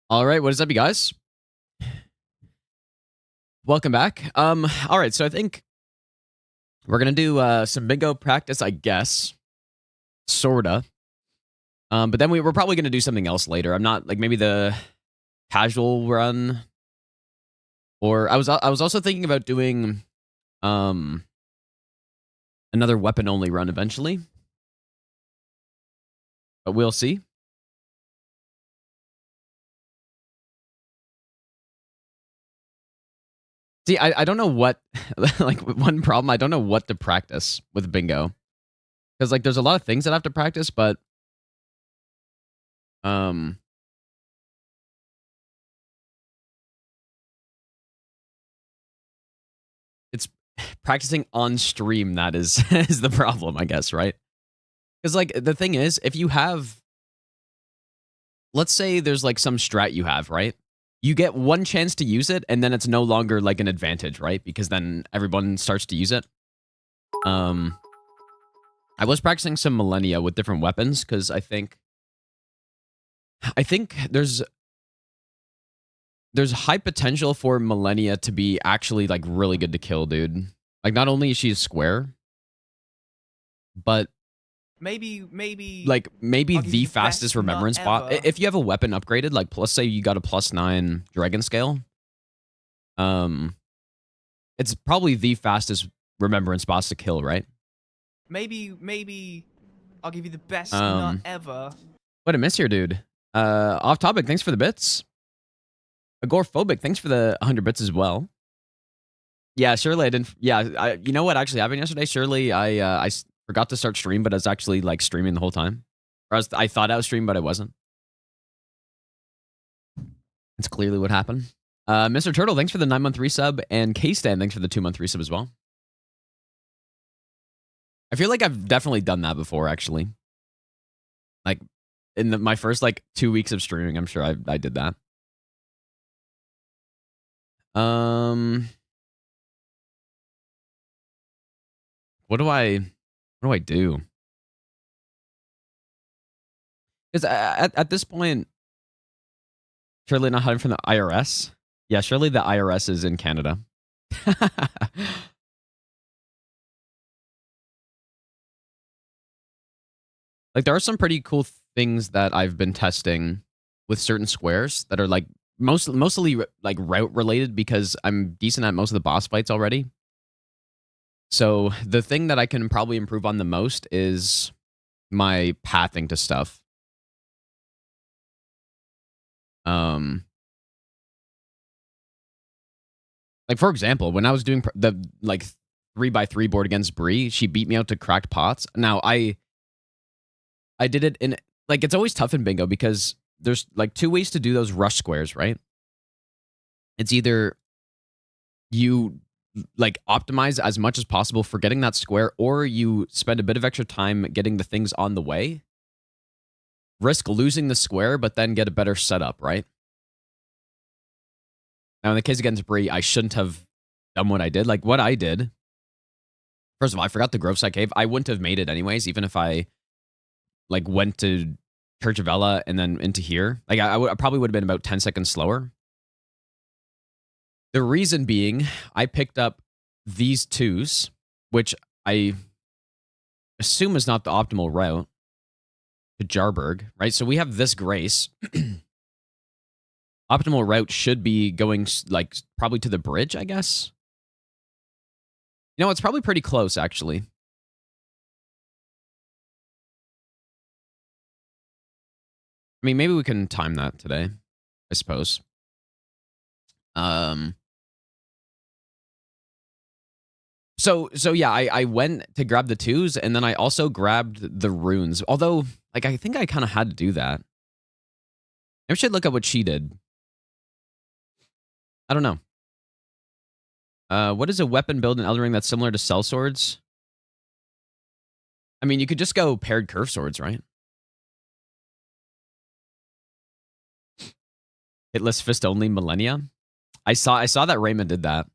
All right, what is up, you guys? Welcome back. All right, so I think we're gonna do some bingo practice, I guess, sorta. But then we're probably gonna do something else later. I'm not like maybe the casual run, or I was also thinking about doing another weapon only run eventually, but we'll see. See, I don't know what like one problem. I don't know what to practice with bingo because like there's a lot of things that I have to practice, but um. It's practicing on stream that is is the problem, I guess, right? Because like the thing is, if you have, let's say there's like some strat you have, right? You get one chance to use it, and then it's no longer like an advantage, right? Because then everyone starts to use it. I was practicing some millennia with different weapons because I think there's high potential for millennia to be actually like really good to kill, dude. Like not only is she a square, but maybe the fastest remembrance bot. If you have a weapon upgraded, like let's say you got a +9 dragon scale, it's probably the fastest remembrance boss to kill, right? Maybe I'll give you the best nut ever. What a miss here, dude. Off topic, thanks for the bits. Agoraphobic, thanks for the 100 bits as well. Yeah, surely I didn't. Yeah, you know what actually happened yesterday? Surely I forgot to start stream, but I was actually like streaming the whole time. Or I thought I was streaming, but I wasn't. That's clearly what happened. Mr. Turtle, thanks for the 9-month resub, and K-Stan, thanks for the 2-month resub as well. I feel like I've definitely done that before, actually. Like in my first like 2 weeks of streaming, I'm sure I did that. What do I do? Because at this point, surely not hiding from the IRS. Yeah, surely the IRS is in Canada. Like there are some pretty cool things that I've been testing with certain squares that are like mostly like route related because I'm decent at most of the boss fights already. So the thing that I can probably improve on the most is my pathing to stuff. Like for example, when I was doing the like 3x3 board against Bree, she beat me out to cracked pots. Now I did it in like it's always tough in bingo because there's like two ways to do those rush squares, right? It's either you like optimize as much as possible for getting that square, or you spend a bit of extra time getting the things on the way, risk losing the square, but then get a better setup, right? Now, in the case against Bree, I shouldn't have done what I did. Like, what I did, first of all, I forgot the Groveside Cave. I wouldn't have made it anyways, even if I, like, went to Church of Ella and then into here. Like, I probably would have been about 10 seconds slower. The reason being, I picked up these twos, which I assume is not the optimal route to Jarburg, right? So we have this Grace. Optimal route should be going, like, probably to the bridge, I guess. You know, it's probably pretty close, actually. I mean, maybe we can time that today, I suppose. So yeah, I went to grab the twos, and then I also grabbed the runes. Although, like, I think I kind of had to do that. I should look at what she did. I don't know. What is a weapon build in Elden Ring that's similar to cell swords? I mean, you could just go paired curve swords, right? Hitless fist only millennia. I saw that Raymond did that.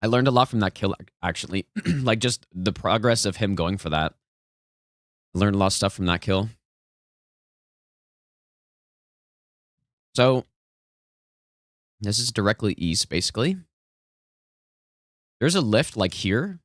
I learned a lot from that kill, actually. Like, just the progress of him going for that. I learned a lot of stuff from that kill. So this is directly east, basically. There's a lift like here.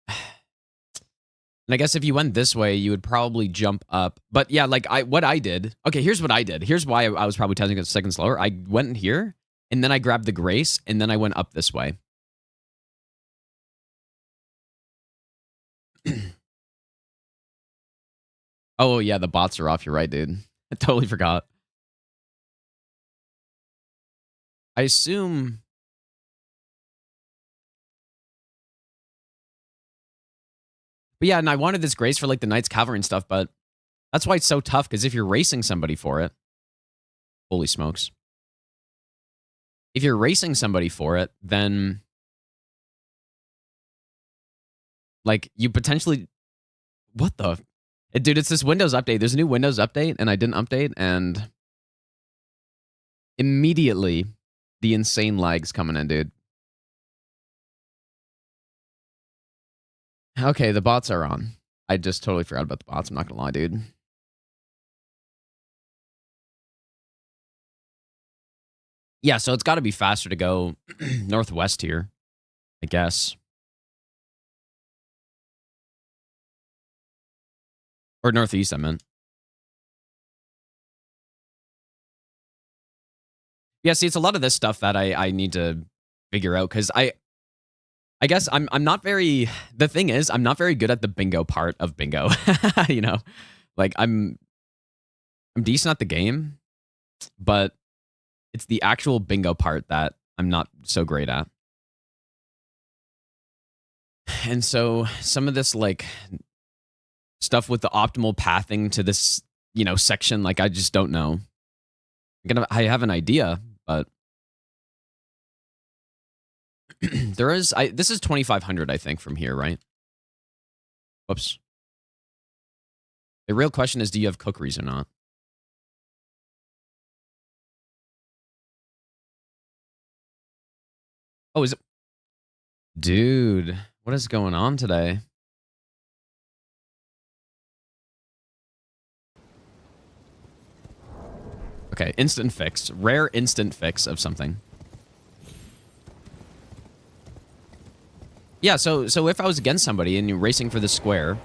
And I guess if you went this way, you would probably jump up. But yeah, like what I did. Okay, here's what I did. Here's why I was probably 10 seconds slower. I went in here, and then I grabbed the Grace, and then I went up this way. Oh, yeah, the bots are off. You're right, dude. I totally forgot. I assume... But yeah, and I wanted this Grace for like the Knights Cavalry and stuff, but that's why it's so tough, because if you're racing somebody for it... Holy smokes. If you're racing somebody for it, then... Like, you potentially... What the... Dude, it's this Windows update. There's a new Windows update, and I didn't update, and... Immediately, the insane lag's coming in, dude. Okay, the bots are on. I just totally forgot about the bots. I'm not gonna lie, dude. Yeah, so it's got to be faster to go northwest here, I guess. Or northeast, I meant. Yeah, see, it's a lot of this stuff that I need to figure out, because I guess I'm not very... The thing is, I'm not very good at the bingo part of bingo. You know? Like, I'm decent at the game, but it's the actual bingo part that I'm not so great at. And so some of this, like, stuff with the optimal pathing to this, you know, section, like, I just don't know. I have an idea, but there is... This is 2,500, I think, from here, right? Whoops. The real question is, do you have cookeries or not? Oh, is it... Dude, what is going on today? Okay, instant fix. Rare instant fix of something. Yeah, so if I was against somebody and you're racing for the square,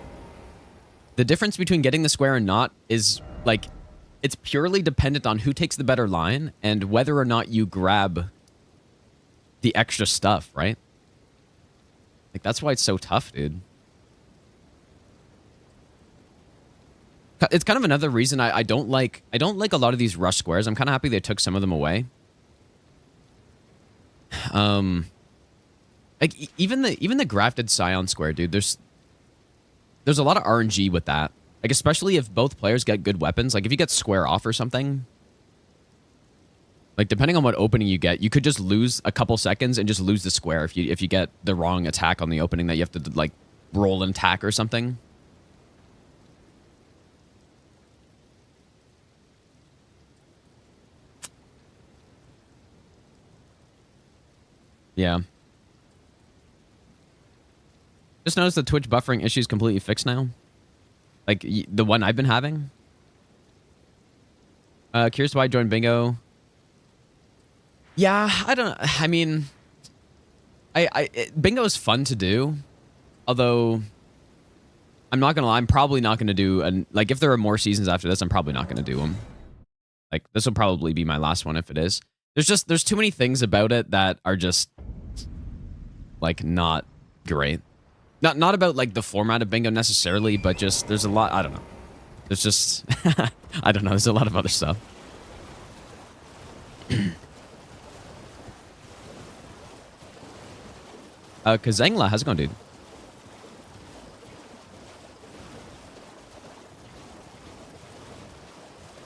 the difference between getting the square and not is, like, it's purely dependent on who takes the better line and whether or not you grab the extra stuff, right? Like, that's why it's so tough, dude. It's kind of another reason I don't like a lot of these rush squares. I'm kind of happy they took some of them away. Like even the grafted Scion square, dude. There's a lot of RNG with that. Like, especially if both players get good weapons. Like, if you get square off or something, like, depending on what opening you get, you could just lose a couple seconds and just lose the square if you get the wrong attack on the opening that you have to, like, roll an attack or something. Yeah. Just noticed the Twitch buffering issues completely fixed now. Like, the one I've been having. Curious why I joined bingo. Yeah, I mean, bingo is fun to do. Although, I'm not gonna lie, I'm probably not gonna do, like, if there are more seasons after this, I'm probably not gonna do them. Like, this will probably be my last one if it is. There's too many things about it that are just, like, not great. Not about, like, the format of bingo necessarily, but just, there's a lot, I don't know. There's just, I don't know, there's a lot of other stuff. Kazengla, how's it going, dude?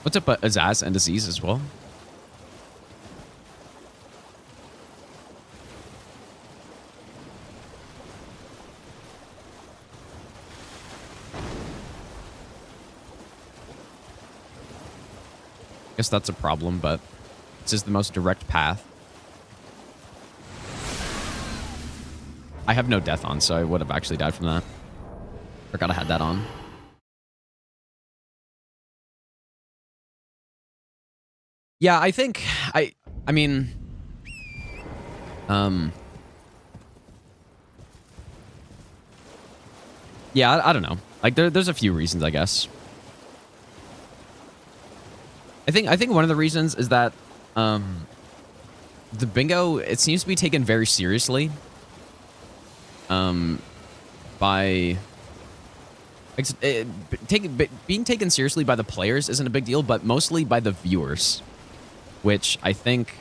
What's up, Azaz and Aziz as well? Guess that's a problem, but this is the most direct path. I have no death on, so I would have actually died from that. Forgot I had that on. Yeah, I think I mean, yeah, I don't know. Like there's a few reasons, I guess. I think one of the reasons is that the bingo, it seems to be taken very seriously by being taken seriously by the players isn't a big deal, but mostly by the viewers, which I think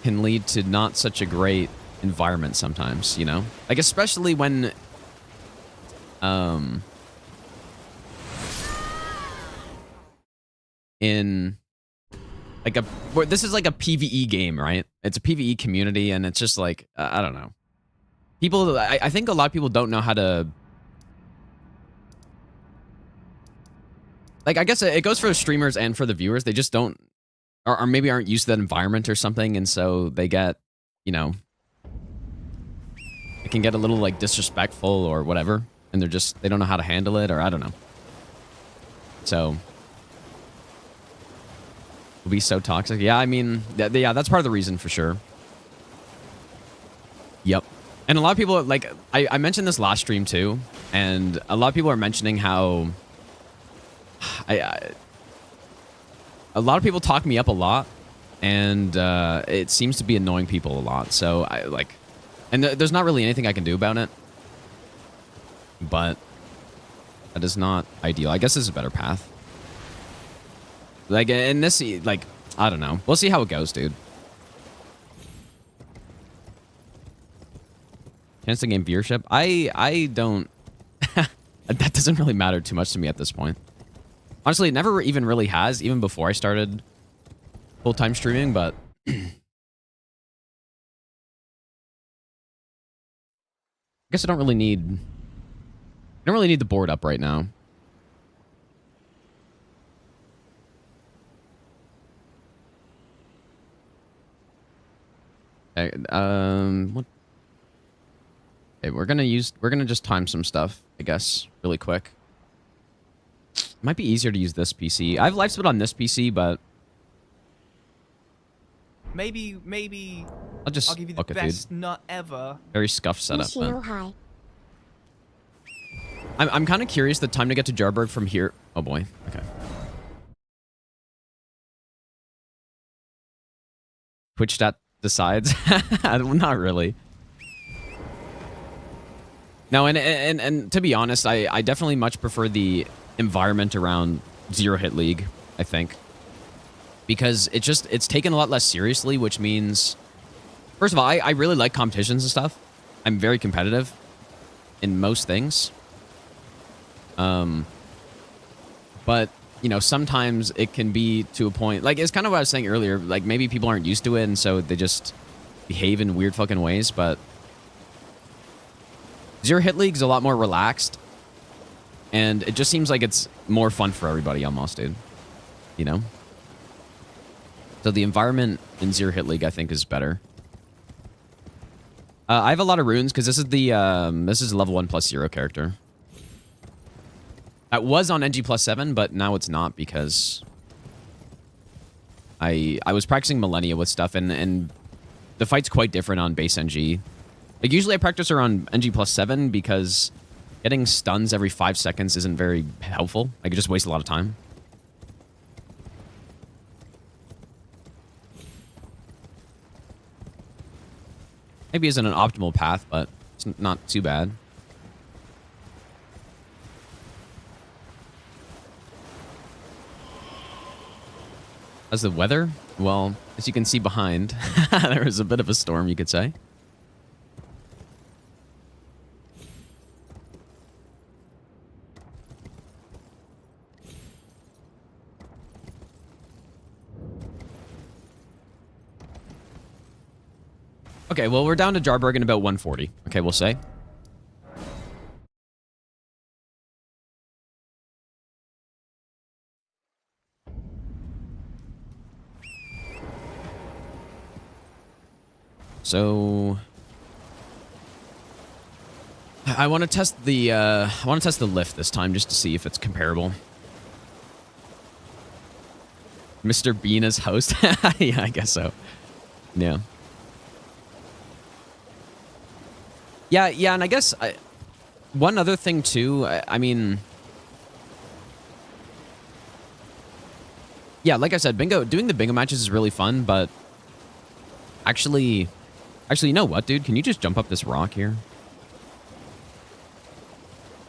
can lead to not such a great environment sometimes, you know? Like, especially when in like this is like a PvE game, right? It's a PvE community, and it's just like I don't know. People, I think a lot of people don't know how to. Like, I guess it goes for the streamers and for the viewers. They just don't, or maybe aren't used to that environment or something, and so they get, you know, it can get a little like disrespectful or whatever, and they don't know how to handle it, or I don't know. So it'll be so toxic. Yeah, I mean, yeah, that's part of the reason for sure. Yep. And a lot of people, like, I mentioned this last stream too, and a lot of people are mentioning how a lot of people talk me up a lot, and it seems to be annoying people a lot. So I like, and there's not really anything I can do about it, but that is not ideal. I guess there's a better path. Like in this, like, I don't know. We'll see how it goes, dude. Chance to gain viewership? I don't. That doesn't really matter too much to me at this point. Honestly, it never even really has, even before I started full-time streaming, but I guess I don't really need the board up right now. Okay, what? Okay, we're gonna just time some stuff, I guess, really quick. Might be easier to use this PC. I have life split on this PC, but maybe I'll give you the best nut ever. Very scuffed setup. I'm kind of curious the time to get to Jarberg from here. Oh boy. Okay. Twitch stat decides. Not really. No, and to be honest, I definitely much prefer the environment around Zero Hit League, I think. Because it's taken a lot less seriously, which means, first of all, I really like competitions and stuff. I'm very competitive in most things. But, you know, sometimes it can be to a point, like, it's kind of what I was saying earlier, like, maybe people aren't used to it, and so they just behave in weird fucking ways, but Zero Hit League's a lot more relaxed, and it just seems like it's more fun for everybody almost, dude. You know? So the environment in Zero Hit League, I think, is better. I have a lot of runes, because this is a level 1+0 character. That was on NG+7, but now it's not, because I was practicing Millennia with stuff, and the fight's quite different on base NG. Like, usually I practice her on NG+7 because getting stuns every 5 seconds isn't very helpful. Like, it just wastes a lot of time. Maybe isn't an optimal path, but it's not too bad. How's the weather? Well, as you can see behind, there was a bit of a storm, you could say. Okay, well, we're down to Jarberg in about 140. Okay, we'll say. So I want to test the lift this time just to see if it's comparable. Mr. Bean as host. Yeah, I guess so. Yeah. Yeah, and I guess one other thing too, I mean, yeah, like I said, doing the bingo matches is really fun, but actually, you know what, dude? Can you just jump up this rock here?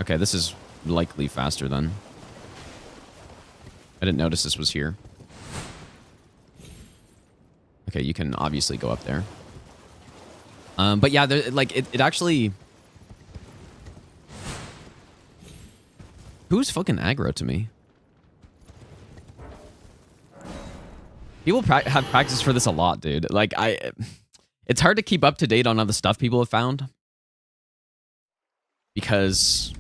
Okay, this is likely faster then. I didn't notice this was here. Okay, you can obviously go up there. But yeah, like it actually. Who's fucking aggro to me? People have practiced for this a lot, dude. Like it's hard to keep up to date on all the stuff people have found because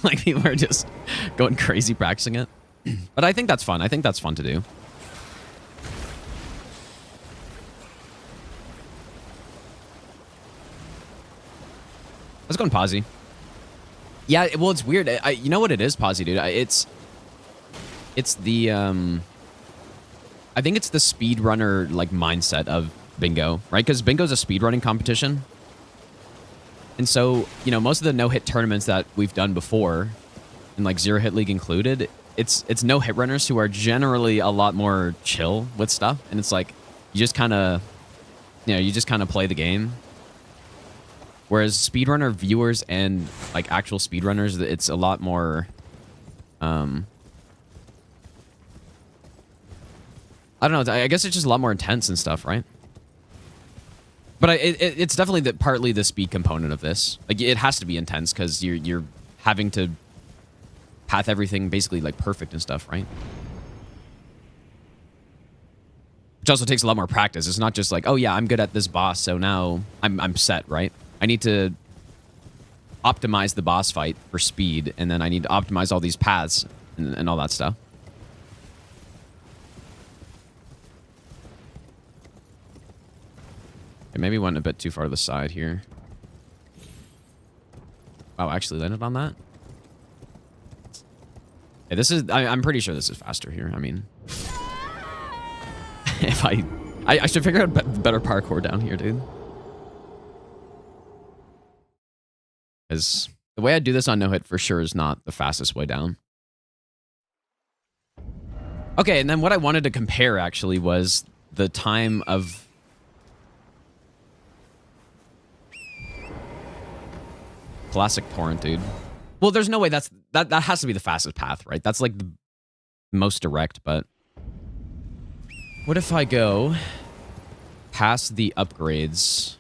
like people are just going crazy practicing it. But I think that's fun. I think that's fun to do. Let's go on Posy. Yeah, well, it's weird. You know what it is, Posy, dude? It's the I think it's the speedrunner like mindset of bingo, right? Because bingo's a speedrunning competition, and so you know most of the no-hit tournaments that we've done before, and like Zero Hit League included, it's no-hit runners who are generally a lot more chill with stuff, and it's like you just kind of play the game. Whereas speedrunner viewers and like actual speedrunners, it's a lot more, I don't know. I guess it's just a lot more intense and stuff, right? But it's definitely partly the speed component of this. Like it has to be intense because you're having to path everything basically like perfect and stuff, right? Which also takes a lot more practice. It's not just like, oh yeah, I'm good at this boss, so now I'm set, right? I need to optimize the boss fight for speed, and then I need to optimize all these paths and all that stuff. Okay, maybe went a bit too far to the side here. Wow, actually landed on that? Okay, this is... I'm pretty sure this is faster here. I mean... if I should figure out better parkour down here, dude. Because the way I do this on no-hit for sure is not the fastest way down. Okay, and then what I wanted to compare, actually, was the time of... Classic torrent, dude. Well, there's no way that has to be the fastest path, right? That's like the most direct, but... What if I go past the upgrades...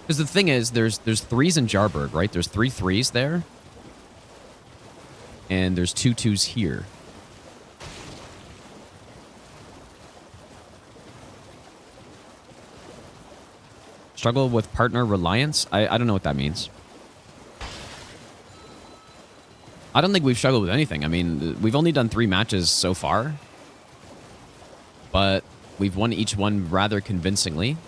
Because the thing is, there's threes in Jarberg, right? There's 3 threes there. And there's 2 twos here. Struggle with partner reliance? I don't know what that means. I don't think we've struggled with anything. I mean, we've only done 3 matches so far. But we've won each one rather convincingly.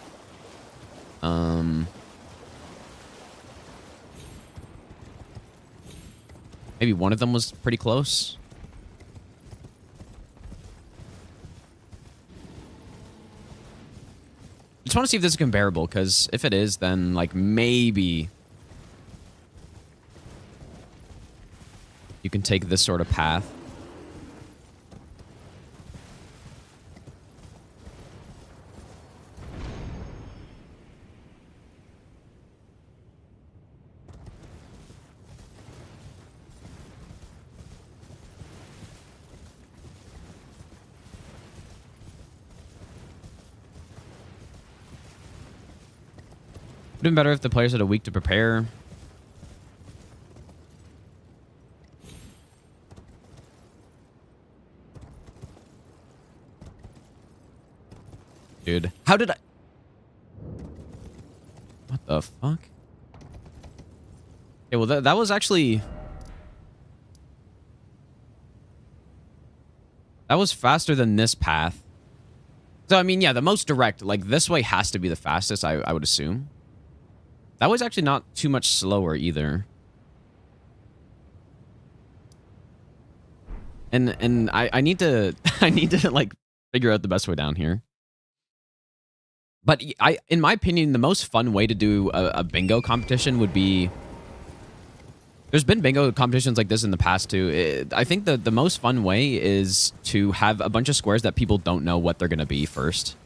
Maybe one of them was pretty close. Just want to see if this is comparable, because if it is, then, like, maybe you can take this sort of path. Would have been better if the players had a week to prepare. Dude, how did I... What the fuck? Okay, well, that was actually... That was faster than this path. So, I mean, yeah, the most direct. Like, this way has to be the fastest, I would assume. That was actually not too much slower either. And I need to I need to like figure out the best way down here. But in my opinion, the most fun way to do a bingo competition would be. There's been bingo competitions like this in the past too. I think the most fun way is to have a bunch of squares that people don't know what they're gonna be first.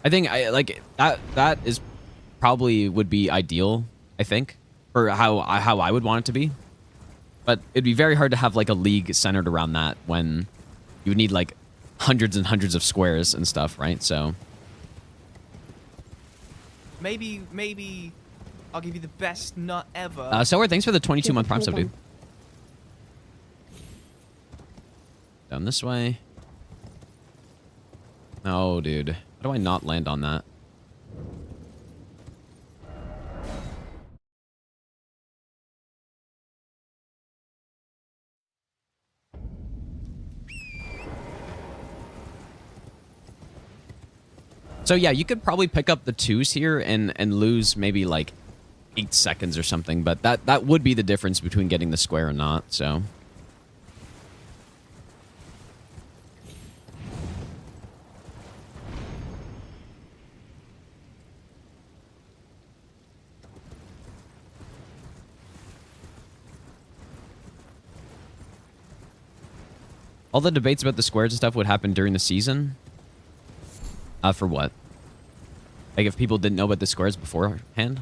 I think like that is probably would be ideal. I think for how I would want it to be. But it'd be very hard to have like a league centered around that when you would need like hundreds and hundreds of squares and stuff, right? So maybe I'll give you the best nut ever. Sower, thanks for the 22-month Prime sub, dude. Down this way. Oh, dude. How do I not land on that? So yeah, you could probably pick up the 2s here and lose maybe like 8 seconds or something, but that would be the difference between getting the square or not, so. All the debates about the squares and stuff would happen during the season? For what? Like if people didn't know about the squares beforehand?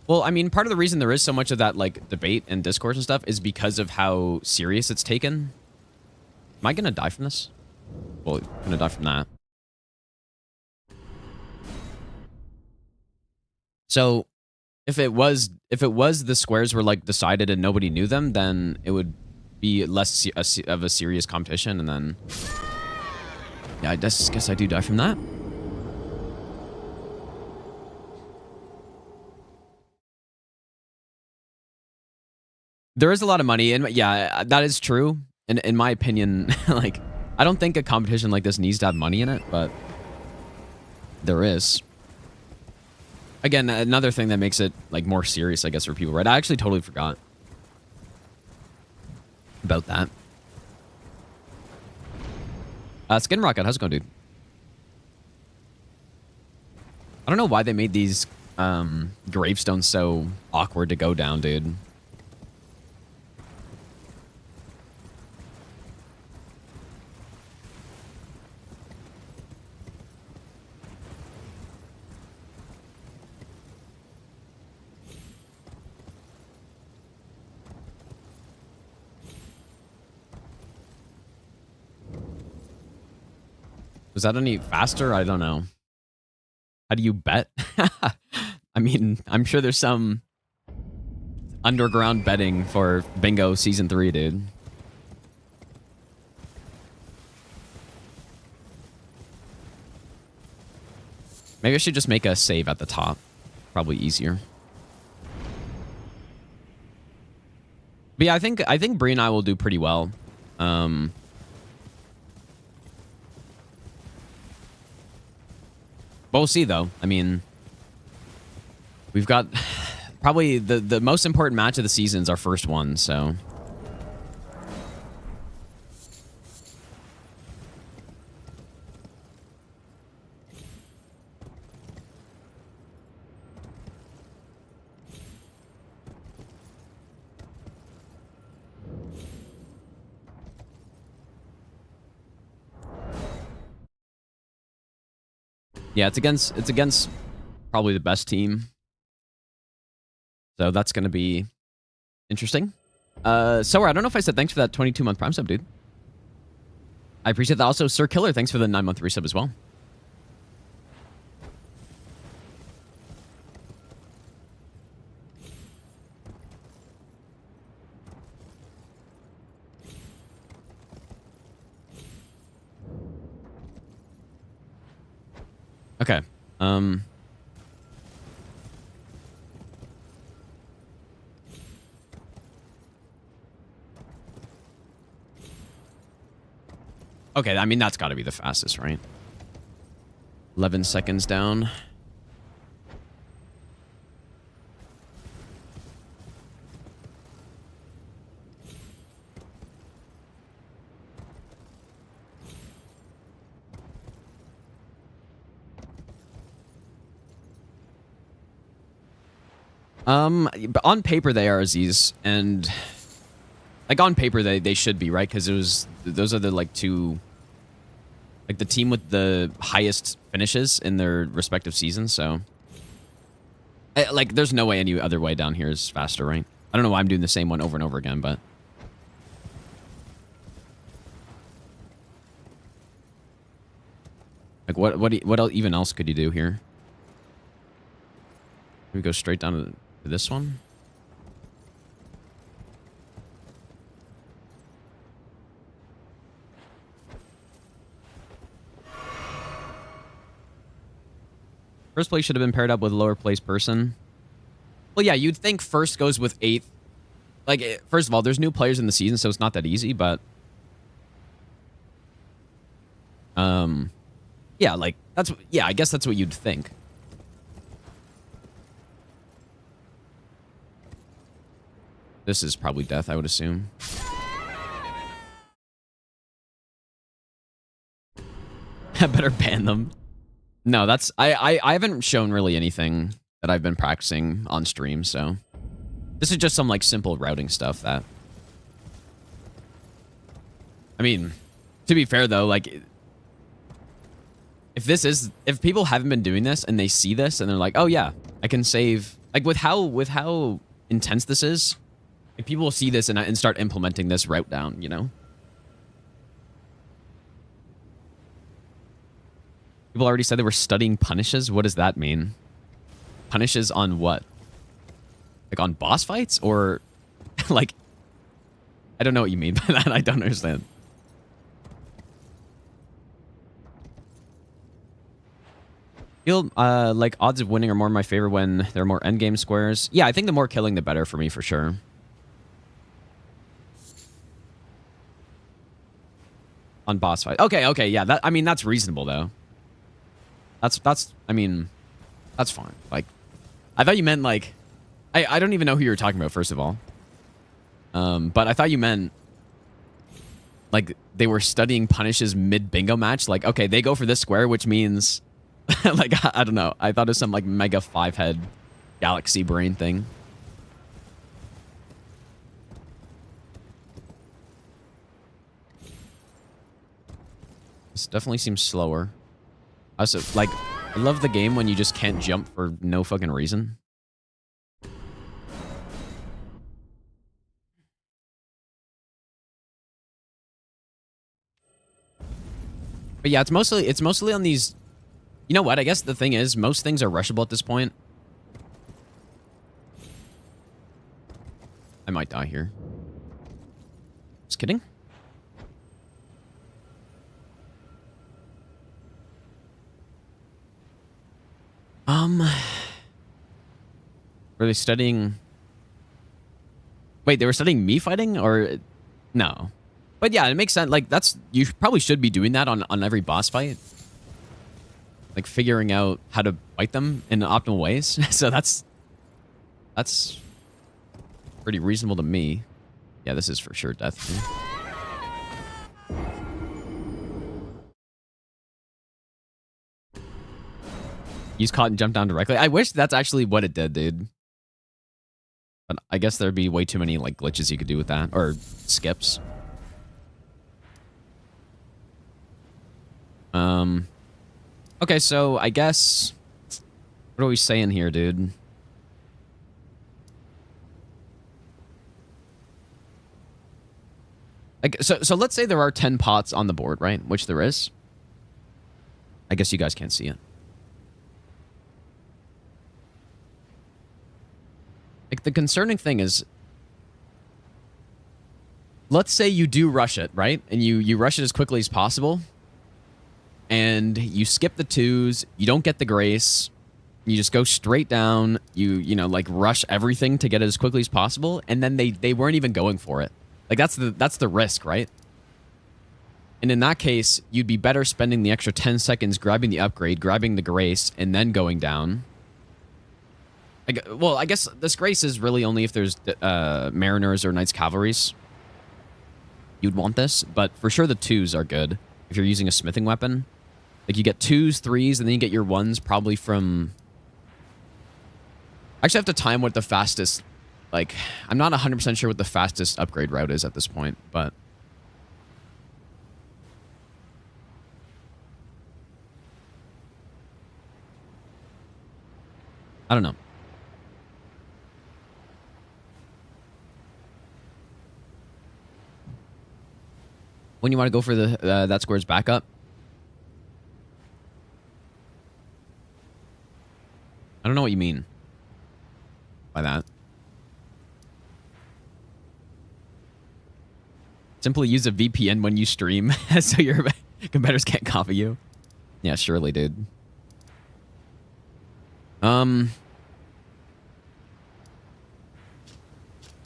Well, I mean, part of the reason there is so much of that like debate and discourse and stuff is because of how serious it's taken. Am I gonna die from this? Well, I'm gonna die from that. So, if it was the squares were like decided and nobody knew them, then it would be less of a serious competition, and then yeah, I just guess I do die from that. There is a lot of money, and yeah, that is true. And in my opinion, like, I don't think a competition like this needs to have money in it, but there is. Again, another thing that makes it like more serious, I guess, for people, right? I actually totally forgot about that. Skin Rocket, how's it going, dude? I don't know why they made these gravestones so awkward to go down, dude. Was that any faster? I don't know. How do you bet? I mean, I'm sure there's some underground betting for Bingo Season 3, dude. Maybe I should just make a save at the top. Probably easier. But yeah, I think Bree and I will do pretty well. But we'll see, though. I mean, we've got probably the most important match of the season is our first one, so. Yeah, it's against probably the best team. So that's going to be interesting. Sower, I don't know if I said thanks for that 22-month Prime sub, dude. I appreciate that. Also, Sir Killer, thanks for the 9-month resub as well. Okay. Okay, I mean, that's got to be the fastest, right? 11 seconds down. But on paper they are Aziz, and like on paper they should be, right? Because those are the like two, like the team with the highest finishes in their respective seasons. So like there's no way any other way down here is faster, right? I don't know why I'm doing the same one over and over again, but like what else, even else could you do here? Can we go straight down to this one? First place should have been paired up with a lower place person. Well, yeah, you'd think first goes with 8th. Like, first of all, there's new players in the season, so it's not that easy, but yeah, like I guess that's what you'd think. This is probably death, I would assume. I better ban them. No, that's I haven't shown really anything that I've been practicing on stream, so this is just some like simple routing stuff that, I mean, to be fair though, like if people haven't been doing this and they see this and they're like, oh yeah, I can save, like with how intense this is, like people will see this and start implementing this route down, you know? People already said they were studying punishes. What does that mean? Punishes on what? Like on boss fights? Or like, I don't know what you mean by that. I don't understand. Feel like odds of winning are more my favorite when there are more endgame squares. Yeah, I think the more killing, the better for me, for sure. On boss fight. Okay, yeah. I mean, that's reasonable, though. I mean, that's fine. Like, I thought you meant, like... I don't even know who you were talking about, first of all. But I thought you meant... like, they were studying punishes mid-bingo match. Like, okay, they go for this square, which means... like, I don't know. I thought it was some, like, mega 5-head galaxy brain thing. This definitely seems slower. Also, like, I love the game when you just can't jump for no fucking reason. But yeah, it's mostly on these... You know what? I guess the thing is, most things are rushable at this point. I might die here. Just kidding. Were they studying... Wait, they were studying me fighting? Or... No. But yeah, it makes sense. Like, that's... You probably should be doing that on every boss fight. Like, figuring out how to fight them in optimal ways. So that's pretty reasonable to me. Yeah, this is for sure death. Use caught and jump down directly. I wish that's actually what it did, dude. But I guess there'd be way too many like glitches you could do with that. Or skips. Okay, so I guess... What are we saying here, dude? Like, so let's say there are 10 pots on the board, right? Which there is. I guess you guys can't see it. Like, the concerning thing is... Let's say you do rush it, right? And you rush it as quickly as possible. And you skip the 2s, you don't get the grace, you just go straight down, you know, like rush everything to get it as quickly as possible, and then they weren't even going for it. Like that's the risk, right? And in that case, you'd be better spending the extra 10 seconds grabbing the upgrade, grabbing the grace, and then going down. Well, I guess this grace is really only if there's Mariners or Knights Cavalries. You'd want this, but for sure the 2s are good if you're using a smithing weapon. Like, you get 2s, 3s, and then you get your 1s probably from... I actually have to time what the fastest, like, I'm not 100% sure what the fastest upgrade route is at this point, but... I don't know. When you want to go for the that square's backup? I don't know what you mean by that. Simply use a VPN when you stream so your competitors can't copy you. Yeah, surely, dude.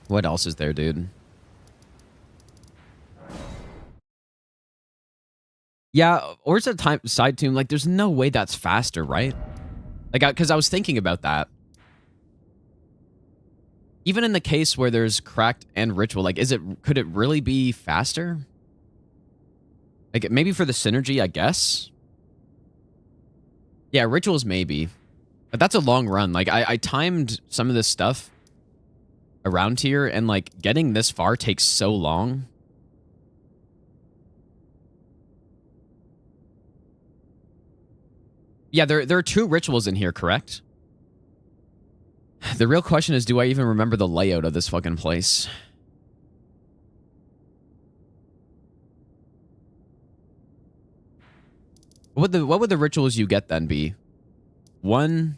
What else is there, dude? Yeah, or is it time side tomb? Like, there's no way that's faster, right? Like, because I was thinking about that. Even in the case where there's cracked and ritual, like, could it really be faster? Like, maybe for the synergy, I guess. Yeah, rituals maybe, but that's a long run. Like, I timed some of this stuff around here, and like getting this far takes so long. Yeah, there are 2 rituals in here, correct? The real question is, do I even remember the layout of this fucking place? What would the rituals you get then be? 1,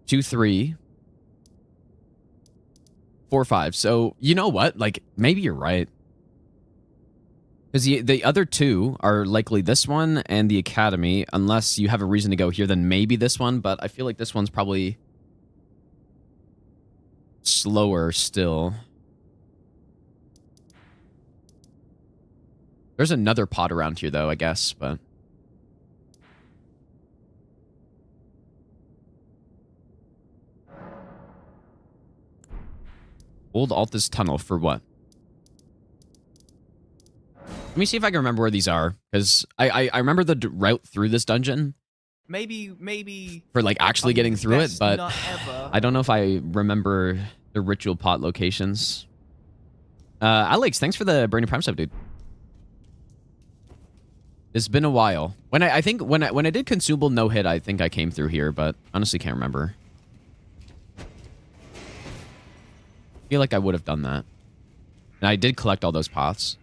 2, 3, 4, 5. So, you know what? Like, maybe you're right. Because the other 2 are likely this one and the Academy. Unless you have a reason to go here, then maybe this one. But I feel like this one's probably slower still. There's another pot around here, though, I guess. But Old Altus Tunnel for what? Let me see if I can remember where these are, because I remember the route through this dungeon. Maybe for like actually getting through it, but ever. I don't know if I remember the ritual pot locations. Alex, thanks for the Brandon Prime sub, dude. It's been a while. When I think when I did consumable no hit, I think I came through here, but honestly can't remember. I feel like I would have done that. And I did collect all those pots.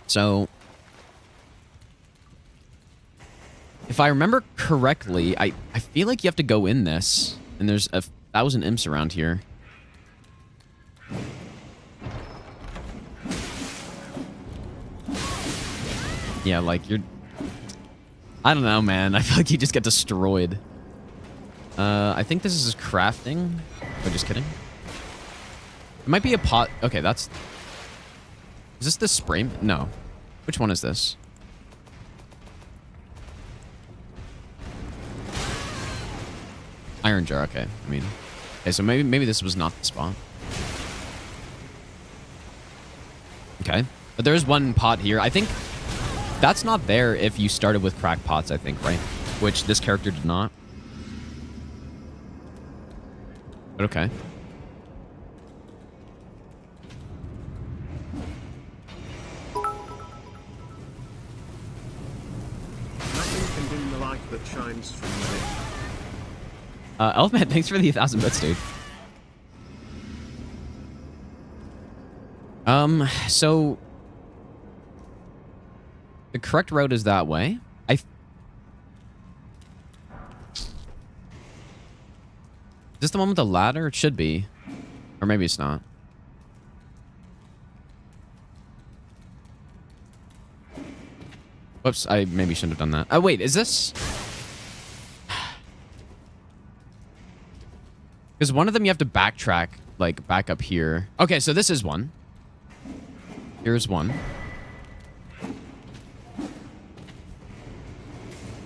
So, if I remember correctly, I feel like you have to go in this, and there's 1,000 imps around here. Yeah, like, you're... I don't know, man. I feel like you just get destroyed. I think this is crafting. Oh, just kidding. It might be a pot. Okay, that's... Is this the spray? No. Which one is this? Iron jar, okay. I mean... Okay, so maybe this was not the spot. Okay. But there's one pot here. I think that's not there if you started with cracked pots, I think, right? Which this character did not. But okay. Nothing can dim the light that shines from within. Elfman, thanks for the 1,000 bits, dude. So... The correct route is that way. Is this the one with the ladder? It should be. Or maybe it's not. Whoops, I maybe shouldn't have done that. Oh, wait, is this... Because one of them you have to backtrack, like, back up here. Okay, so this is one. Here's one.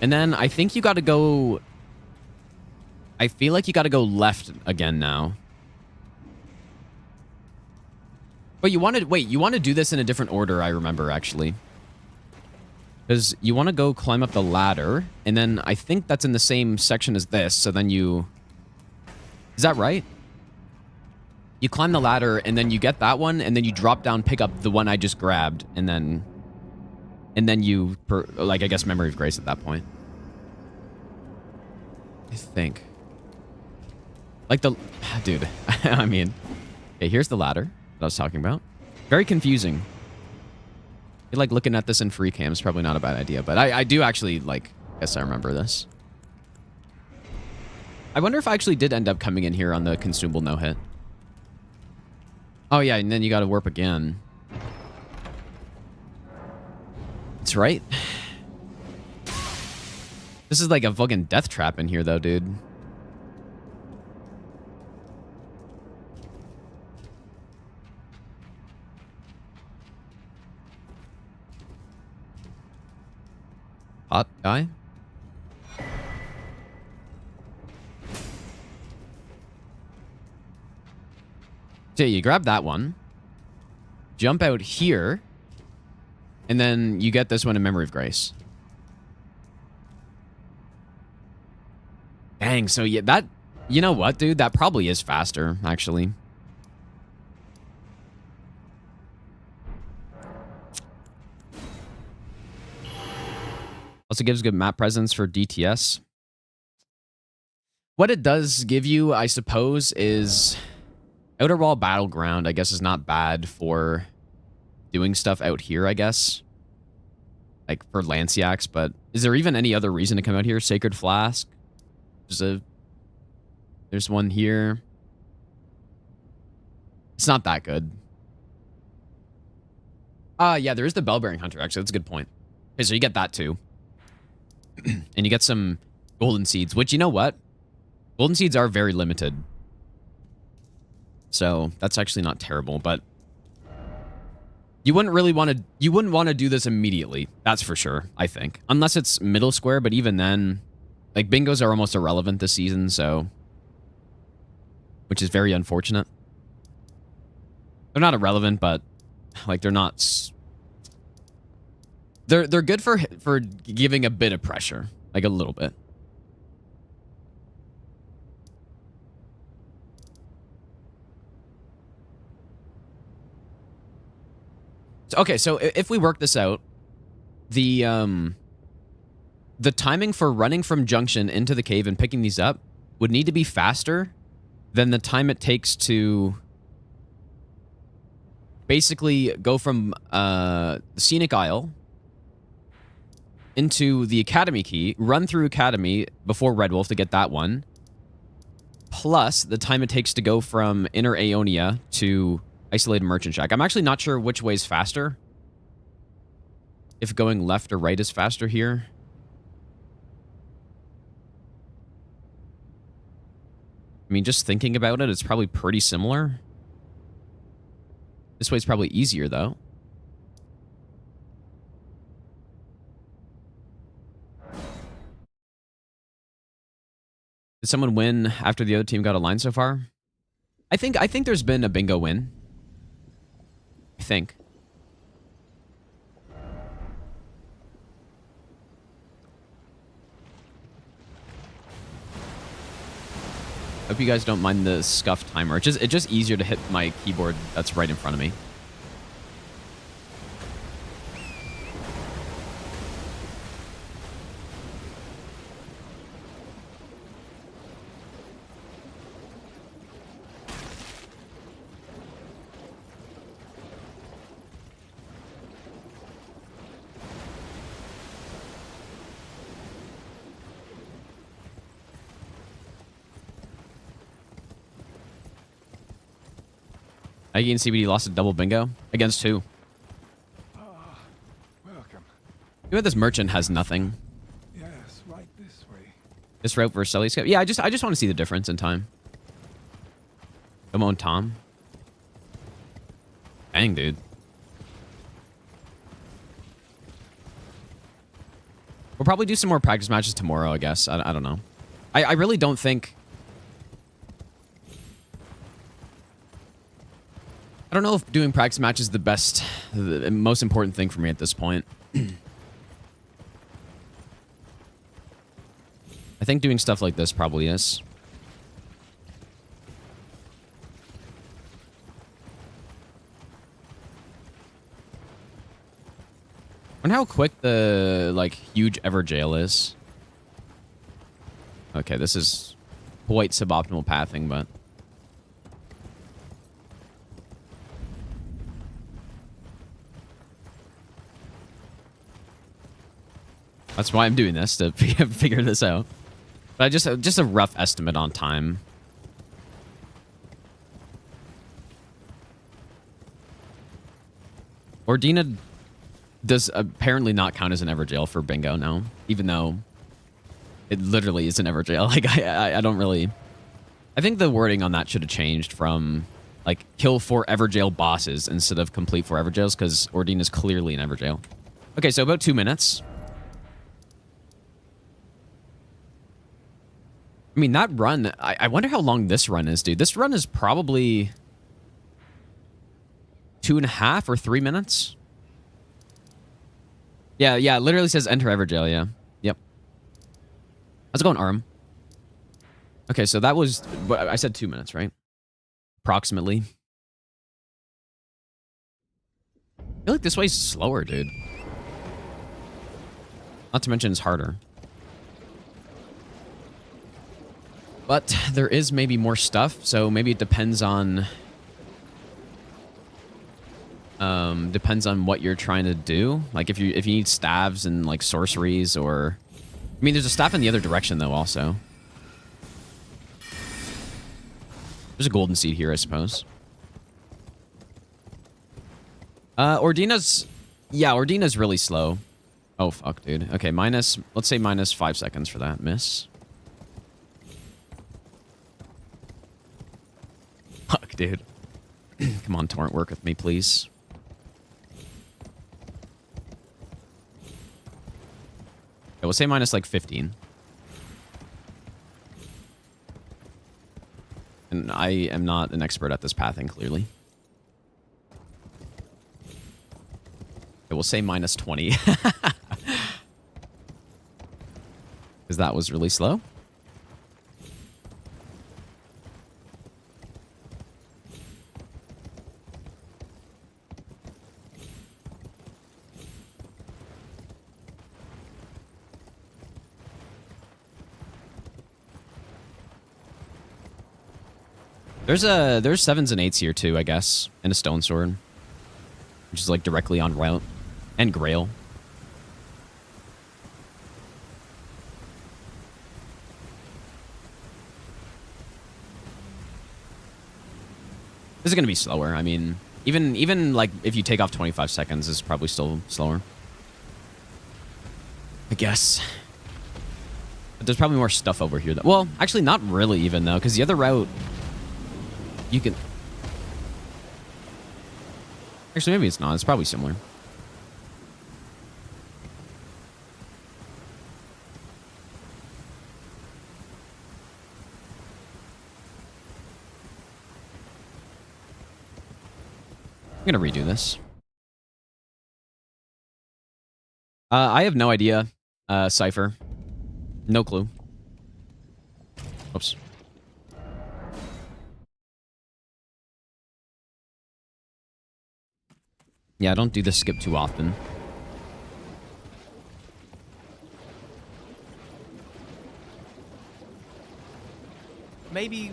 And then I think you got to go... I feel like you got to go left again now. But you wanted... Wait, you want to do this in a different order, I remember, actually. Because you want to go climb up the ladder, and then I think that's in the same section as this, so then you... Is that right? You climb the ladder, and then you get that one, and then you drop down, pick up the one I just grabbed, and then you, like, I guess Memory of Grace at that point. I think. Like the... Dude, I mean... Okay, here's the ladder that I was talking about. Very confusing. I feel like looking at this in free cam is probably not a bad idea, but I do actually, like... Guess I remember this. I wonder if I actually did end up coming in here on the consumable no-hit. Oh, yeah, and then you gotta warp again. That's right. This is like a fucking death trap in here, though, dude. Hot guy? So you grab that one, jump out here, and then you get this one in Memory of Grace. Dang, so yeah, that... You know what, dude? That probably is faster, actually. Also gives good map presence for DTS. What it does give you, I suppose, is... Outer Wall Battleground, I guess, is not bad for doing stuff out here, I guess. Like, for Lanciacs, but... Is there even any other reason to come out here? Sacred Flask? There's one here. It's not that good. Yeah, there is the Bell-Bearing Hunter, actually. That's a good point. Okay, so you get that, too. And you get some Golden Seeds, which, you know what? Golden Seeds are very limited. So that's actually not terrible, but you wouldn't really want to... You wouldn't want to do this immediately. That's for sure, I think. Unless it's middle square, but even then... Like, bingos are almost irrelevant this season, so... Which is very unfortunate. They're not irrelevant, but... Like, they're not... They're good for giving a bit of pressure. Like, a little bit. Okay, so if we work this out, the timing for running from junction into the cave and picking these up would need to be faster than the time it takes to basically go from the Scenic Isle into the Academy Key, run through Academy before Red Wolf to get that one, plus the time it takes to go from Inner Aeonia to Isolated Merchant Shack. I'm actually not sure which way is faster. If going left or right is faster here. I mean, just thinking about it, it's probably pretty similar. This way's probably easier, though. Did someone win after the other team got a line so far? I think there's been a bingo win. I think. Hope you guys don't mind the scuff timer. It's just easier to hit my keyboard that's right in front of me. Aggie and CBD lost a double bingo. Against who? Welcome. You know this merchant has nothing. Yes, right this way. This route for Cellyscope. Yeah, I just want to see the difference in time. Come on, Tom. Dang, dude. We'll probably do some more practice matches tomorrow, I guess. I don't know. I really don't think... I don't know if doing practice matches is the most important thing for me at this point. I think doing stuff like this probably is. I wonder how quick the, like, huge Everjail is. Okay, this is quite suboptimal pathing, but... That's why I'm doing this, to figure this out. But just a rough estimate on time. Ordina does apparently not count as an Everjail for bingo now, even though it literally is an Everjail. Like, I don't really... I think the wording on that should have changed from, like, kill 4 Everjail bosses instead of complete 4 Everjails, because Ordina is clearly an Everjail. Okay, so about 2 minutes. I mean, that run... I wonder how long this run is, dude. This run is probably 2.5 or 3 minutes. Yeah, it literally says enter Everjail, yeah. Yep. How's it going, Arm? Okay, so that was... I said 2 minutes, right? Approximately. I feel like this way's slower, dude. Not to mention it's harder. But there is maybe more stuff, so maybe it depends on... depends on what you're trying to do. Like, if you need staves and, like, sorceries, or... I mean, there's a staff in the other direction, though, also. There's a golden seed here, I suppose. Ordina's... Yeah, Ordina's really slow. Oh, fuck, dude. Okay, minus... Let's say minus 5 seconds for that. Miss. Fuck, dude. Come on, Torrent, work with me, please. We'll say minus, like, 15. And I am not an expert at this pathing, clearly. We'll say minus 20. Because that was really slow. There's 7s and 8s here too, I guess, and a stone sword, which is like directly on route, and Grail. This is gonna be slower. I mean, even like if you take off 25 seconds, it's probably still slower, I guess. But there's probably more stuff over here. Well, actually, not really even though, because the other route. You can... Actually, maybe it's not. It's probably similar. I'm gonna redo this. I have no idea, Cypher. No clue. Oops. Yeah, I don't do this skip too often. Maybe.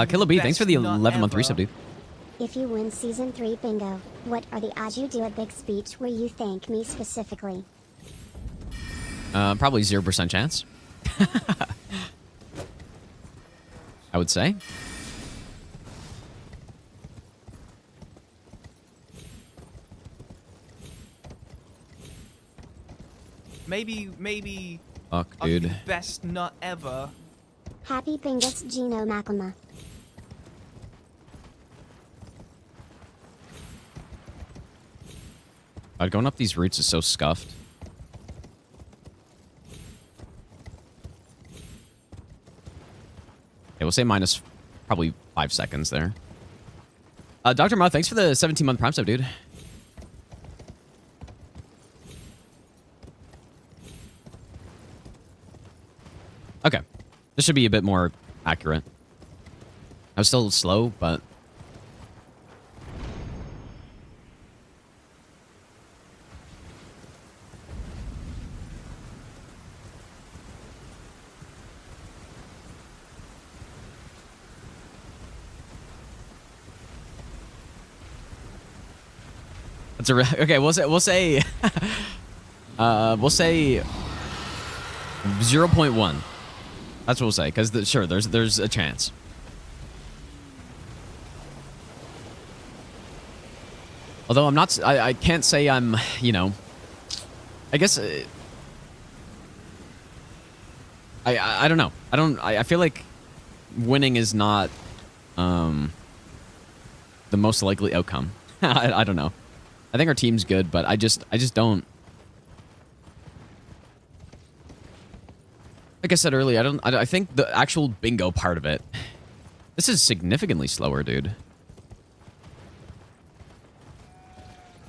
Killer B, thanks for the 11-month resub, dude. If you win Season 3 bingo, what are the odds you do a big speech where you thank me specifically? Probably 0% chance. I would say. Maybe. Fuck, I'll give dude. you the best nut ever. Happy Bingus Gino Maclama. God, going up these routes is so scuffed. Okay, we'll say minus probably 5 seconds there. Dr. Ma, thanks for the 17-month Prime sub, dude. This should be a bit more accurate. I was still slow, but... That's a okay. We'll say 0.1. That's what we'll say, because sure, there's a chance. Although I'm not, I can't say I'm, you know, I guess I don't know. I feel like winning is not the most likely outcome. I don't know. I think our team's good, but I just don't. Like I said earlier, I think the actual bingo part of it. This is significantly slower, dude.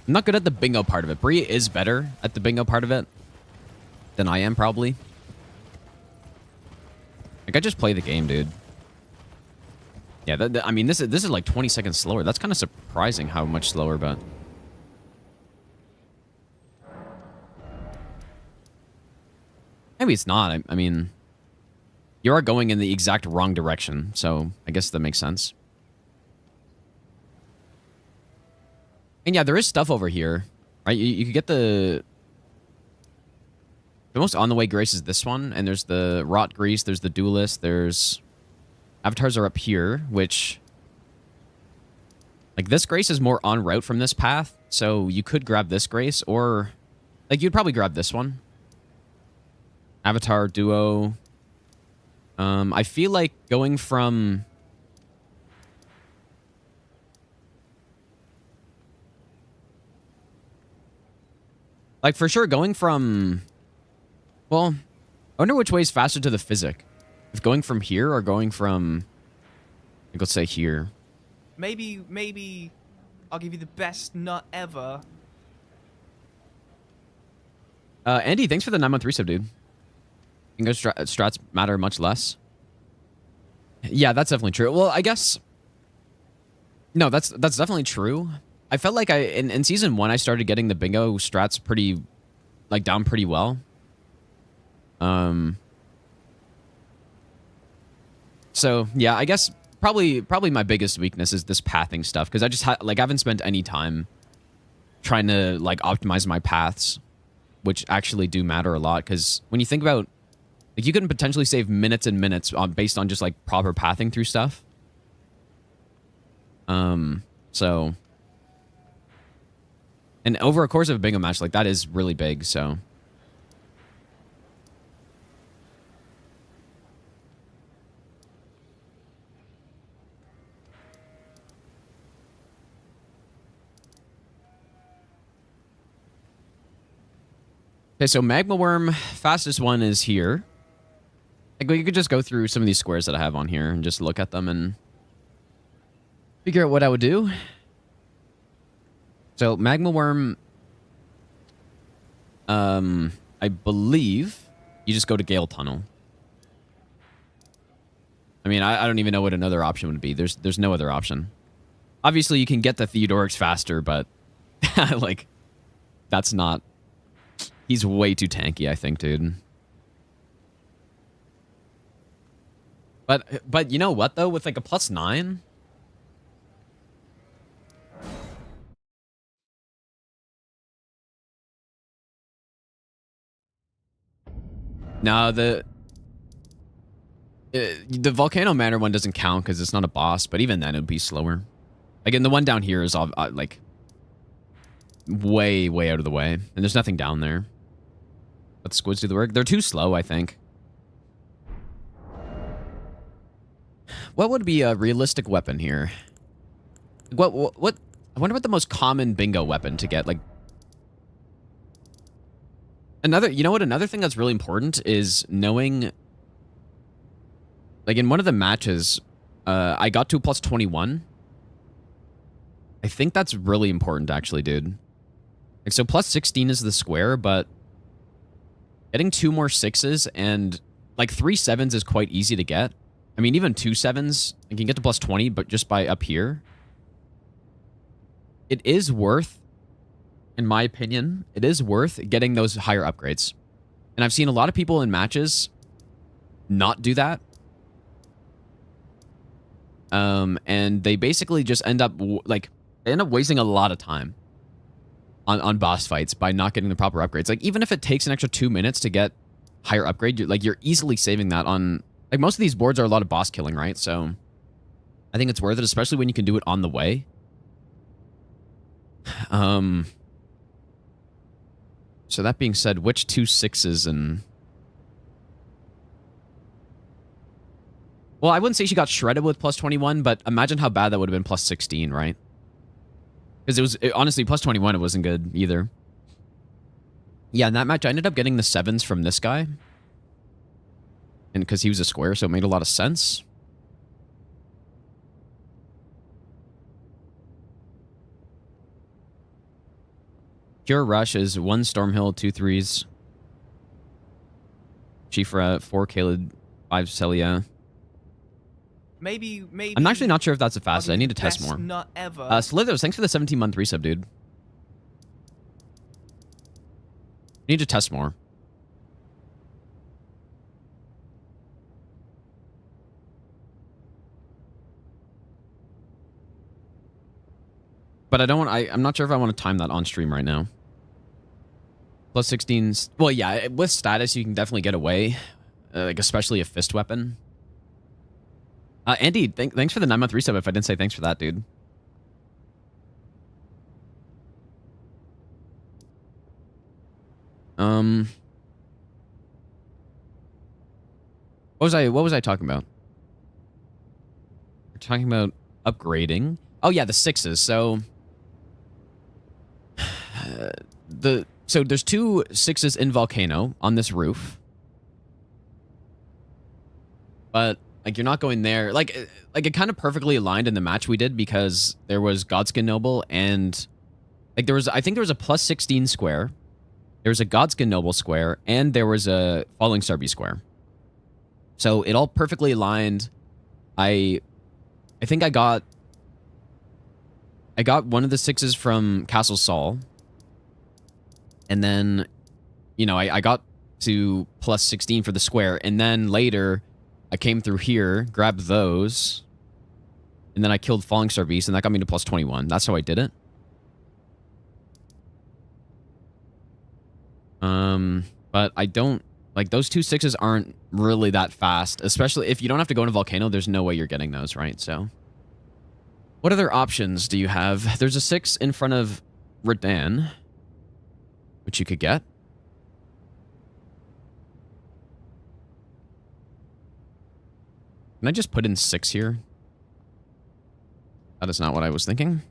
I'm not good at the bingo part of it. Bree is better at the bingo part of it than I am, probably. Like, I just play the game, dude. Yeah, I mean, this is like 20 seconds slower. That's kind of surprising how much slower, but... Maybe it's not. I mean, you are going in the exact wrong direction, so I guess that makes sense. And yeah, there is stuff over here, right? You could get the most on-the-way grace is this one, and there's the Rot Grease, there's the Duelist, there's... Avatars are up here, which... Like, this grace is more en route from this path, so you could grab this grace, or... Like, you'd probably grab this one. Avatar Duo. I feel like going from... Like, for sure, going from... Well, I wonder which way is faster to the physic. If going from here or going from... Like, let's say here. Maybe I'll give you the best nut ever. Andy, thanks for the 9-month resub, dude. Bingo strats matter much less. Yeah, that's definitely true. Well, I guess... No, that's definitely true. I felt like in season 1, I started getting the bingo strats pretty... Like, down pretty well. So, yeah, I guess probably my biggest weakness is this pathing stuff. Because I just, I haven't spent any time trying to, like, optimize my paths. Which actually do matter a lot. Because when you think about... Like, you can potentially save minutes and minutes based on just, like, proper pathing through stuff. So... And over a course of a bingo match, like, that is really big, so... Okay, so Magma Worm, fastest one is here. Like, you could just go through some of these squares that I have on here and just look at them and figure out what I would do. So, Magma Worm, I believe you just go to Gale Tunnel. I mean, I don't even know what another option would be. There's no other option. Obviously, you can get the Theodorix faster, but, like, that's not... He's way too tanky, I think, dude. But you know what, though? With, like, a +9... No, the Volcano Manor one doesn't count because it's not a boss, but even then it would be slower. Again, the one down here is all, like, way out of the way, and there's nothing down there. Let the squids do the work. They're too slow, I think. What would be a realistic weapon here? What? I wonder what the most common bingo weapon to get, like... You know what? Another thing that's really important is knowing... Like, in one of the matches, I got to +21. I think that's really important, actually, dude. Like, so +16 is the square, but... Getting 2 more 6s and like 3 sevens is quite easy to get. I mean, even 2 sevens, you can get to plus 20, but just by up here. It is worth, in my opinion, it is worth getting those higher upgrades. And I've seen a lot of people in matches not do that. And they basically just end up, wasting a lot of time on boss fights by not getting the proper upgrades. Like, even if it takes an extra 2 minutes to get higher upgrade, you're easily saving that on... Like, most of these boards are a lot of boss killing, right? So, I think it's worth it, especially when you can do it on the way. So that being said, which 2 6s and... Well, I wouldn't say she got shredded with plus 21, but imagine how bad that would have been plus 16, right? Because honestly, plus 21, it wasn't good either. Yeah, in that match, I ended up getting the 7s from this guy. And because he was a square, so it made a lot of sense. Pure Rush is 1 Stormhill, 2 3s. Chifra, 4 Caled, 5 Celia. Maybe. I'm actually not sure if that's the fastest. I need to test more. Not ever. Slithers, thanks for the 17-month resub, dude. Need to test more. But I don't want... I'm not sure if I want to time that on stream right now. Plus 16s... Well, yeah, with status, you can definitely get away. Like, especially a fist weapon. Andy, thanks for the 9-month resub if I didn't say thanks for that, dude. What was I talking about? We're talking about upgrading. Oh yeah, the 6s. So so there's 2 6s in Volcano on this roof. But like, you're not going there. Like it kind of perfectly aligned in the match we did because there was Godskin Noble and like I think there was a plus 16 square. There was a Godskin Noble square and there was a Falling Star B square. So it all perfectly aligned. I think I got one of the 6s from Castle Sol. And then, you know, I got to plus 16 for the square. And then later, I came through here, grabbed those. And then I killed Falling Star Beast, and that got me to plus 21. That's how I did it. But I don't... Like, those 2 6s aren't really that fast. Especially if you don't have to go into Volcano, there's no way you're getting those, right? So... What other options do you have? There's a 6 in front of Redan, which you could get. Can I just put in 6 here? That is not what I was thinking.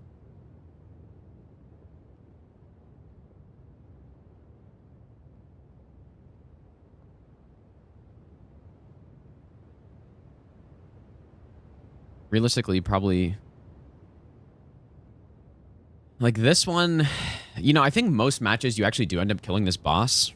Realistically, probably... Like this one, you know, I think most matches you actually do end up killing this boss.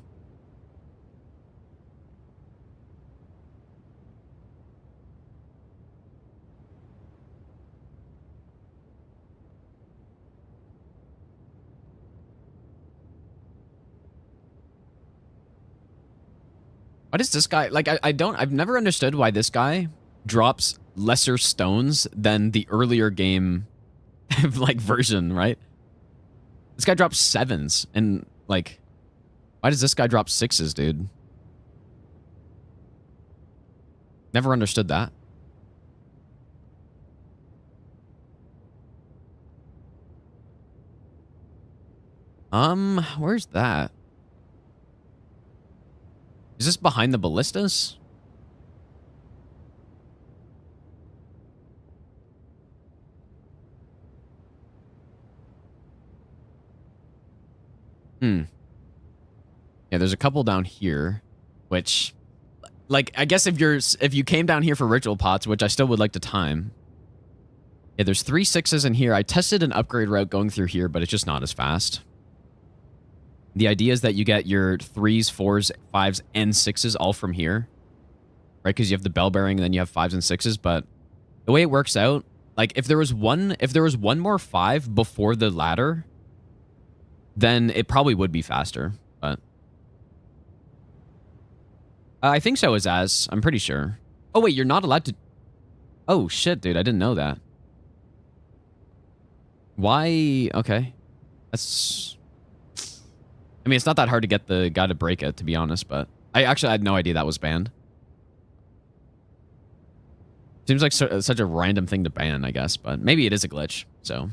Why does this guy, like, I've never understood why this guy drops lesser stones than the earlier game, like, version, right? This guy drops 7s, and, like, why does this guy drop 6s, dude? Never understood that. Where's that? Is this behind the ballistas? Yeah, there's a couple down here, which, like, I guess if you came down here for ritual pots, which I still would like to time. Yeah, there's 3 6s in here. I tested an upgrade route going through here, but it's just not as fast. The idea is that you get your 3s, 4s, 5s, and 6s all from here. right? Because you have the bell bearing and then you have 5s and 6s. But the way it works out, like if there was one more 5 before the ladder, then it probably would be faster. But I think so, Azaz. I'm pretty sure. Oh wait, you're not allowed to. Oh shit, dude, I didn't know that. Why? Okay, that's. I mean, it's not that hard to get the guy to break it, to be honest. But I actually had no idea that was banned. Seems like such a random thing to ban, I guess, but maybe it is a glitch, so.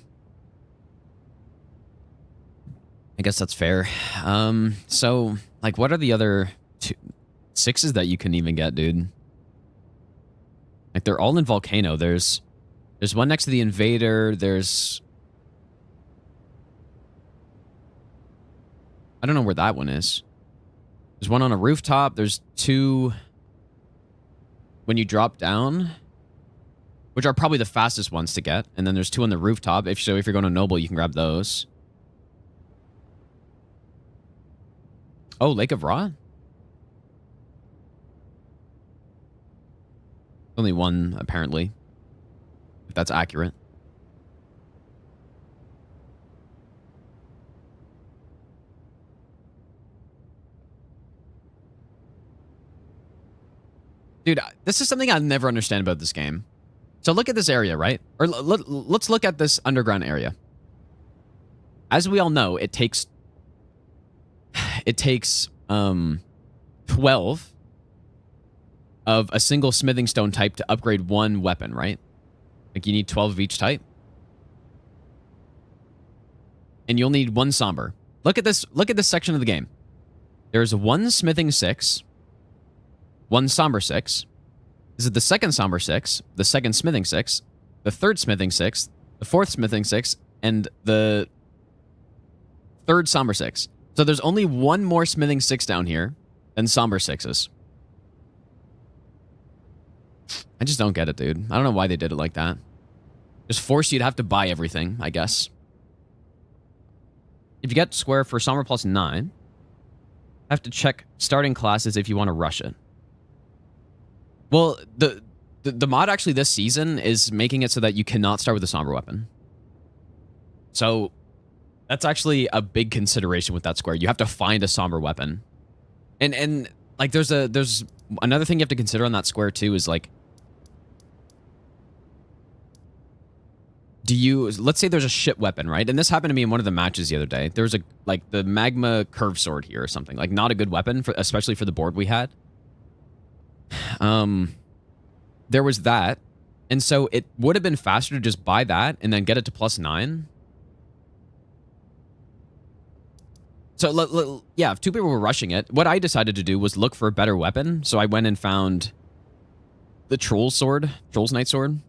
I guess that's fair. So, like, what are the other 6s that you can even get, dude? Like, they're all in Volcano. There's one next to the Invader. There's... I don't know where that one is. There's one on a rooftop. There's 2 when you drop down, which are probably the fastest ones to get. And then there's 2 on the rooftop. If you're going to Noble, you can grab those. Oh, Lake of Ra? Only one, apparently. If that's accurate. Dude, this is something I never understand about this game. So look at this area, right? Or let's look at this underground area. As we all know, it takes 12 of a single smithing stone type to upgrade one weapon, right? Like you need 12 of each type. And you'll need 1 somber. Look at this section of the game. There's 1 smithing 6, 1 somber 6. This is the second somber 6, the second smithing 6, the third smithing 6, the fourth smithing 6, and the third somber 6. So there's only 1 more smithing 6 down here than somber 6s. I just don't get it, dude. I don't know why they did it like that. Just force you to have to buy everything, I guess. If you get square for somber plus 9, have to check starting classes if you want to rush it. Well, the mod actually this season is making it so that you cannot start with a somber weapon. So that's actually a big consideration with that square. You have to find a somber weapon. And like there's another thing you have to consider on that square too is like, let's say there's a shit weapon, right? And this happened to me in one of the matches the other day. There was the magma curve sword here or something. Like not a good weapon, especially for the board we had. There was that. And so it would have been faster to just buy that and then get it to plus 9. So, yeah, if 2 people were rushing it, what I decided to do was look for a better weapon. So I went and found the Troll's Knight Sword.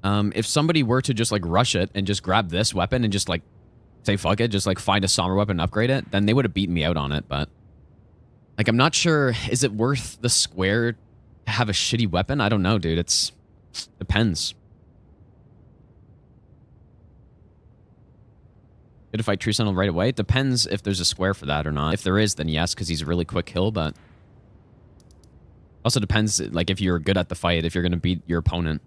If somebody were to just, like, rush it and just grab this weapon and just, like, say fuck it, just, like, find a somber weapon and upgrade it, then they would have beaten me out on it, but... Like, I'm not sure, is it worth the square to have a shitty weapon? I don't know, dude. Depends. Good to fight Tree Sentinel right away? It depends if there's a square for that or not. If there is, then yes, because he's a really quick kill, but... Also depends, like, if you're good at the fight, if you're going to beat your opponent.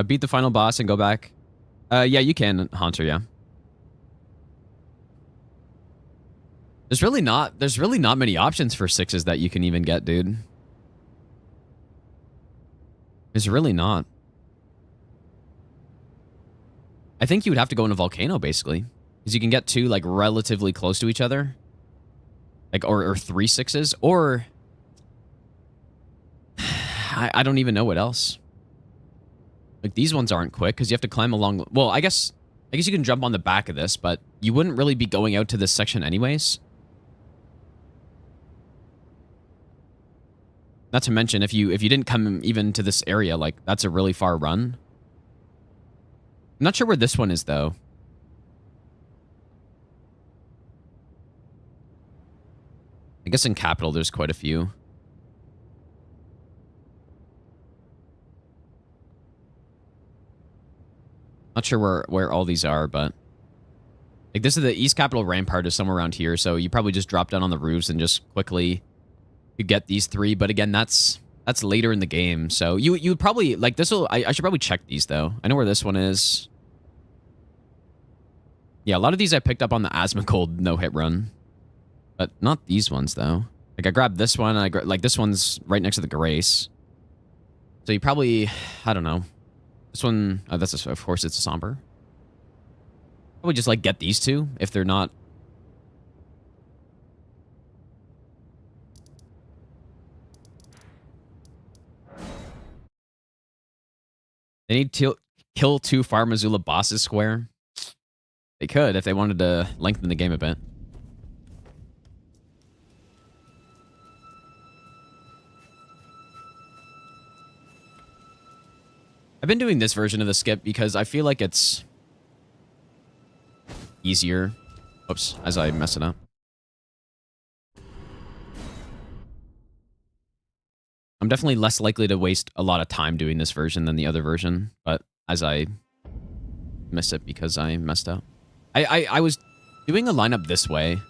Beat the final boss and go back. Yeah, you can, Haunter, yeah. There's really not many options for 6s that you can even get, dude. There's really not. I think you would have to go in a volcano, basically. Because you can get 2, like, relatively close to each other. Like, or 3 6s, or... I don't even know what else. Like, these ones aren't quick, because you have to climb along... Well, I guess you can jump on the back of this, but you wouldn't really be going out to this section anyways. Not to mention, if you didn't come even to this area, like, that's a really far run. I'm not sure where this one is, though. I guess in Capital, there's quite a few. Not sure where all these are, but like this is the East Capital Rampart is somewhere around here, so you probably just drop down on the roofs and just quickly you get these 3. But again, that's later in the game, so you would probably like this will. I should probably check these though. I know where this one is. Yeah, a lot of these I picked up on the Asmongold no-hit run, but not these ones though. Like I grabbed this one, and like this one's right next to the Grace. So you probably, I don't know. This one, that's of course it's a Somber. Probably just like get these 2 if they're not. They need to kill 2 Far Missoula bosses square. They could if they wanted to lengthen the game a bit. I've been doing this version of the skip because I feel like it's easier. Oops, as I mess it up. I'm definitely less likely to waste a lot of time doing this version than the other version, but as I miss it because I messed up. I was doing a lineup this way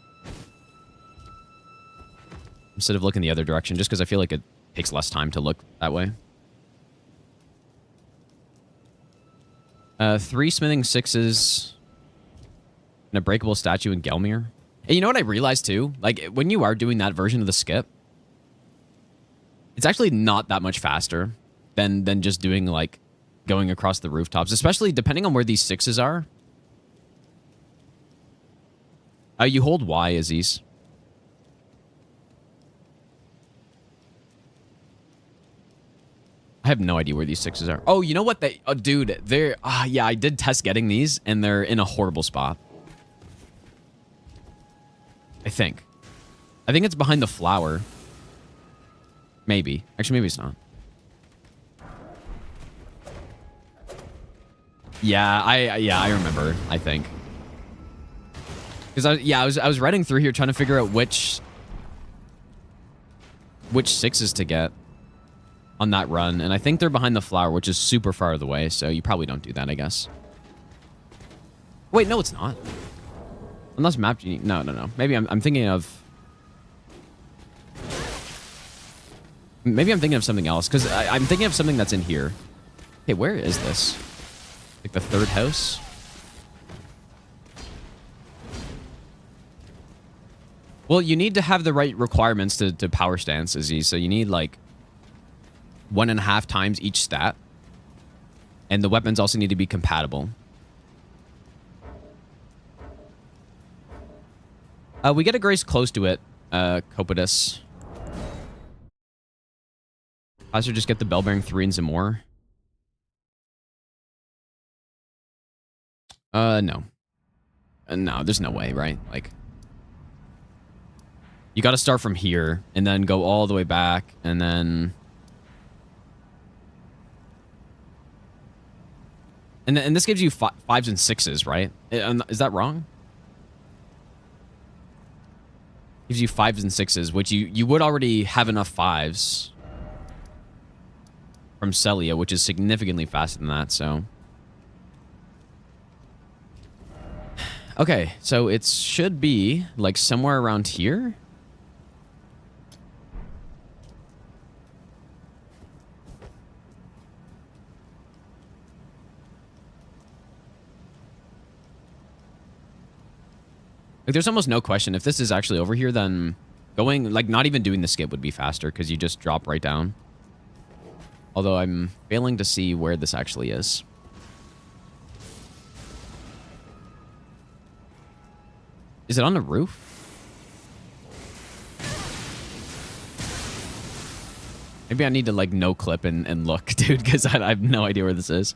instead of looking the other direction just because I feel like it takes less time to look that way. 3 smithing 6s and a breakable statue in Gelmir. And you know what I realized too? Like when you are doing that version of the skip, it's actually not that much faster than just doing like going across the rooftops, especially depending on where these 6s are. You hold Y, Aziz. I have no idea where these 6s are. Oh, you know what? Dude, they're... yeah, I did test getting these, and they're in a horrible spot. I think it's behind the flower. Maybe. Actually, maybe it's not. Yeah, I remember, I think. Because I was running through here trying to figure out which 6s to get on that run, and I think they're behind the flower, which is super far away, so you probably don't do that, I guess. Wait, no, it's not. Unless map genie. No. Maybe I'm thinking of. Maybe I'm thinking of something else because I'm thinking of something that's in here. Hey, where is this? Like the 3rd house? Well, you need to have the right requirements to power stance, Aziz. So you need like 1.5 times each stat. And the weapons also need to be compatible. We get a Grace close to it, Copitus. Faster just get the bell bearing 3 and some more. No. No, there's no way, right? Like, you got to start from here and then go all the way back and then... And this gives you 5s and 6s, right? Is that wrong? Gives you 5s and 6s, which you would already have enough 5s from Celia, which is significantly faster than that, so... Okay, so it should be, like, somewhere around here? Like, there's almost no question. If this is actually over here, then going, like, not even doing the skip would be faster because you just drop right down. Although I'm failing to see where this actually is. Is it on the roof? Maybe I need to, like, no clip and look, dude, because I have no idea where this is.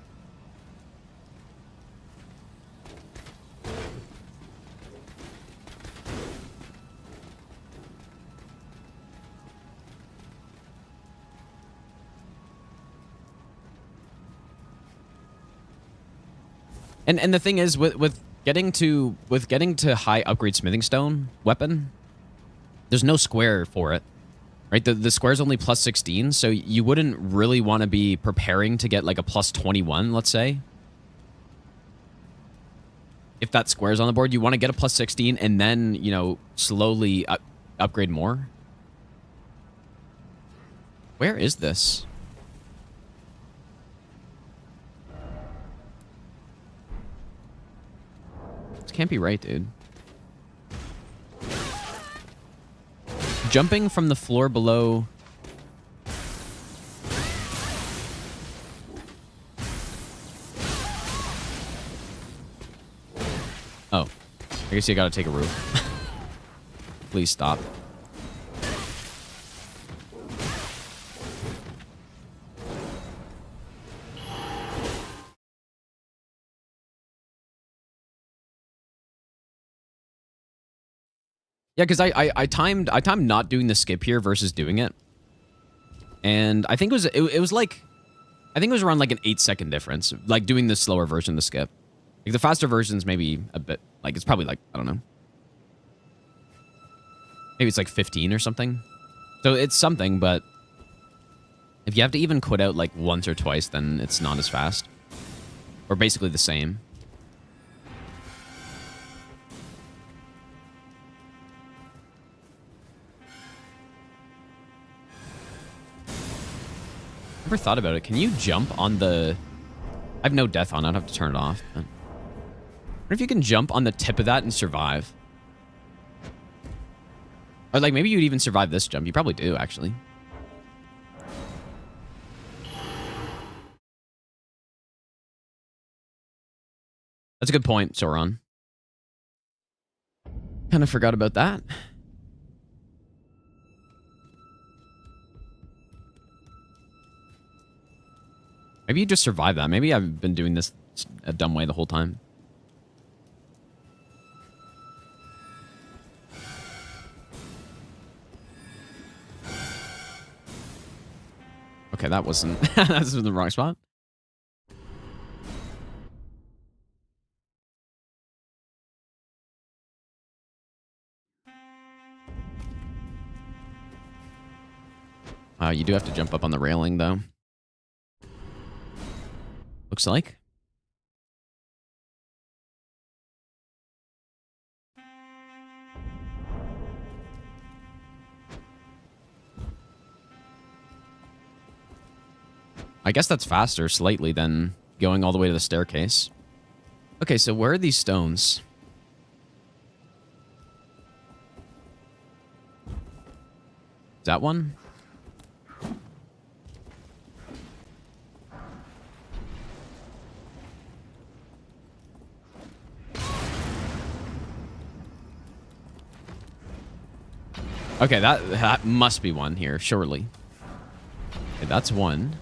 And the thing is, with getting to high upgrade smithing stone weapon, there's no square for it, right? The square is only plus 16, so you wouldn't really want to be preparing to get like a plus 21, let's say. if that square's on the board, you want to get a plus 16 and then, you know, slowly upgrade more. Where is this? This can't be right, dude. Jumping from the floor below. Oh, I guess you gotta take a roof. Please stop. Yeah, because I timed not doing the skip here versus doing it, and I think it was like, I think it was around like an 8-second difference, like doing the slower version of the skip. Like the faster version's maybe a bit, like it's probably like, I don't know, maybe it's like 15 or something. So it's something, but if you have to even quit out like once or twice, then it's not as fast, or basically the same. Never thought about it. Can you jump on the... I have no death on. I'd have to turn it off. But... what if you can jump on the tip of that and survive? Or like maybe you'd even survive this jump. You probably do, actually. That's a good point, Sauron. Kind of forgot about that. Maybe you just survive that. Maybe I've been doing this a dumb way the whole time. Okay, that wasn't... that was in the wrong spot. You do have to jump up on the railing, though. Looks like. I guess that's faster slightly than going all the way to the staircase. Okay, so where are these stones? Is that one? Okay, that must be one here, surely. Okay, that's one.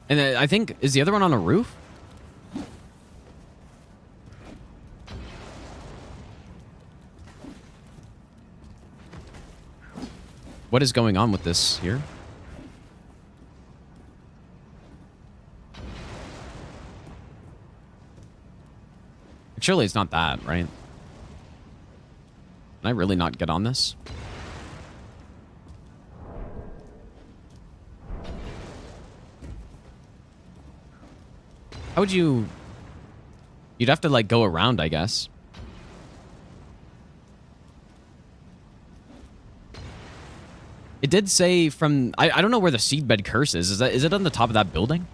And then I think, is the other one on a roof? What is going on with this here? Surely it's not that, right? Can I really not get on this? How would you... You'd have to, like, go around, I guess. It did say from... I don't know where the seedbed curse is. Is it on the top of that building?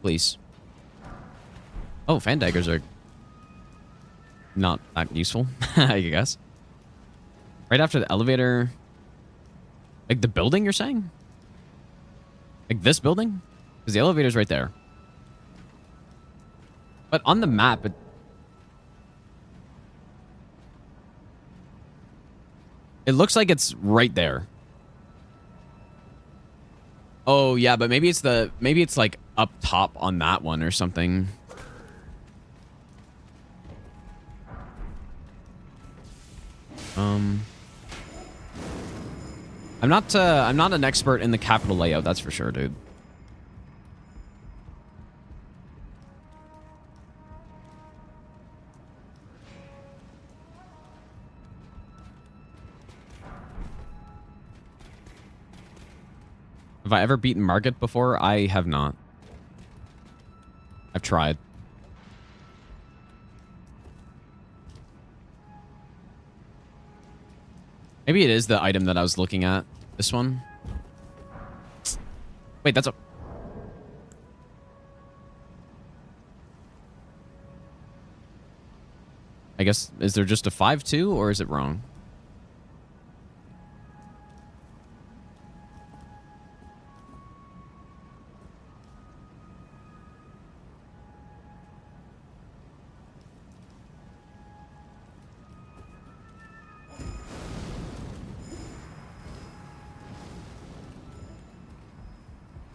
Please. Oh, fan daggers are not that useful, I guess. Right after the elevator... Like the building, you're saying? Like this building? Because the elevator's right there. But on the map, it looks like it's right there. Oh, yeah, but maybe it's like up top on that one or something. I'm not an expert in the capital layout, that's for sure, dude. Have I ever beaten Margit before? I have not. I've tried. Maybe it is the item that I was looking at. This one. Wait, that's a... I guess, is there just a 5-2 or is it wrong?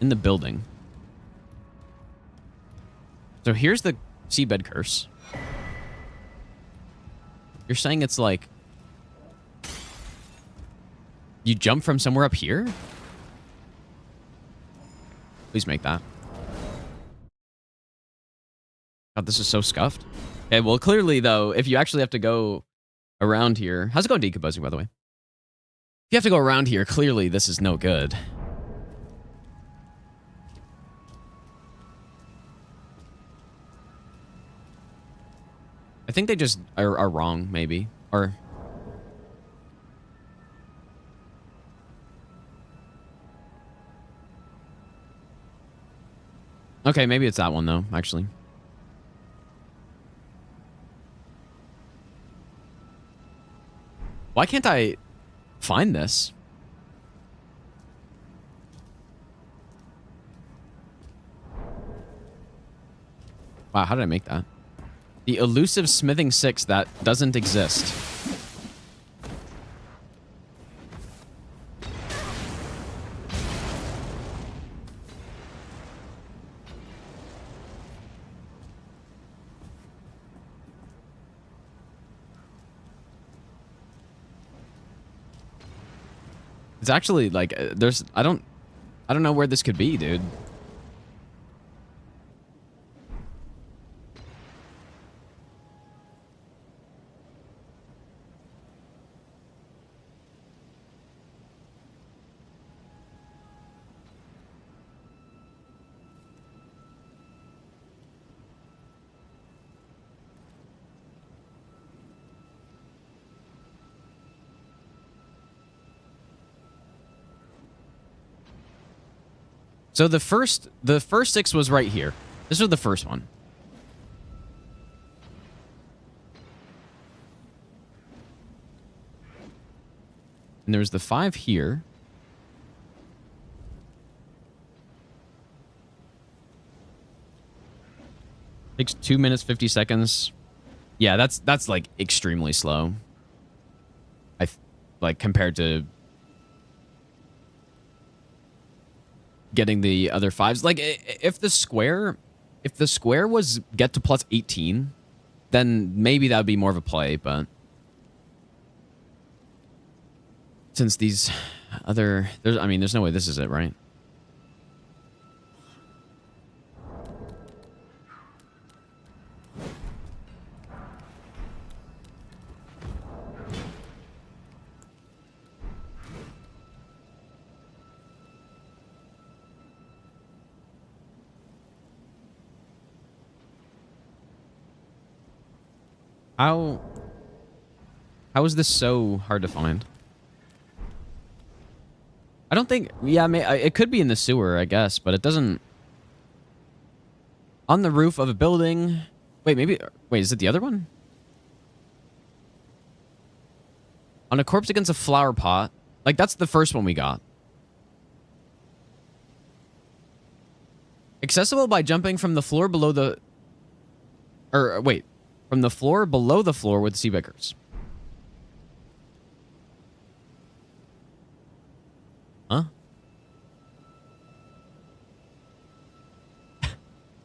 In the building. So here's the seabed curse. You're saying it's like... You jump from somewhere up here? Please make that. God, this is so scuffed. Okay, well, clearly, though, if you actually have to go around here... How's it going, decomposing, by the way? If you have to go around here, clearly this is no good. I think they just are wrong, maybe. Or... Okay, maybe it's that one, though, actually. Why can't I find this? Wow, how did I make that? The elusive smithing 6 that doesn't exist. It's actually like there's I don't know where this could be, dude. So the first 6 was right here. This was the first one. And there's the 5 here. Takes 2 minutes 50 seconds. Yeah, that's like extremely slow. Like compared to getting the other 5s. Like if the square was get to plus 18, then maybe that would be more of a play, but since these other there's no way this is it, right? How is this so hard to find? I don't think... Yeah, it could be in the sewer, I guess, but it doesn't... On the roof of a building... Wait, is it the other one? On a corpse against a flower pot. Like, that's the first one we got. Accessible by jumping from the floor below the... Or, wait. From the floor below the floor with sea beggars. Huh?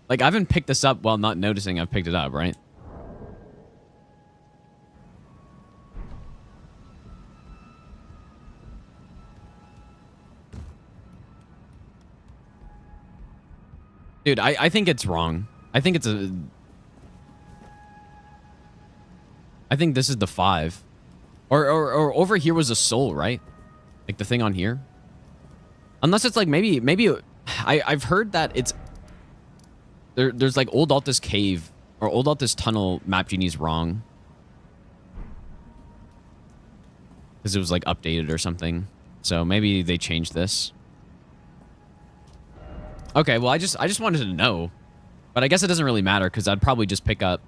Like, I haven't picked this up while not noticing I've picked it up, right? Dude, I think it's wrong. I think it's a... I think this is the 5. Or over here was a soul, right? Like the thing on here. Unless it's like maybe I've heard that it's there's like Old Altus Cave or Old Altus Tunnel map genie's wrong. Because it was like updated or something. So maybe they changed this. Okay, well I just wanted to know. But I guess it doesn't really matter because I'd probably just pick up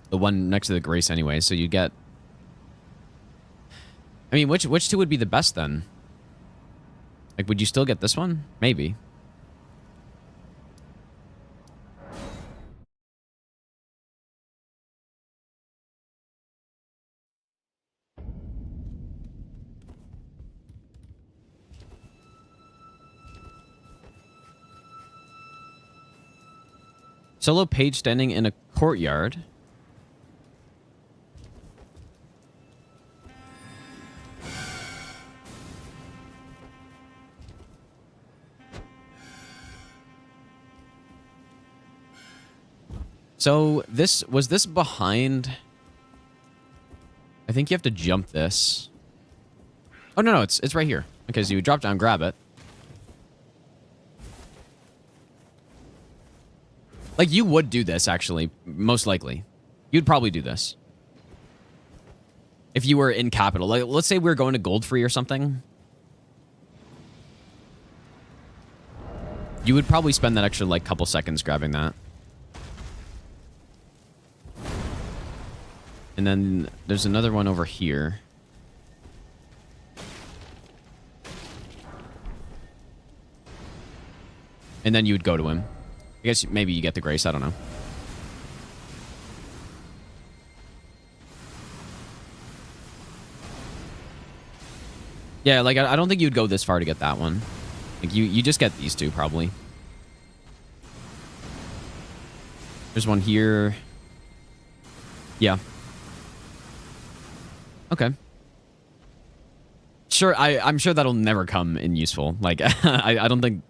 the one next to the Grace anyway, so you get... I mean, which two would be the best then? Like, would you still get this one? Maybe. Solo page standing in a courtyard. So was this behind? I think you have to jump this. Oh no, it's right here. Okay, so you drop down, grab it. Like, you would do this, actually. Most likely. You'd probably do this. If you were in Capital. Like, let's say we were going to Goldfree or something. You would probably spend that extra, like, couple seconds grabbing that. And then there's another one over here. And then you would go to him. I guess maybe you get the Grace. I don't know. Yeah, like, I don't think you'd go this far to get that one. Like, you just get these two, probably. There's one here. Yeah. Okay. Sure, I'm sure that'll never come in useful. Like, I don't think...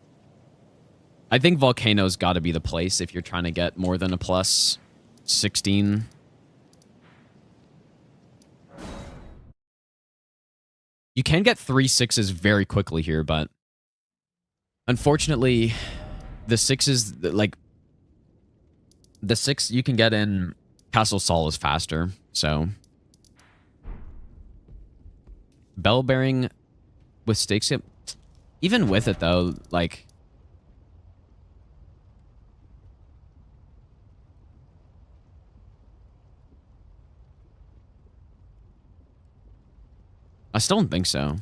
I think Volcano's got to be the place if you're trying to get more than a plus 16. You can get 3 6s very quickly here, but unfortunately, the 6s, like, the 6 you can get in Castle Sol is faster, so... Bell bearing with stakes, even with it, though, like... I still don't think so.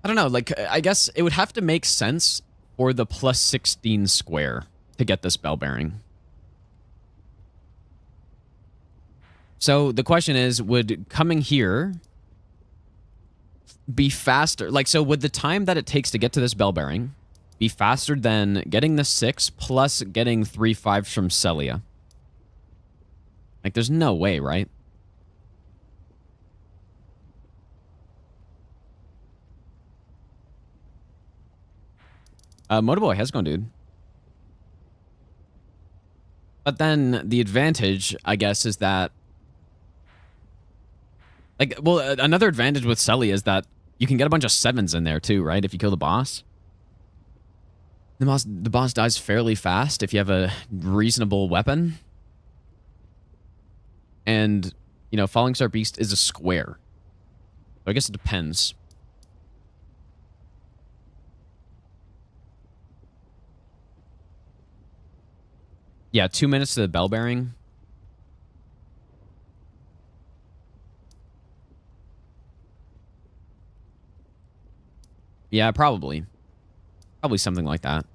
I don't know, like, I guess it would have to make sense for the plus 16 square to get this bell bearing. So the question is, would coming here be faster? Like, so would the time that it takes to get to this bell bearing be faster than getting the 6 plus getting 3 5s from Celia? Like, there's no way, right? Motoboy, how's it going, dude? But then the advantage, I guess, is that... Like, well, another advantage with Celia is that you can get a bunch of 7s in there, too, right? If you kill the boss. The boss dies fairly fast if you have a reasonable weapon. And, you know, Falling Star Beast is a square. So I guess it depends. Yeah, 2 minutes to the bell bearing. Yeah, probably. Probably something like that.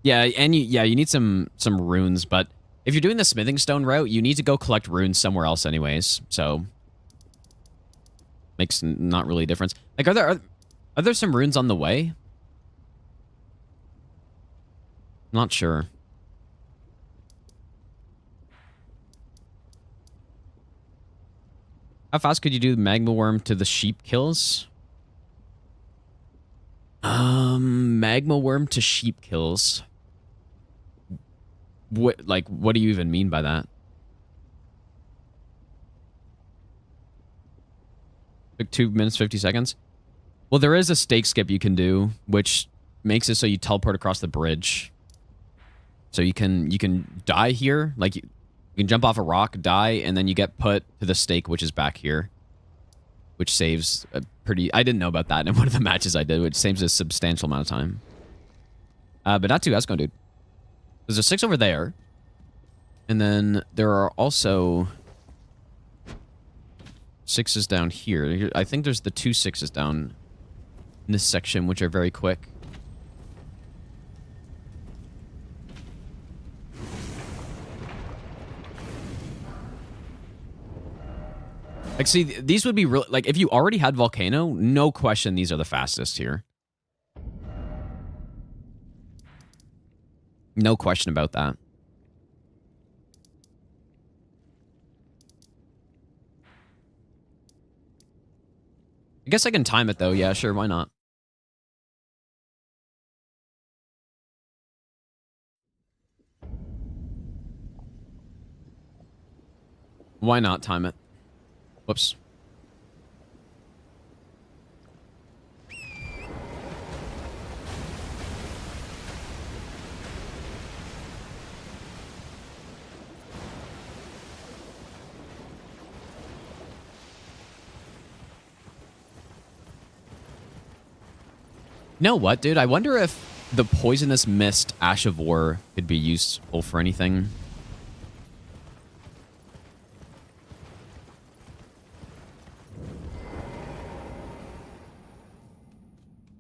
Yeah, and you need some runes, but if you're doing the smithing stone route, you need to go collect runes somewhere else anyways, so makes not really a difference. Like, are there some runes on the way? Not sure. How fast could you do magma worm to the sheep kills? Magma worm to sheep kills. What do you even mean by that? Took 2 minutes 50 seconds. Well, there is a stake skip you can do, which makes it so you teleport across the bridge. So you can die here, like you can jump off a rock, die, and then you get put to the stake, which is back here, which saves a pretty. I didn't know about that in one of the matches I did, which saves a substantial amount of time. But not too going, dude. There's a 6 over there, and then there are also 6s down here. I think there's the 2 6s down in this section, which are very quick. Like, see, these would be real. Like, if you already had Volcano, no question, these are the fastest here. No question about that. I guess I can time it, though. Yeah, sure. Why not? Why not time it? Whoops. You know what, dude? I wonder if the poisonous mist Ash of War could be useful for anything.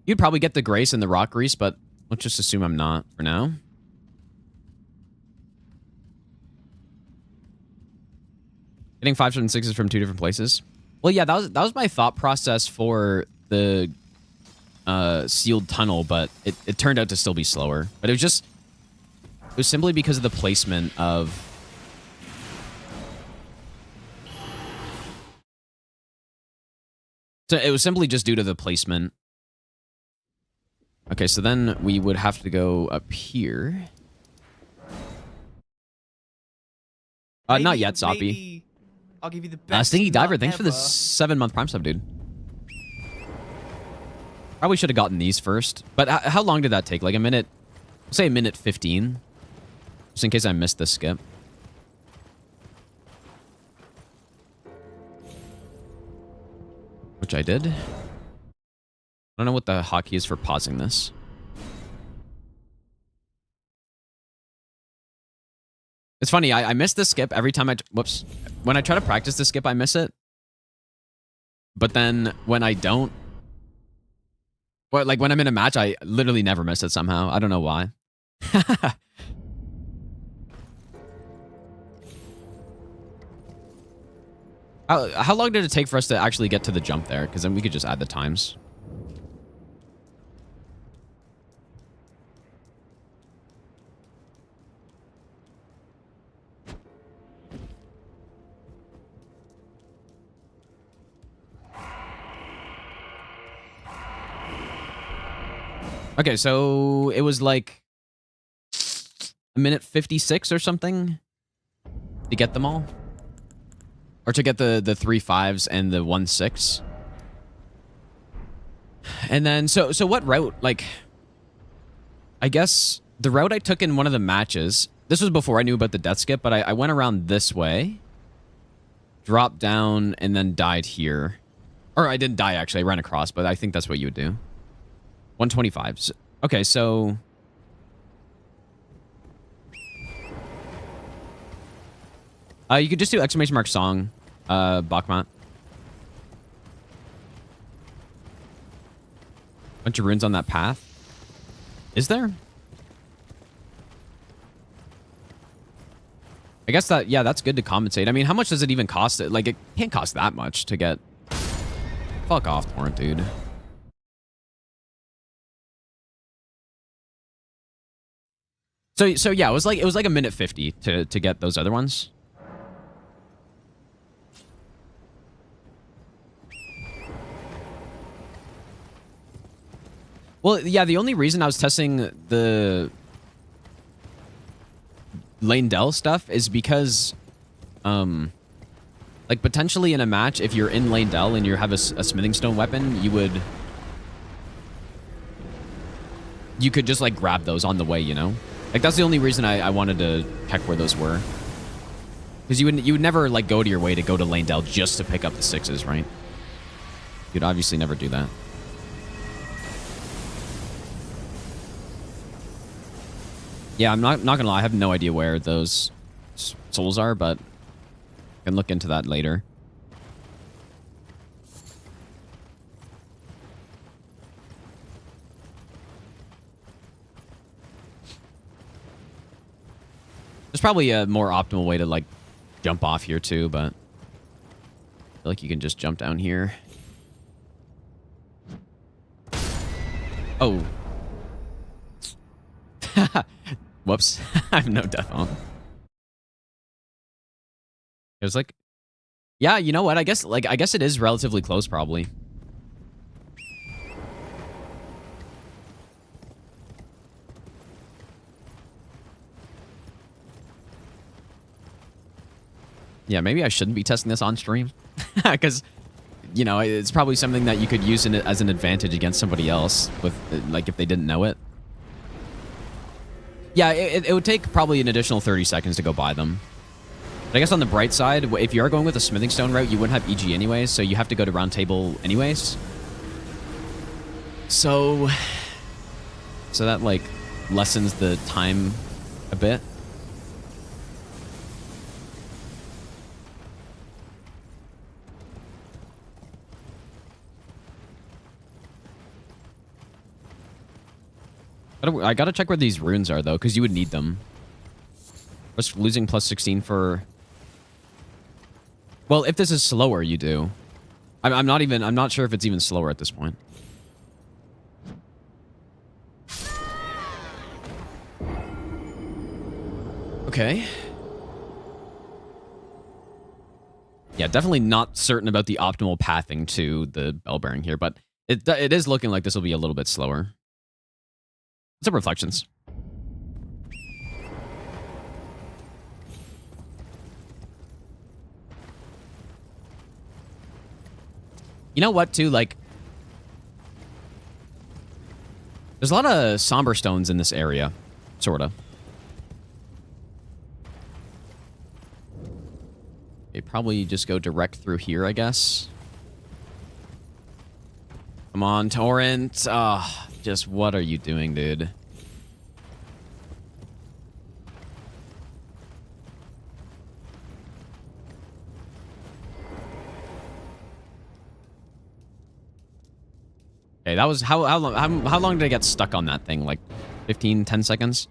You'd probably get the Grace and the Rock Grease, but let's just assume I'm not for now. Getting 5s and 6s from 2 different places. Well, yeah, that was my thought process for the sealed tunnel, but it turned out to still be slower. But it was simply because of the placement of. So it was simply just due to the placement. Okay, so then we would have to go up here. Not yet, Zoppy. I'll give you the best. Stinky Diver, nut thanks for the ever. 7-month Prime sub, dude. Probably should have gotten these first. But how long did that take? Like a minute? I'll say a minute 15. Just in case I missed the skip. Which I did. I don't know what the hotkey is for pausing this. It's funny, I miss the skip every time whoops. When I try to practice the skip, I miss it. But then when I don't, well, like when I'm in a match, I literally never miss it somehow. I don't know why. How long did it take for us to actually get to the jump there? Because then we could just add the times. Okay, so it was like a minute 56 or something to get them all. Or to get the 3 5s and the 1 6. And then, so what route, like, I guess the route I took in one of the matches, this was before I knew about the death skip, but I went around this way, dropped down, and then died here. Or I didn't die, actually. I ran across, but I think that's what you would do. 125. Okay, so... you could just do exclamation mark song, Bachmat. Bunch of runes on that path. Is there? I guess that, yeah, that's good to compensate. I mean, how much does it even cost? Like, it can't cost that much to get... Fuck off, Torrent, dude. So yeah, it was like a minute 50 to get those other ones. Well, yeah, the only reason I was testing the lane del stuff is because, like, potentially in a match, if you're in lane del and you have a smithing stone weapon, you could just, like, grab those on the way, you know? Like, that's the only reason I wanted to check where those were. Because you would never, like, go to your way to go to lane del just to pick up the 6s, right? You'd obviously never do that. Yeah, I'm not gonna lie, I have no idea where those souls are, but I can look into that later. There's probably a more optimal way to, like, jump off here too, but I feel like you can just jump down here. Oh. Whoops. I have no death on. It was like, yeah, you know what? I guess it is relatively close, probably. Yeah, maybe I shouldn't be testing this on stream. Because, you know, it's probably something that you could use as an advantage against somebody else, with, like, if they didn't know it. Yeah, it would take probably an additional 30 seconds to go buy them. But I guess on the bright side, if you are going with a smithing stone route, you wouldn't have EG anyways, so you have to go to round table anyways. So that, like, lessens the time a bit. I gotta check where these runes are, though, because you would need them. Just losing plus 16 for... Well, if this is slower, you do. I'm not sure if it's even slower at this point. Okay. Yeah, definitely not certain about the optimal pathing to the bell bearing here, but it is looking like this will be a little bit slower. Some reflections. You know what, too? Like, there's a lot of somber stones in this area, sorta. Okay, probably just go direct through here, I guess. Come on, Torrent. Ah. Just what are you doing, dude? Okay, that was how long did I get stuck on that thing? Like 15, 10 seconds?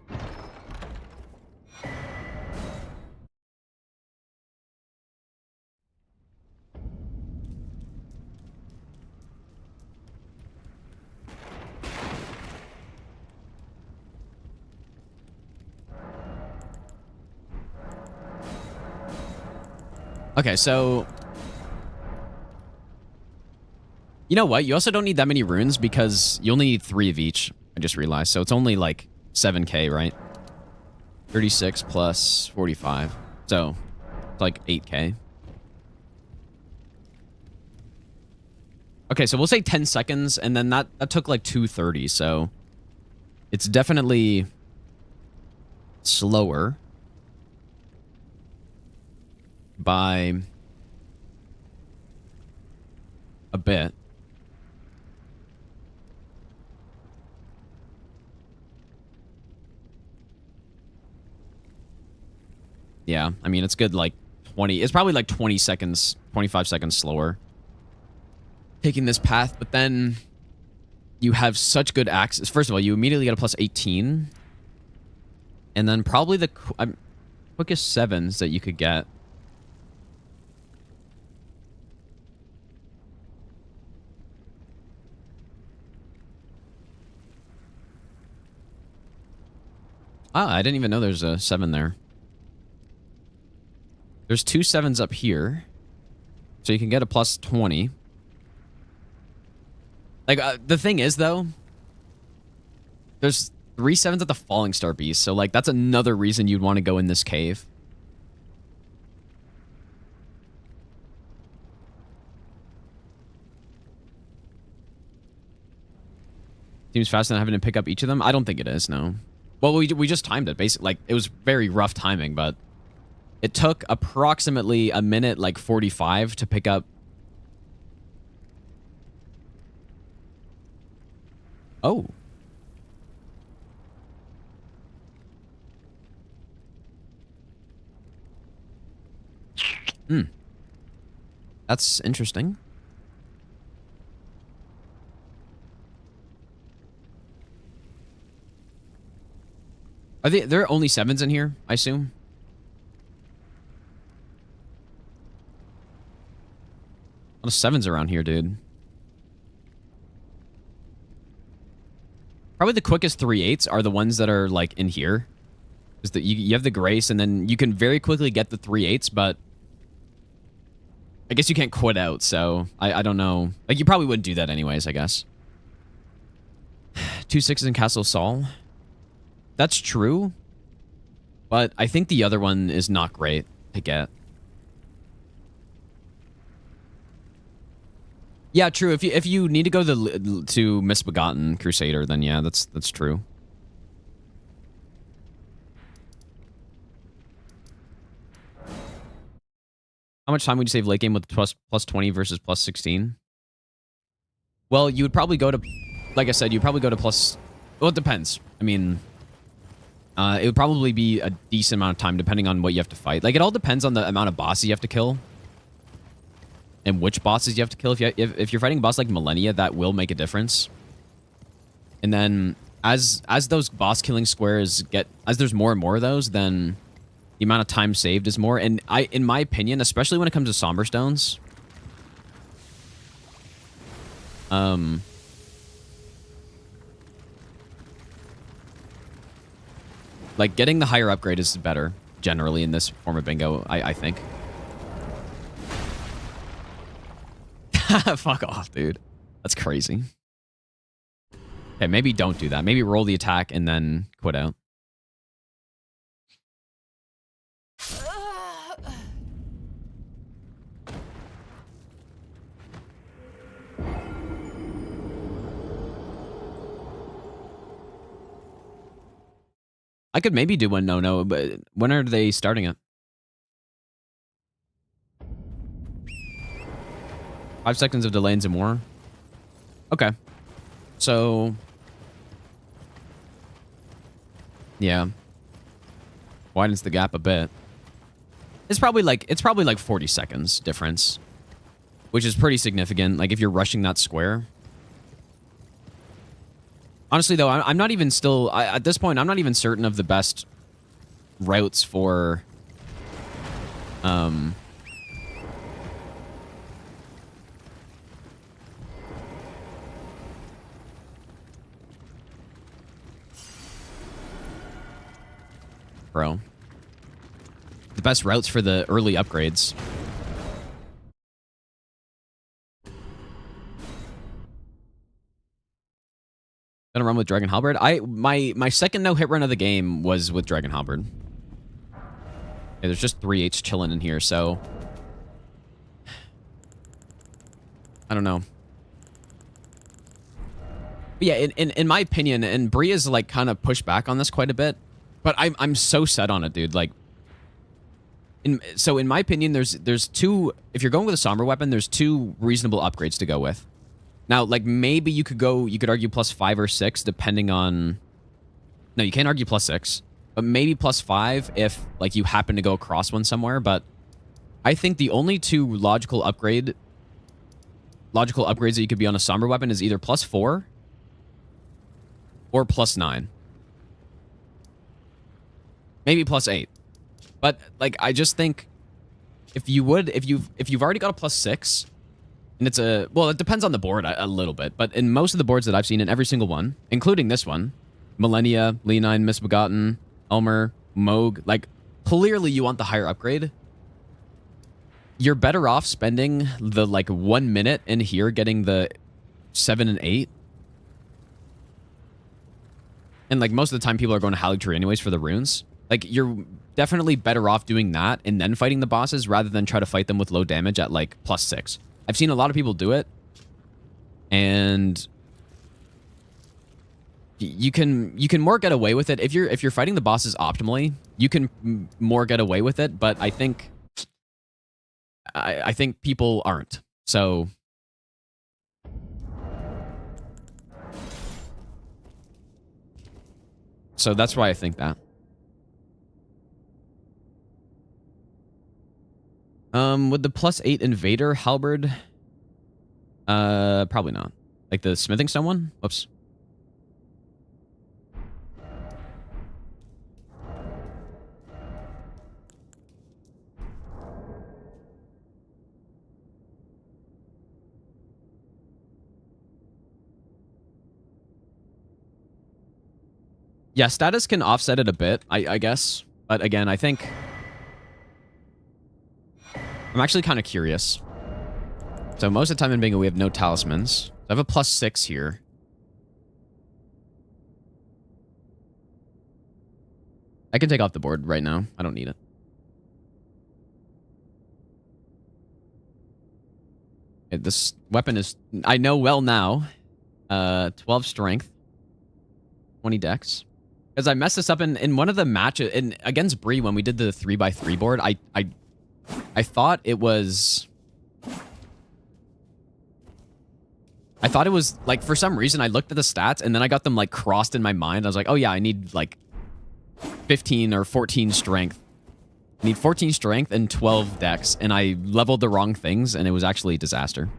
Okay, so... You know what? You also don't need that many runes because you only need 3 of each. I just realized. So it's only like 7k, right? 36 plus 45. So it's like 8k. Okay, so we'll say 10 seconds, and then that took like 2:30, so it's definitely slower by a bit. Yeah, I mean, it's good, like 20... It's probably like 20 seconds, 25 seconds slower taking this path, but then you have such good access. First of all, you immediately get a plus 18. And then probably the quickest 7s that you could get. Ah, I didn't even know there's a 7 there. There's 2 7s up here. So you can get a plus 20. Like, the thing is, though, There's 3 sevens at the Falling Star Beast, so like that's another reason you'd want to go in this cave. Seems faster than having to pick up each of them. I don't think it is, no. Well, we just timed it, basically. Like, it was very rough timing, but it took approximately a minute, like 45, to pick up. Oh. Hmm. That's interesting. There are only 7s in here, I assume? A lot of 7s around here, dude. Probably the quickest 3/8s are the ones that are, like, in here. Is that you have the Grace, and then you can very quickly get the 3/8s, but I guess you can't quit out, so I don't know. Like, you probably wouldn't do that anyways, I guess. 2 6s in Castle Sol. That's true, but I think the other one is not great to get. Yeah, true. If you need to go to Misbegotten Crusader, then yeah, that's true. How much time would you save late game with plus 20 versus plus 16? Well, you would probably go to, like I said, you'd probably go to plus. Well, it depends. I mean, it would probably be a decent amount of time depending on what you have to fight. Like, it all depends on the amount of bosses you have to kill. And which bosses you have to kill. If you're fighting a boss like Millennia, that will make a difference. And then, as those boss killing squares as there's more and more of those, then the amount of time saved is more. And in my opinion, especially when it comes to Somber Stones, like, getting the higher upgrade is better, generally, in this form of bingo, I think. Fuck off, dude. That's crazy. Okay, maybe don't do that. Maybe roll the attack and then quit out. I could maybe do one no, but when are they starting it? 5 seconds of delay and some more. Okay. So, yeah. Widens the gap a bit. It's probably like 40 seconds difference, which is pretty significant. Like, if you're rushing that square. Honestly, though, I'm not even still... at this point, I'm not even certain of the best routes for... Bro. The best routes for the early upgrades. Gonna run with Dragon Halberd. My second no hit run of the game was with Dragon Halberd. Okay, there's just 3/8 chilling in here, so I don't know. But yeah, in my opinion, and Bria's like kind of pushed back on this quite a bit, but I'm so set on it, dude. Like, so in my opinion, there's two. If you're going with a somber weapon, there's 2 reasonable upgrades to go with. Now, like, maybe you could argue plus 5 or 6, depending on... No, you can't argue plus 6. But maybe plus 5 if, like, you happen to go across one somewhere. But I think the only 2 logical upgrades that you could be on a somber weapon is either plus 4 or plus 9. Maybe plus 8. But, like, I just think if you've already got a plus 6... And it's well, it depends on the board a little bit, but in most of the boards that I've seen, in every single one, including this one, Millennia, Leonine, Misbegotten, Elmer, Moog, like, clearly you want the higher upgrade. You're better off spending the, like, 1 minute in here getting the 7 and 8 And like most of the time people are going to Halig Tree anyways for the runes. Like you're definitely better off doing that and then fighting the bosses rather than try to fight them with low damage at like +6. I've seen a lot of people do it. And you can more get away with it if you're fighting the bosses optimally. You can more get away with it, but I think people aren't. So that's why I think that. Would the +8 Invader Halberd? Probably not. Like the Smithing Stone one? Whoops. Yeah, status can offset it a bit, I guess. But again, I think... I'm actually kind of curious. So most of the time in Bingo, we have no talismans. I have a +6 here. I can take off the board right now. I don't need it. Okay, this weapon is... I know well now. 12 strength. 20 dex. Because I messed this up in one of the matches... against Bree, when we did the 3x3 board, I thought it was... I thought it was, like, for some reason, I looked at the stats, and then I got them, like, crossed in my mind. I was like, oh, yeah, I need, like, 15 or 14 strength. I need 14 strength and 12 dex, and I leveled the wrong things, and it was actually a disaster.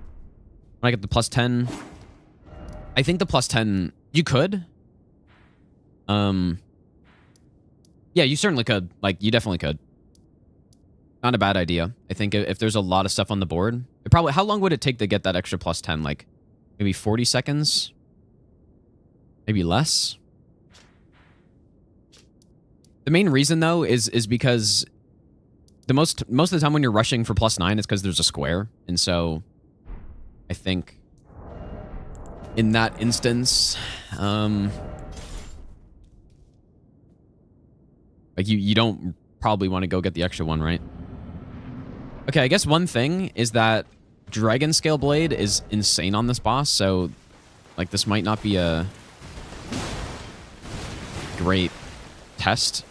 When I get the +10... I think the +10... You could. Yeah, you certainly could. Like, you definitely could. Not a bad idea. I think if there's a lot of stuff on the board... It probably... How long would it take to get that extra +10? Like... Maybe 40 seconds? Maybe less? The main reason, though, is because most of the time when you're rushing for +9, it's because there's a square. And so I think in that instance, like you don't probably want to go get the extra one, right? Okay, I guess one thing is that Dragon Scale Blade is insane on this boss, so like this might not be a great test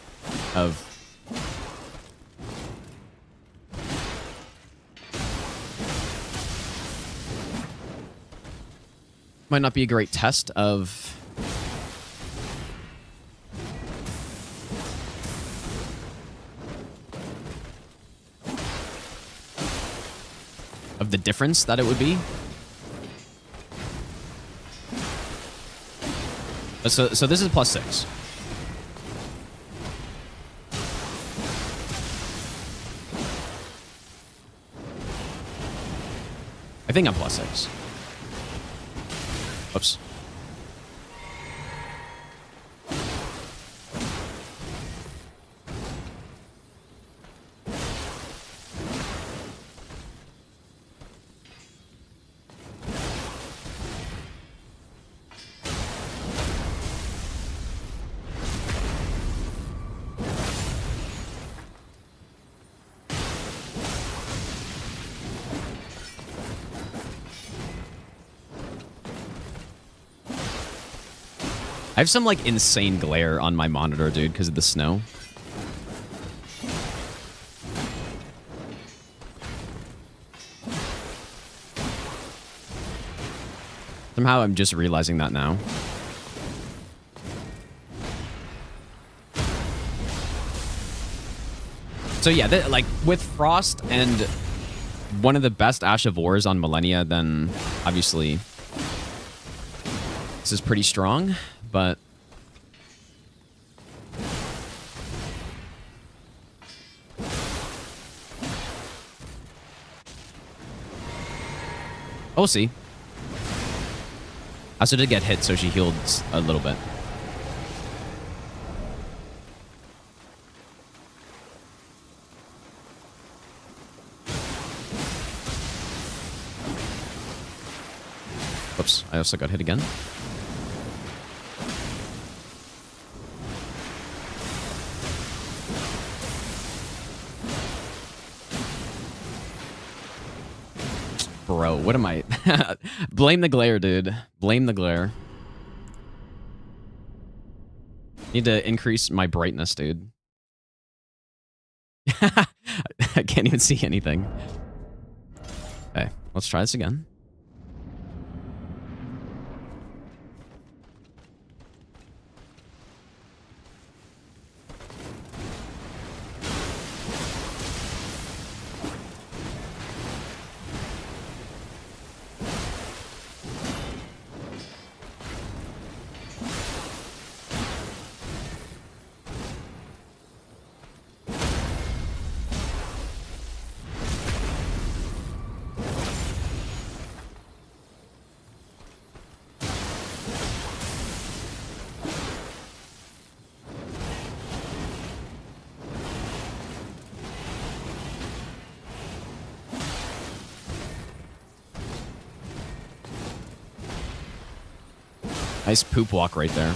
of the difference that it would be. So this is +6. I think I'm +6. Oops. I have some, like, insane glare on my monitor, dude, because of the snow. Somehow I'm just realizing that now. So yeah, like, with Frost and one of the best Ash of Wars on Millennia, then obviously this is pretty strong. But we'll see. I also did get hit, so she healed a little bit. Oops, I also got hit again. Bro, what am I? Blame the glare, dude. Blame the glare. Need to increase my brightness, dude. I can't even see anything. Okay, let's try this again. Nice poop walk right there.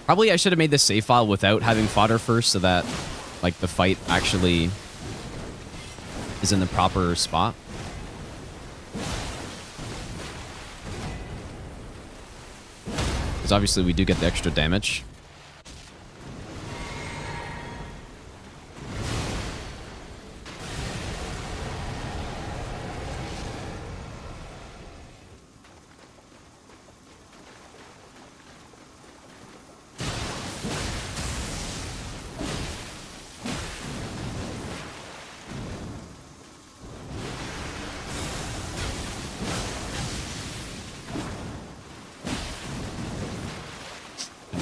Probably I should have made the save file without having fodder first so that, like, the fight actually is in the proper spot. Because obviously we do get the extra damage.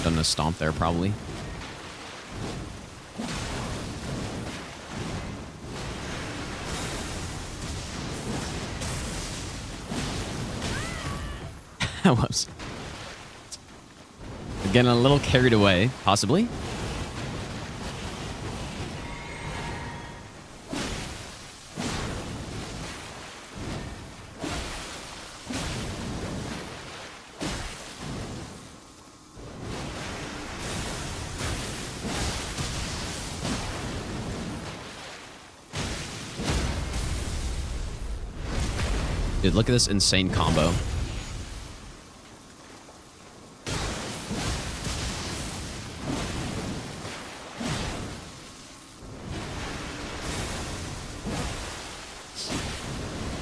Done a stomp there, probably. Whoops. Getting a little carried away, possibly. Dude, look at this insane combo.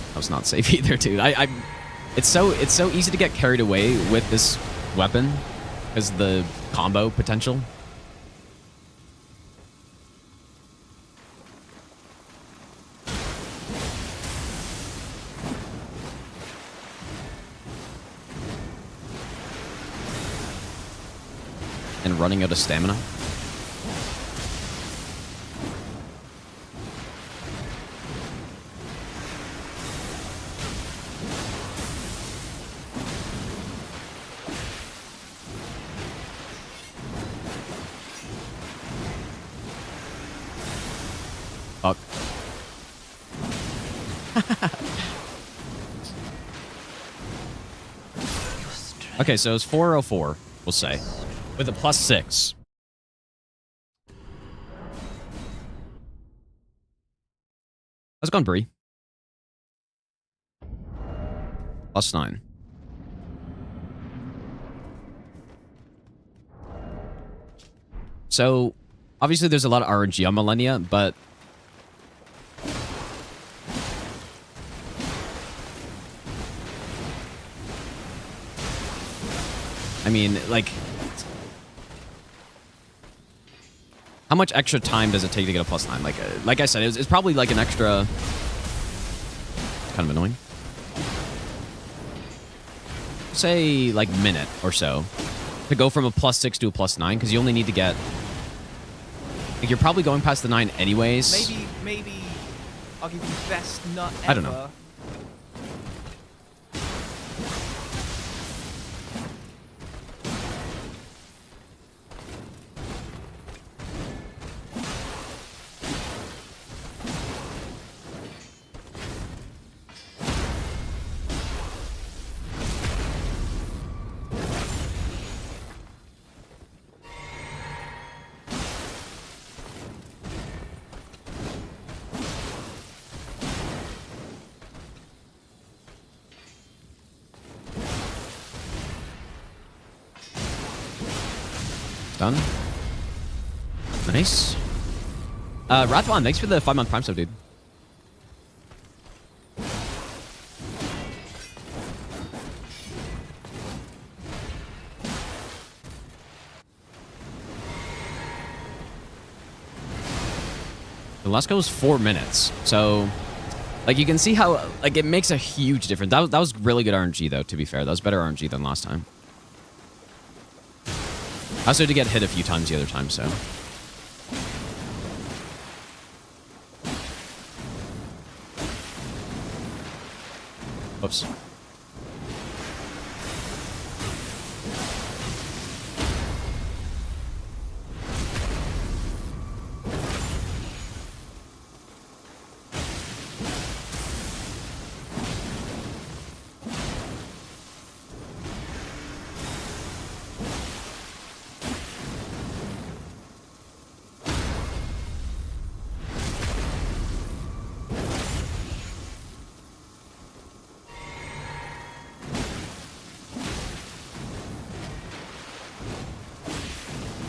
That was not safe either, dude. It's so easy to get carried away with this weapon because the combo potential. And running out of stamina. Fuck. Okay, so it's 404, we'll say. With a +6. How's it going, Bree? +9. So, obviously there's a lot of RNG on Millennia, but I mean, like, How much extra time does it take to get a +9? Like I said, it's probably like an extra... Kind of annoying. Say, like, minute or so. To go from a +6 to a +9, because you only need to get... Like, you're probably going past the 9 anyways. Maybe I'll give you the best nut ever. I don't know. Done. Nice. Rathwan, thanks for the 5-month Prime sub, dude. The last go was 4 minutes, so like you can see how like it makes a huge difference. That was really good RNG though. To be fair, that was better RNG than last time. I also had to get hit a few times the other time, so. Whoops.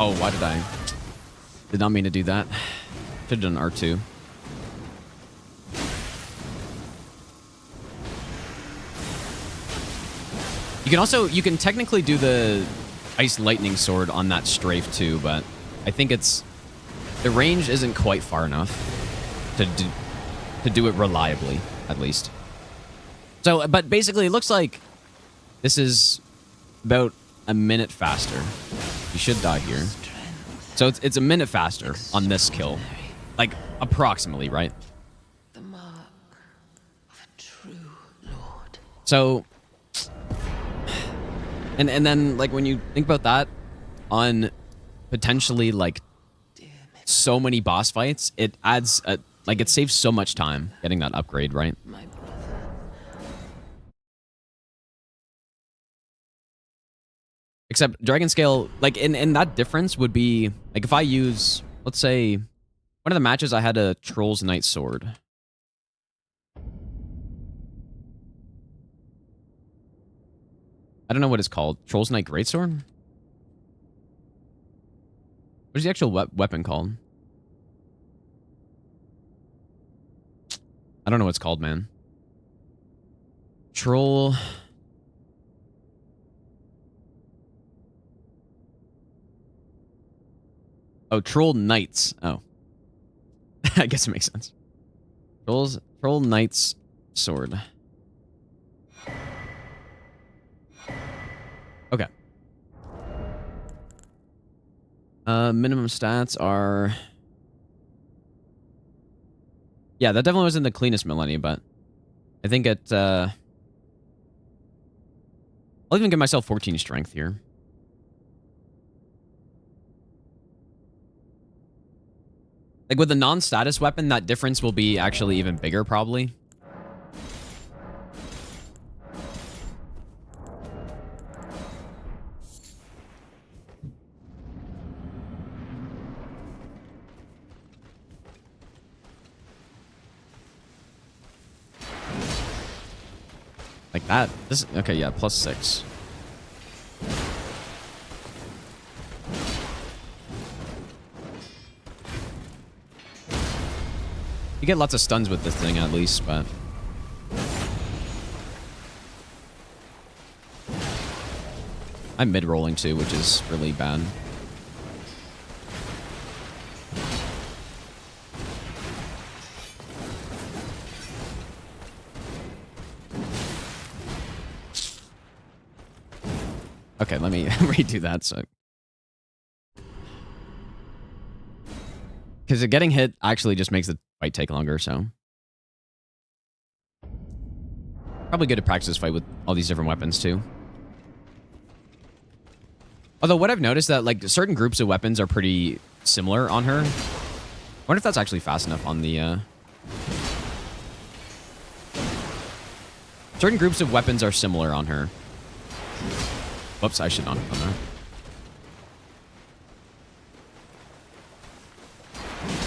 Oh, why did I? Did not mean to do that. Should have done R2. You can technically do the Ice Lightning Sword on that strafe too, but I think the range isn't quite far enough to do it reliably, at least. So, but basically it looks like this is about a minute faster. You should die here. So it's a minute faster on this kill. Like, approximately, right? The mark of a true lord. So... And then, like, when you think about that on potentially, like, so many boss fights, it adds... like, it saves so much time getting that upgrade, right? My brother. Except Dragon Scale, like, in that difference would be, like, if I use, let's say, one of the matches I had a Troll's Knight Sword. I don't know what it's called. Troll's Knight Greatsword? What is the actual weapon called? I don't know what it's called, man. Troll... Oh, Troll Knights. Oh. I guess it makes sense. Troll Knight's Sword. Okay. Minimum stats are... Yeah, that definitely wasn't the cleanest Millennium, but I think it... I'll even give myself 14 strength here. Like, with a non-status weapon, that difference will be actually even bigger, probably. Like that. This, okay, yeah, +6. You get lots of stuns with this thing, at least, but... I'm mid-rolling, too, which is really bad. let me redo that. So, because getting hit actually just makes the fight take longer. So, probably good to practice this fight with all these different weapons too. Although what I've noticed that like certain groups of weapons are pretty similar on her. I wonder if that's actually fast enough on the. Certain groups of weapons are similar on her. Whoops, I should not have done that.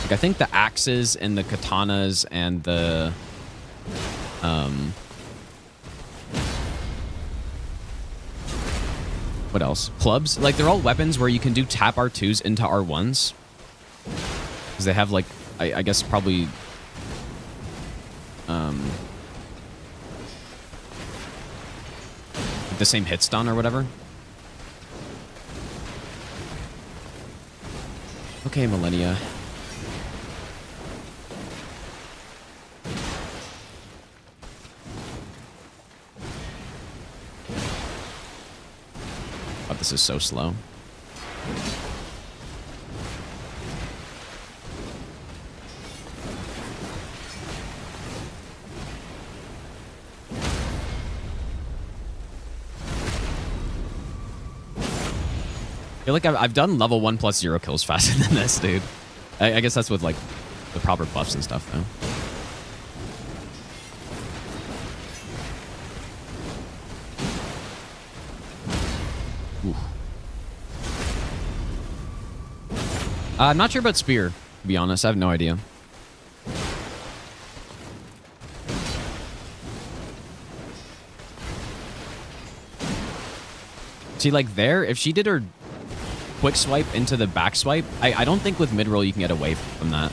Like, I think the axes and the katanas and the what else? Clubs. Like, they're all weapons where you can do tap R2s into R1s. Because they have, like, I guess probably the same hit stun or whatever. Okay, Millennia. Oh, this is so slow. I feel like I've done level 1 plus 0 kills faster than this, dude. I guess that's with, like, the proper buffs and stuff, though. Ooh. I'm not sure about Spear, to be honest. I have no idea. See, like, there, if she did her quick swipe into the back swipe, I don't think with mid-roll you can get away from that.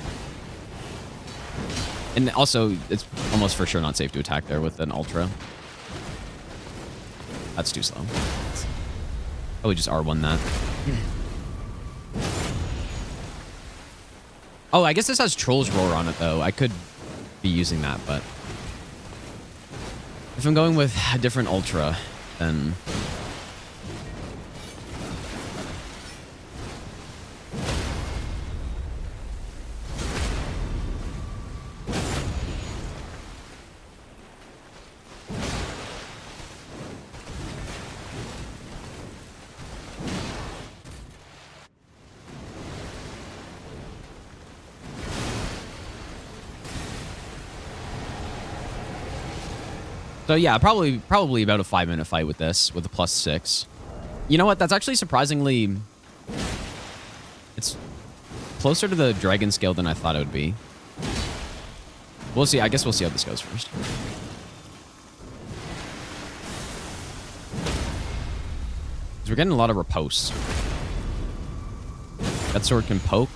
And also, it's almost for sure not safe to attack there with an ultra. That's too slow. Probably just R1 that. Oh, I guess this has Troll's Roar on it, though. I could be using that, but if I'm going with a different ultra, then so yeah, probably about a 5-minute fight with this, with a +6. You know what? That's actually surprisingly, it's closer to the dragon scale than I thought it would be. We'll see. I guess we'll see how this goes first. We're getting a lot of riposte. That sword can poke.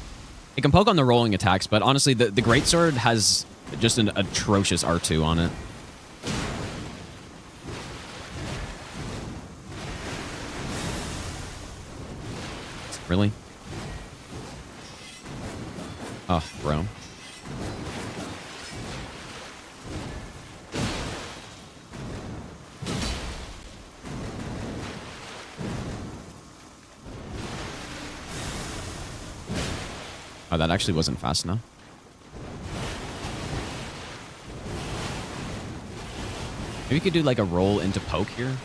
It can poke on the rolling attacks, but honestly, the greatsword has just an atrocious R2 on it. Really? Oh, bro. Oh, that actually wasn't fast enough. Maybe you could do like a roll into poke here.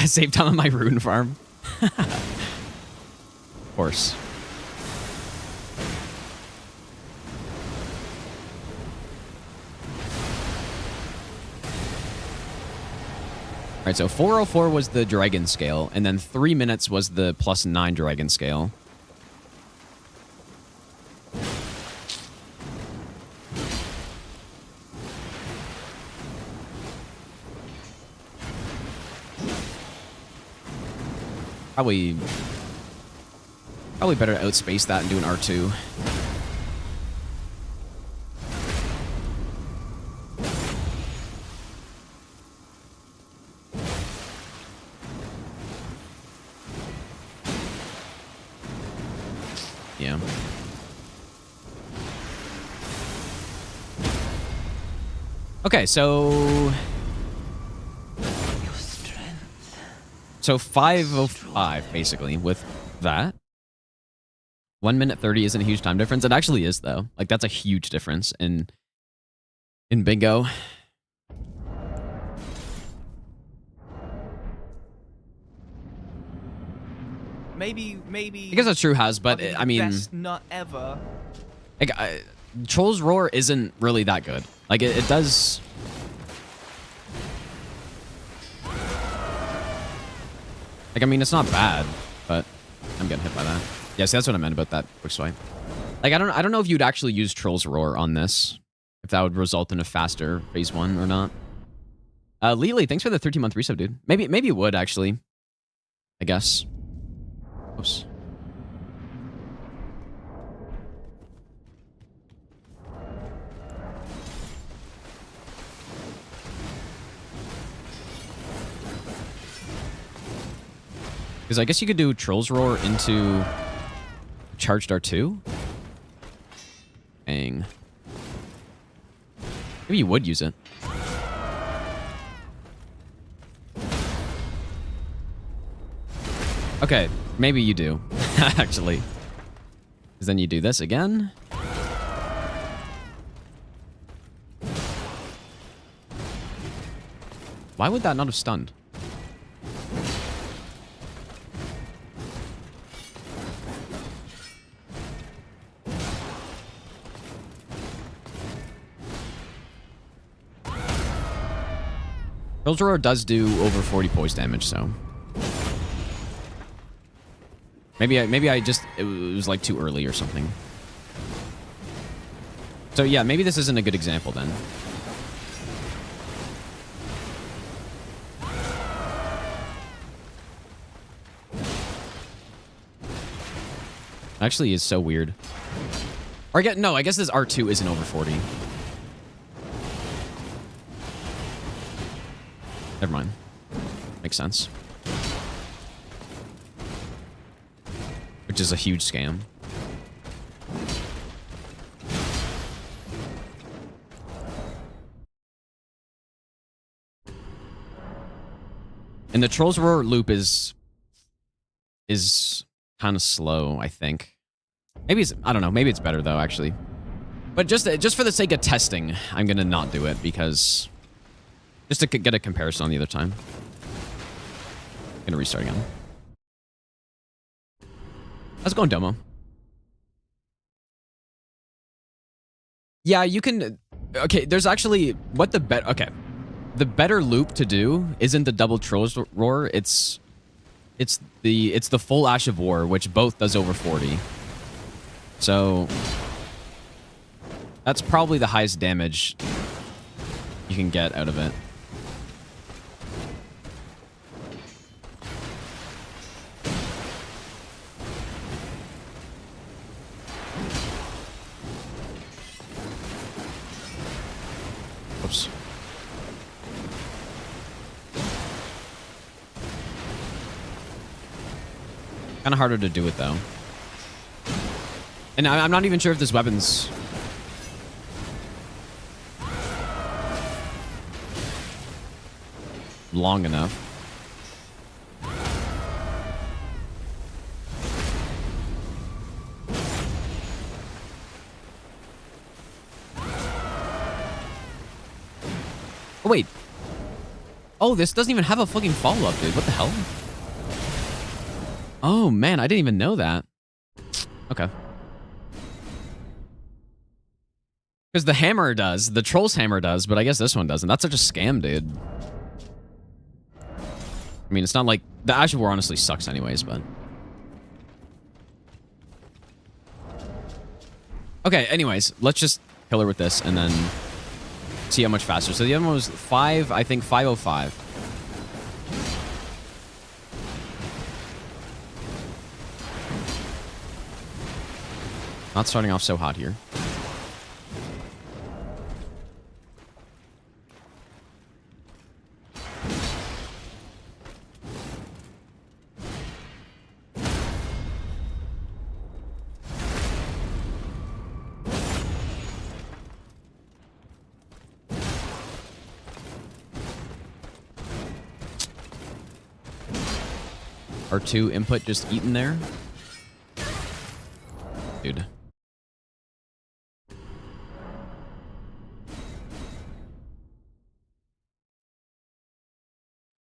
Save time on my rune farm. Of course. All right, so 404 was the dragon scale, and then 3 minutes was the +9 dragon scale. Probably better to outspace that and do an R2. Yeah. Okay, so Your strength. 5:05 basically with that. 1 minute 30 isn't a huge time difference. It actually is though. Like that's a huge difference in bingo. Maybe. I guess that's true, Has, but I'll give you I the mean, best nut ever. like, Troll's Roar isn't really that good. Like it does. Like I mean, it's not bad, but I'm getting hit by that. Yeah, see, that's what I meant about that quick swipe. Like I don't know if you'd actually use Troll's Roar on this, if that would result in a faster phase 1 or not. Lily, thanks for the 13-month resub, dude. Maybe it would actually. I guess. Oops. Because I guess you could do Troll's Roar into Charged R2. Dang. Maybe you would use it. Okay, maybe you do, actually. Because then you do this again. Why would that not have stunned? Troll's Roar does do over 40 poise damage, so maybe I just it was like too early or something. So yeah, maybe this isn't a good example then. Actually, is so weird. Or I guess this R2 isn't over 40. Never mind. Makes sense. Which is a huge scam. And the Troll's Roar loop is kind of slow, I think. Maybe I don't know, maybe it's better though, actually. But just for the sake of testing, I'm gonna not do it because just to get a comparison on the other time. I'm gonna restart again. How's it going, Domo? Yeah, you can. Okay, there's actually okay. The better loop to do isn't the double Troll's Roar. It's the full Ash of War, which both does over 40. So that's probably the highest damage you can get out of it. Oops. Kind of harder to do it though. And I'm not even sure if this weapon's long enough. Oh, wait. Oh, this doesn't even have a fucking follow-up, dude. What the hell? Oh, man. I didn't even know that. Okay. Because the hammer does. The Troll's hammer does, but I guess this one doesn't. That's such a scam, dude. I mean, it's not like... The Ash of War honestly sucks anyways, but... Okay, anyways. Let's just kill her with this and then see how much faster. So the other one was 5, I think 5:05. Not starting off so hot here. R2 input just eaten there. Dude.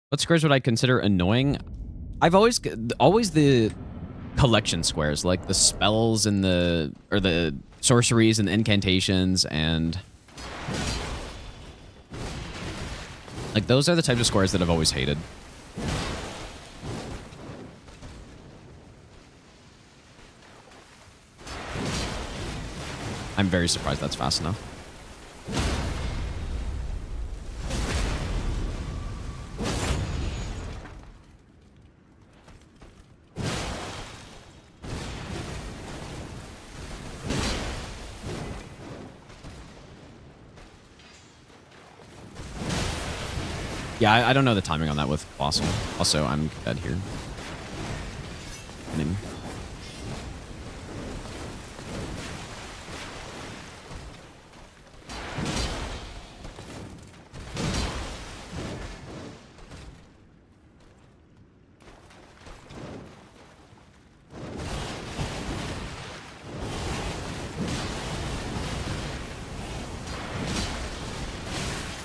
What squares would I consider annoying? I've always the collection squares, like the spells and the sorceries and the incantations, and like those are the types of squares that I've always hated. I'm very surprised that's fast enough. Yeah, I don't know the timing on that with Fossil. Also, I'm dead here. Winning.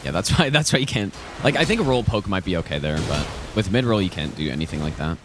Yeah, that's why you can't. Like, I think a roll poke might be okay there, but with mid roll you can't do anything like that.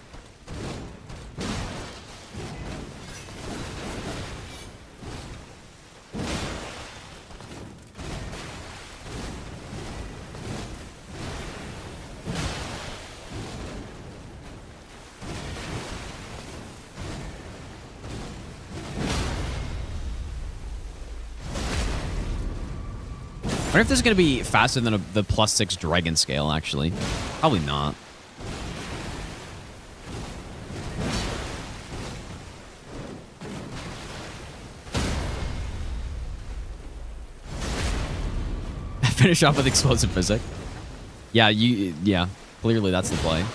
I wonder if this is going to be faster than the +6 dragon scale, actually. Probably not. Finish off with explosive physics. Yeah, yeah, clearly that's the play.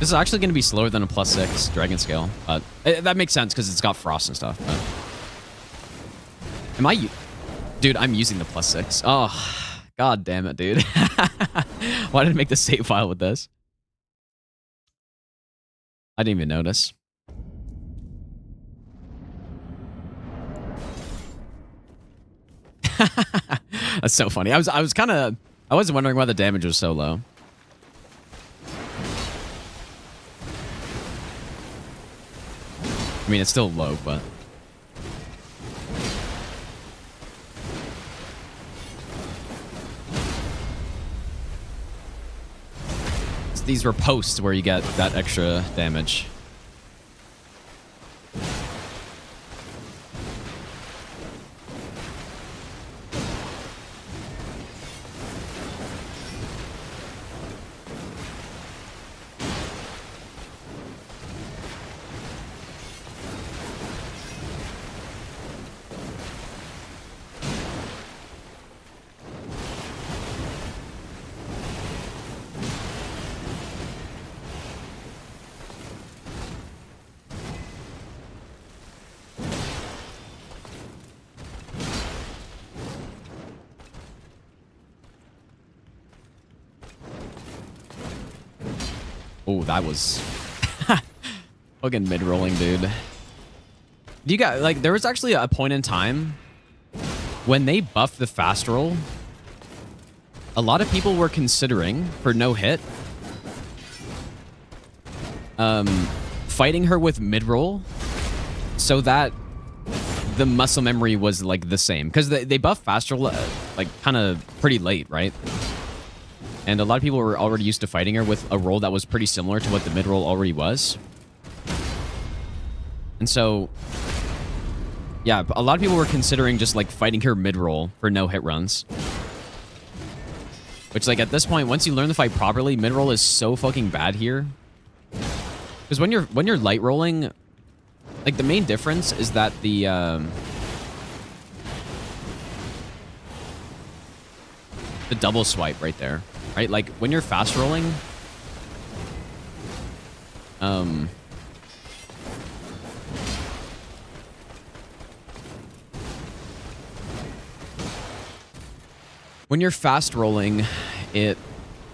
This is actually going to be slower than a +6 dragon scale, but that makes sense because it's got frost and stuff. But am I? Dude, I'm using the +6. Oh, god damn it, dude! Why did I make the save file with this? I didn't even notice. That's so funny. I was wondering why the damage was so low. I mean, it's still low, but... These were posts where you get that extra damage. Oh, that was fucking mid-rolling, dude. Do you got, like, there was actually a point in time when they buffed the fast roll, a lot of people were considering, for no hit, fighting her with mid-roll so that the muscle memory was, like, the same. Because they buffed fast roll, like, kind of pretty late, right? And a lot of people were already used to fighting her with a roll that was pretty similar to what the mid-roll already was. And so, yeah, a lot of people were considering just, like, fighting her mid-roll for no-hit runs. Which, like, at this point, once you learn the fight properly, mid-roll is so fucking bad here. Because when you're light rolling, like, the main difference is that the double swipe right there. Right? Like, when you're fast rolling, when you're fast rolling, it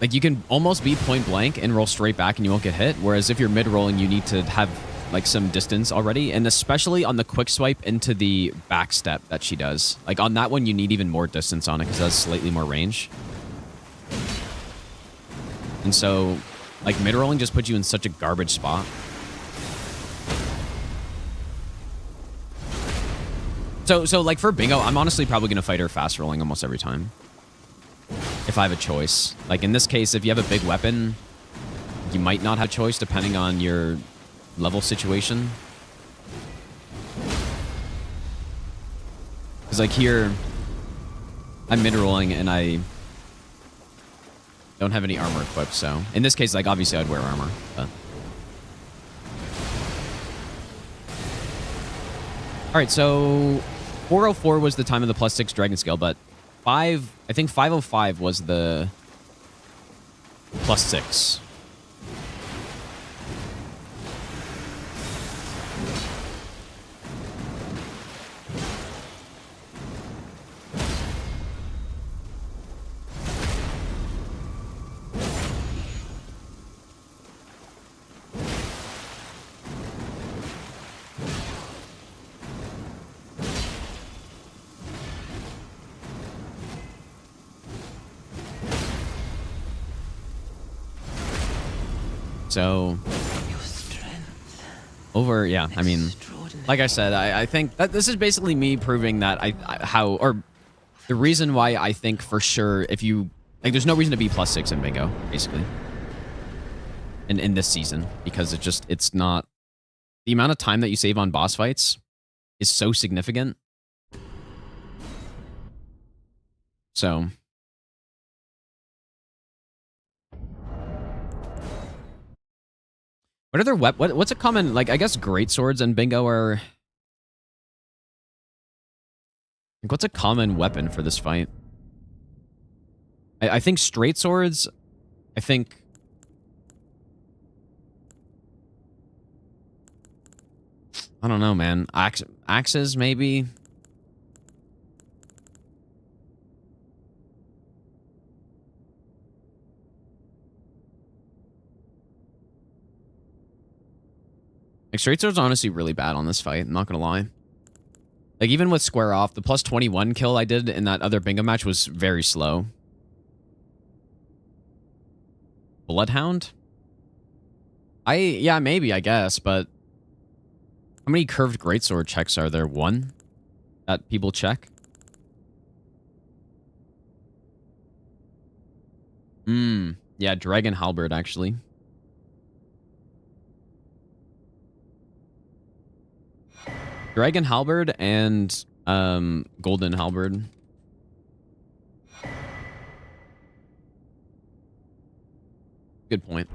like you can almost be point blank and roll straight back and you won't get hit. Whereas if you're mid rolling, you need to have like some distance already, and especially on the quick swipe into the back step that she does. Like on that one, you need even more distance on it because it has slightly more range. And so, like mid rolling just puts you in such a garbage spot. So like for bingo, I'm honestly probably gonna fight her fast rolling almost every time. If I have a choice. Like in this case, if you have a big weapon, you might not have a choice depending on your level situation. Because like here, I'm mid-rolling and I don't have any armor equipped, so... In this case, like obviously I'd wear armor, but... Alright, so... 404 was the time of the +6 dragon scale, but I think 505 was the +6. So, over, yeah, I mean, like I said, I think that this is basically me proving that the reason why I think for sure if you, like, there's no reason to be +6 in bingo, basically. In this season, because it's not, the amount of time that you save on boss fights is so significant. So... What other what's a common, like, I guess great swords and bingo are... Like, what's a common weapon for this fight? I think straight swords, I think... I don't know, man. Axes, maybe? Like, straight sword's honestly really bad on this fight, I'm not gonna lie. Like, even with square off, the +21 kill I did in that other bingo match was very slow. Bloodhound? Yeah, maybe, I guess, but... How many curved greatsword checks are there? One? That people check? Yeah, Dragon Halberd, actually. Dragon Halberd and Golden Halberd. Good point.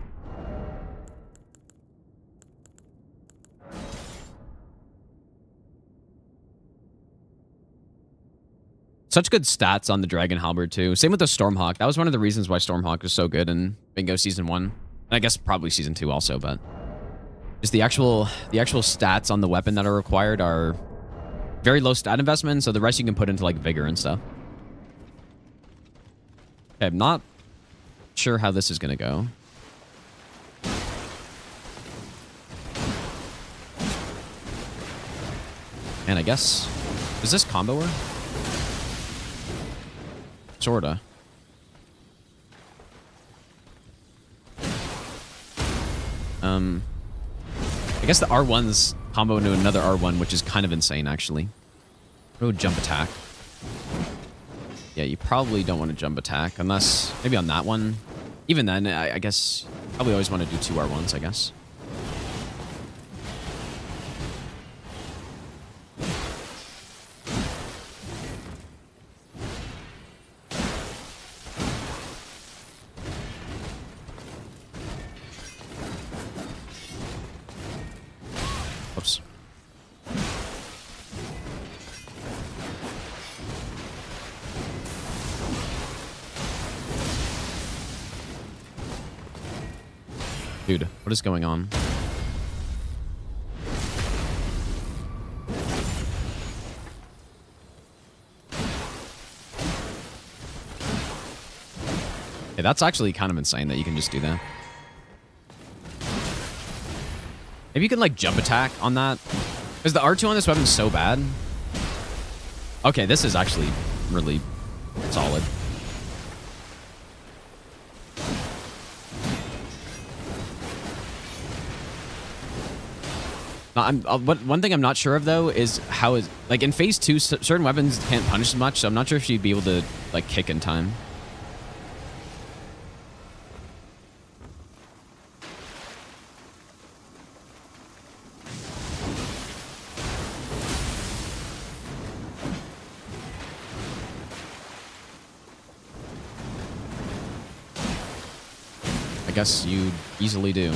Such good stats on the Dragon Halberd too. Same with the Stormhawk. That was one of the reasons why Stormhawk was so good in Bingo Season 1. And I guess probably Season 2 also, but... Just the actual stats on the weapon that are required are very low stat investment, so the rest you can put into like vigor and stuff. Okay, I'm not sure how this is gonna go. And I guess, is this combo her? Sorta. I guess the R1's combo into another R1, which is kind of insane, actually. Oh, jump attack. Yeah, you probably don't want to jump attack, unless maybe on that one. Even then, I guess probably always want to do 2 R1s, I guess. Oops. Dude, what is going on? Yeah, that's actually kind of insane that you can just do that. Maybe you can like jump attack on that. Because the R2 on this weapon is so bad. Okay, this is actually really solid. Now, one thing I'm not sure of though is how is like in phase 2 certain weapons can't punish as much, so I'm not sure if she'd be able to like kick in time. I guess you easily do.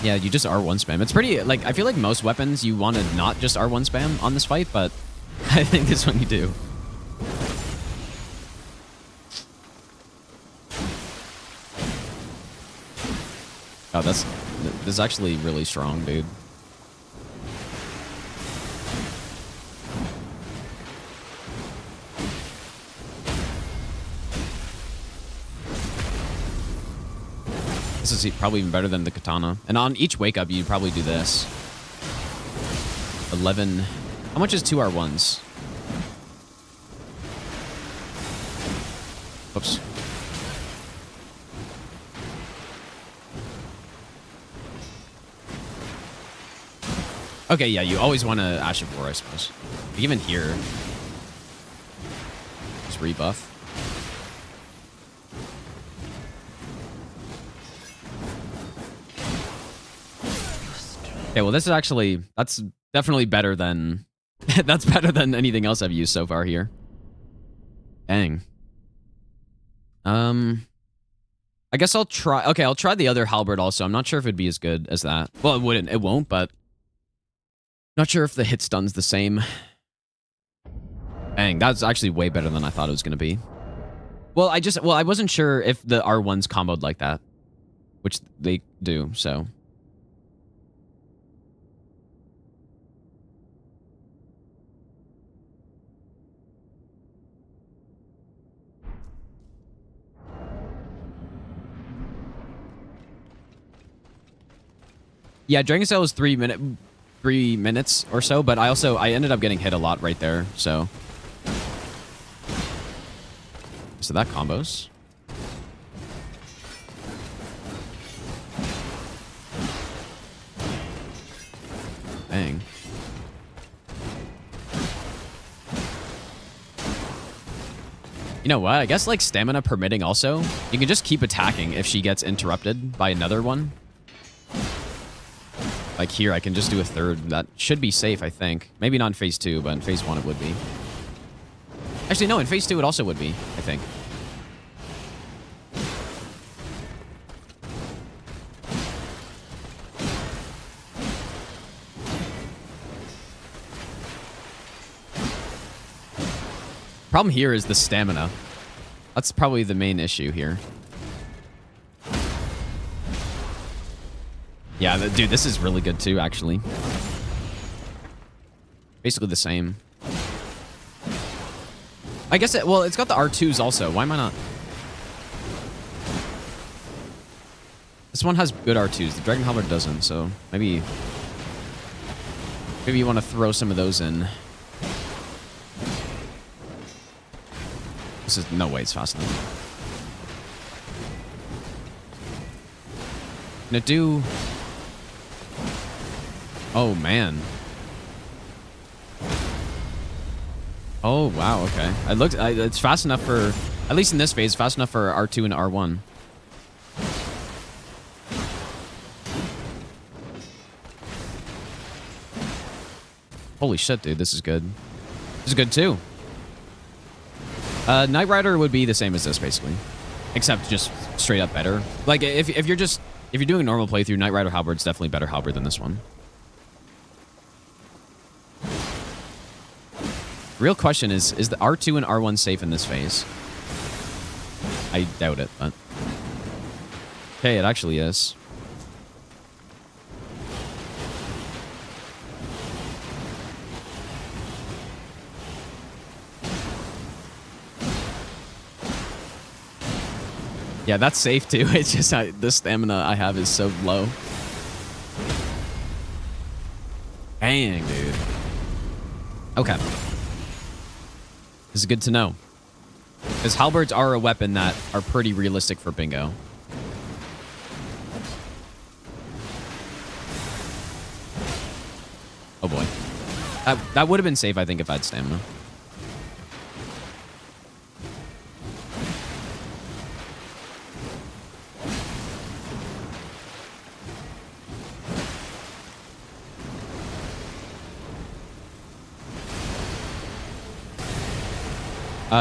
Yeah, you just R1 spam. It's pretty, like, I feel like most weapons you want to not just R1 spam on this fight, but I think this one you do. Oh, this is actually really strong, dude. This is probably even better than the katana. And on each wake up, you probably do this. 11. How much is 2 R1s? Oops. Okay, yeah, you always want to Ash of War, I suppose. But even here, just rebuff. Okay, well, this is actually, that's definitely better than, that's better than anything else I've used so far here. Dang. I guess I'll try, okay, I'll try the other halberd also. I'm not sure if it'd be as good as that. Well, it won't, but not sure if the hit stun's the same. Dang, that's actually way better than I thought it was going to be. Well, I wasn't sure if the R1s comboed like that, which they do, so. Yeah, Dragon Cell was 3 minutes or so, but I ended up getting hit a lot right there, so. So that combos. Dang. You know what? I guess like stamina permitting also, you can just keep attacking if she gets interrupted by another one. Like here, I can just do a third. That should be safe, I think. Maybe not in phase 2, but in phase 1 it would be. Actually, no, in phase 2 it also would be, I think. Problem here is the stamina. That's probably the main issue here. Yeah, dude, this is really good too, actually. Basically the same. I guess well, it's got the R2s also. Why am I not? This one has good R2s. The Dragon Halberd doesn't, so maybe you want to throw some of those in. This is no way it's fast enough. Gonna do. Oh man. Oh wow. Okay. It's fast enough for, at least in this phase, fast enough for R2 and R1. Holy shit, dude! This is good. This is good too. Knight Rider would be the same as this basically, except just straight up better. Like if you're doing a normal playthrough, Knight Rider Halberd's definitely better halberd than this one. Real question is the R2 and R1 safe in this phase? I doubt it, but okay, it actually is. Yeah, that's safe too. It's just the stamina I have is so low. Dang, dude. Okay. This is good to know. Because halberds are a weapon that are pretty realistic for bingo. Oh boy. That would have been safe, I think, if I had stamina.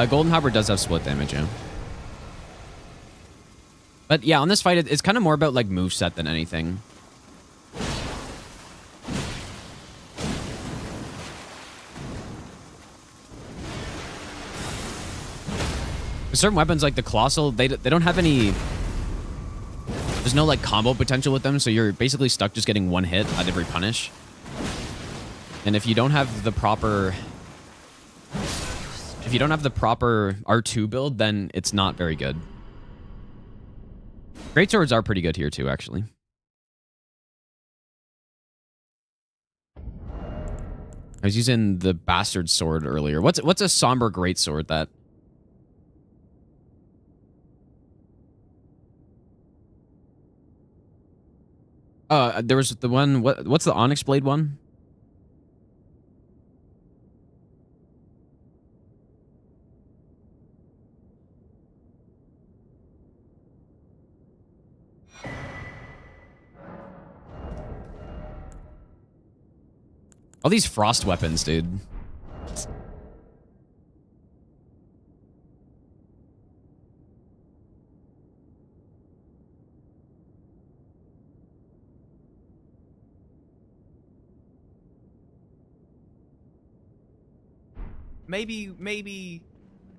Golden Halberd does have split damage, yeah. But yeah, on this fight, it's kind of more about like moveset than anything. Certain weapons like the Colossal, they don't have any... There's no like combo potential with them, so you're basically stuck just getting one hit at every punish. And if you don't have the proper... If you don't have the proper R2 build, then it's not very good. Greatswords are pretty good here too, actually. I was using the Bastard Sword earlier. What's a somber greatsword that... There was the one... What's the Onyx Blade one? All these frost weapons, dude. Maybe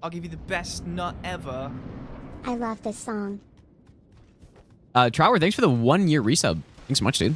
I'll give you the best nut ever. I love this song. Trower, thanks for the 1-year resub. Thanks so much, dude.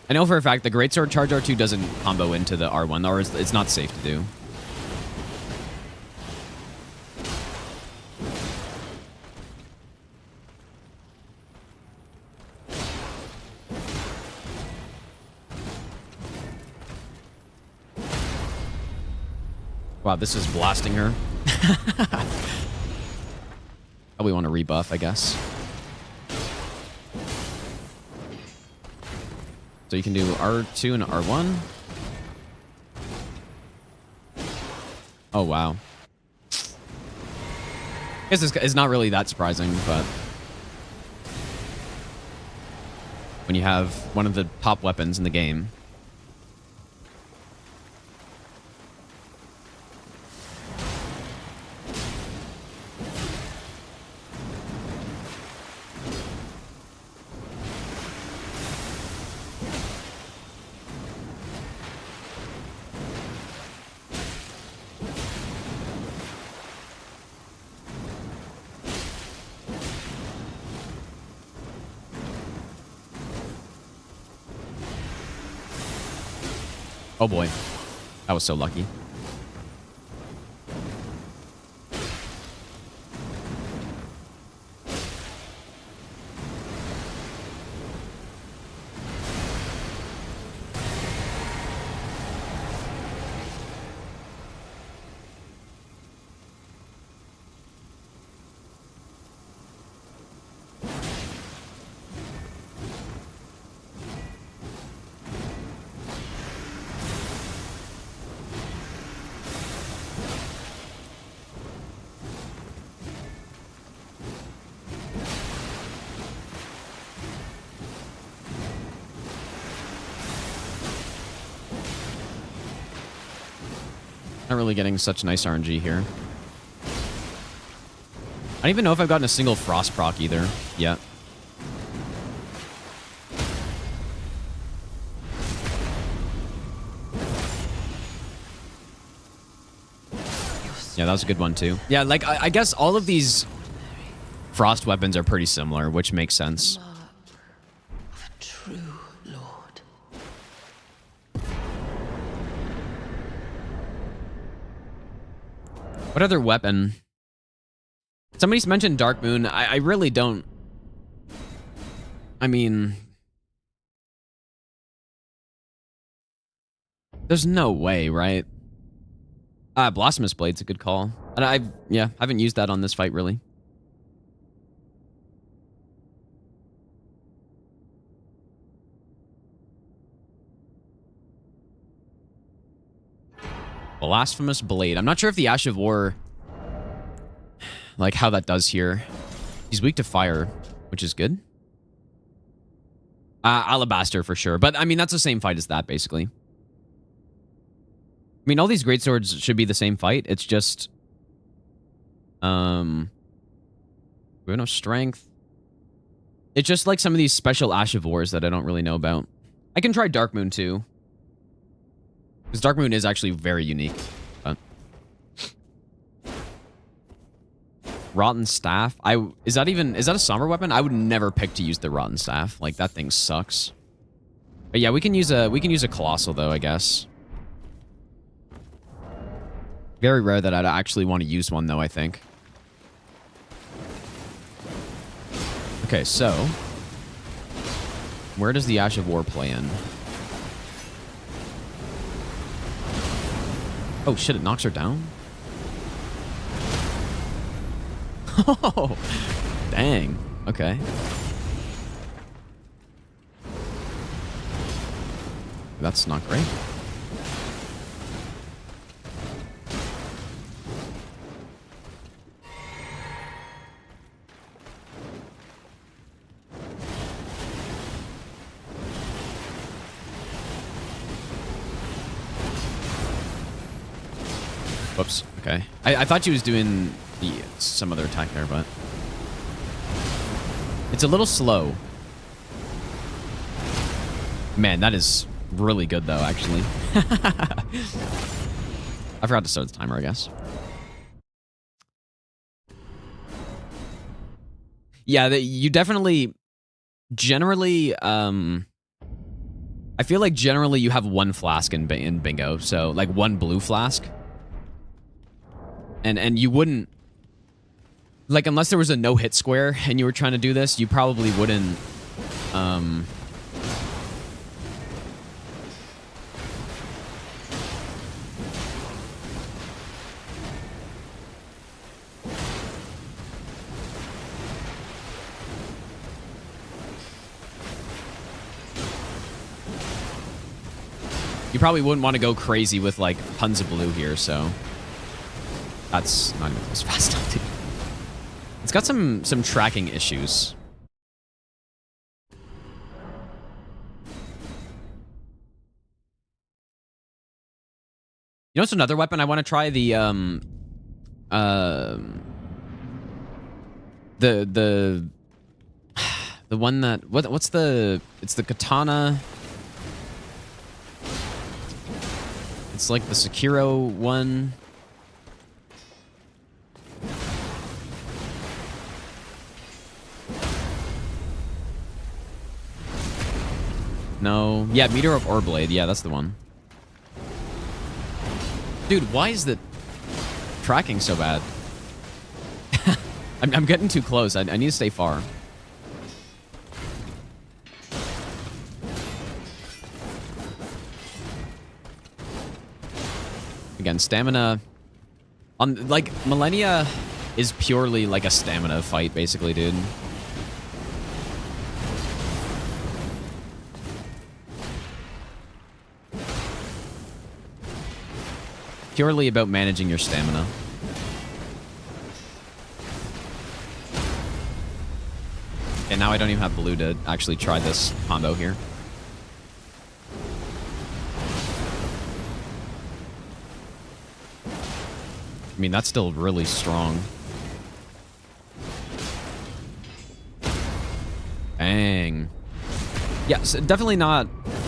I know for a fact the Greatsword Charge R2 doesn't combo into the R1, or it's not safe to do. Wow, this is blasting her. Probably want to rebuff, I guess. So you can do R2 and R1. Oh, wow. I guess it's not really that surprising, but... when you have one of the top weapons in the game... Oh boy. That was so lucky. Not really getting such nice RNG here. I don't even know if I've gotten a single Frost proc either yet. Yeah, that was a good one too. Yeah, like I guess all of these Frost weapons are pretty similar, which makes sense. Mark of a true lord. What other weapon? Somebody's mentioned Dark Moon. I really don't. I mean, there's no way, right? Blasphemous Blade's a good call. And I haven't used that on this fight, really. Blasphemous Blade. I'm not sure if the Ash of War, like how that does here. He's weak to fire, which is good. Alabaster for sure. But I mean, that's the same fight as that, basically. I mean, all these greatswords should be the same fight. It's just, we have no strength. It's just like some of these special Ash of Wars that I don't really know about. I can try Dark Moon too, because Dark Moon is actually very unique. But Rotten Staff. Is that a summer weapon? I would never pick to use the Rotten Staff. Like that thing sucks. But yeah, we can use a Colossal though, I guess. Very rare that I'd actually want to use one, though, I think. Okay, so where does the Ash of War play in? Oh, shit, it knocks her down? Oh, dang. Okay. That's not great. Whoops. Okay. I thought she was doing some other attack there, but it's a little slow. Man, that is really good, though, actually. I forgot to start the timer, I guess. Yeah, you definitely... Generally, I feel like generally you have one flask in bingo, so, like, one blue flask. And you wouldn't... Like, unless there was a no-hit square and you were trying to do this, you probably wouldn't... You probably wouldn't want to go crazy with, like, tons of blue here, so... That's not even close fast enough, dude. It's got some tracking issues. You know what's another weapon I want to try? The one that... What's the... It's the katana... It's like the Sekiro one. No. Yeah, Meteor of Orblade. Yeah, that's the one. Dude, why is the tracking so bad? I'm getting too close. I need to stay far. Again, stamina... like, Millennia is purely like a stamina fight, basically, dude. Purely about managing your stamina. And now I don't even have blue to actually try this combo here. I mean, that's still really strong. Bang. Yeah, so definitely not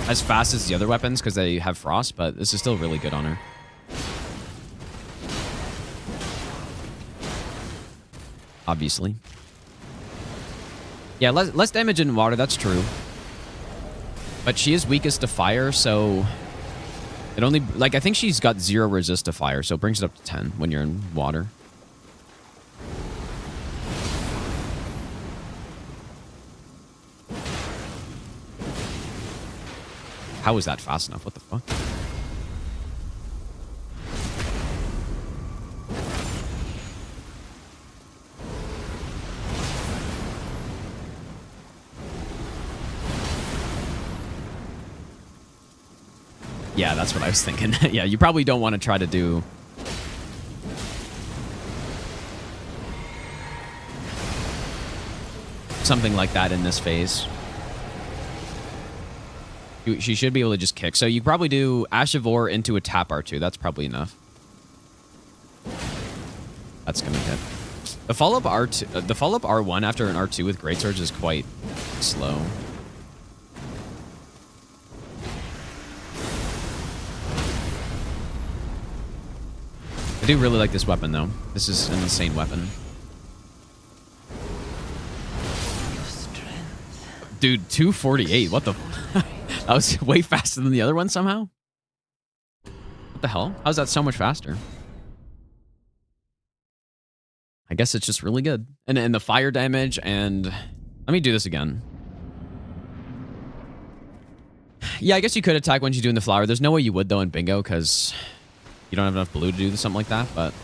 as fast as the other weapons because they have frost, but this is still really good on her. Obviously. Yeah, less damage in water, that's true. But she is weakest to fire, so it only, like, I think she's got 0 resist to fire, so it brings it up to 10 when you're in water. How was that fast enough? What the fuck? Yeah, that's what I was thinking. Yeah, you probably don't want to try to do... something like that in this phase. She should be able to just kick. So you probably do Ash of War into a tap R2. That's probably enough. That's gonna hit. The follow-up R2, the follow-up R1 after an R2 with Greatswords is quite slow. I do really like this weapon, though. This is an insane weapon. Dude, 248. What the... That was way faster than the other one somehow? What the hell? How's that so much faster? I guess it's just really good. And the fire damage and... Let me do this again. Yeah, I guess you could attack when she's doing the flower. There's no way you would, though, in bingo, because you don't have enough blue to do something like that, but...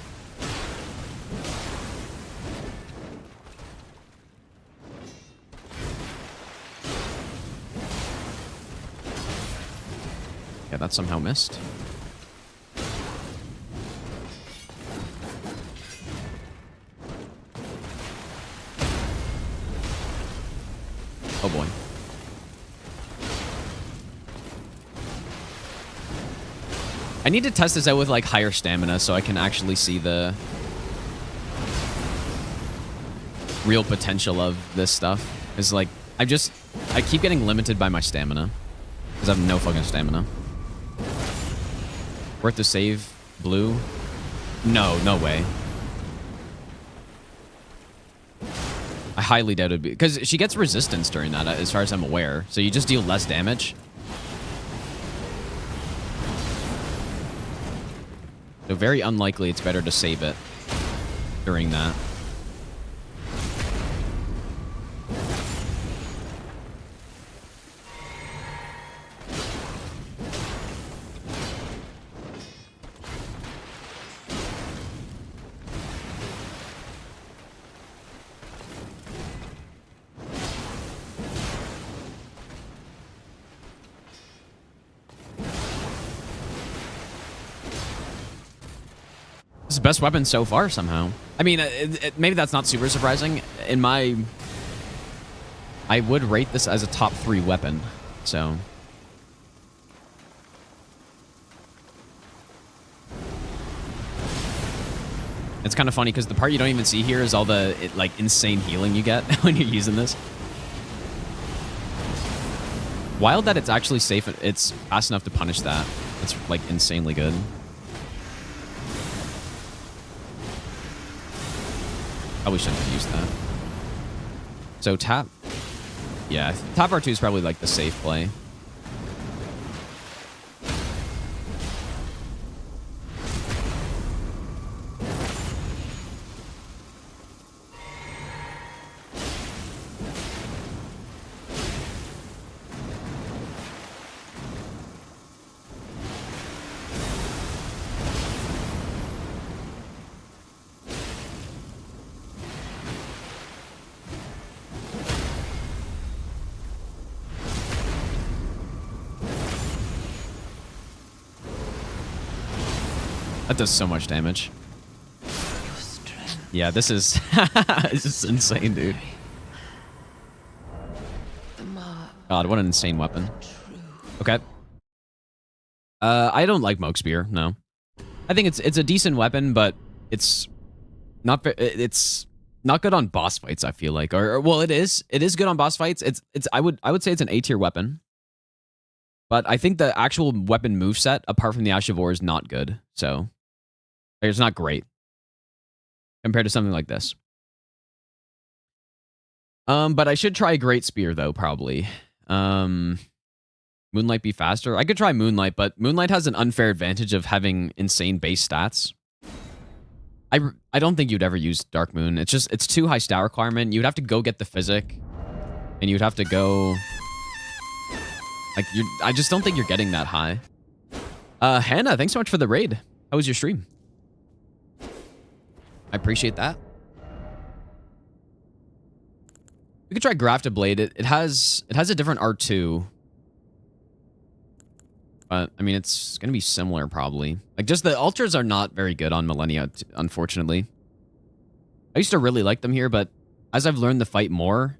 Yeah, that somehow missed. Oh boy. I need to test this out with like higher stamina so I can actually see the real potential of this stuff. It's like, I keep getting limited by my stamina because I have no fucking stamina. Worth to save blue? No, no way. I highly doubt it would be, because she gets resistance during that, as far as I'm aware. So you just deal less damage. So very unlikely it's better to save it during that. It's the best weapon so far, somehow. I mean, maybe that's not super surprising. I would rate this as a top 3 weapon, so... It's kind of funny, because the part you don't even see here is all the, like, insane healing you get when you're using this. Wild that it's actually safe, it's fast enough to punish that. It's, like, insanely good. Probably shouldn't have used that. So tap... Yeah, tap R2 is probably like the safe play. That does so much damage. Yeah, this is this is insane, dude. God, what an insane weapon. Okay. I don't like Moke Spear, no. I think it's a decent weapon, but it's not good on boss fights, I feel like. Or well, it is good on boss fights. It's I would say it's an A tier weapon. But I think the actual weapon moveset, apart from the Ash of War, is not good. So it's not great compared to something like this. But I should try Great Spear though, probably. Moonlight be faster? I could try Moonlight, but Moonlight has an unfair advantage of having insane base stats. I don't think you'd ever use Dark Moon. It's too high stat requirement. You'd have to go get the Physic, and you'd have to go... Like, I just don't think you're getting that high. Hannah, thanks so much for the raid. How was your stream? I appreciate that. We could try Grafted Blade. It has a different R2. But, I mean, it's going to be similar, probably. Like, just the Ultras are not very good on Millennia, unfortunately. I used to really like them here, but as I've learned to fight more,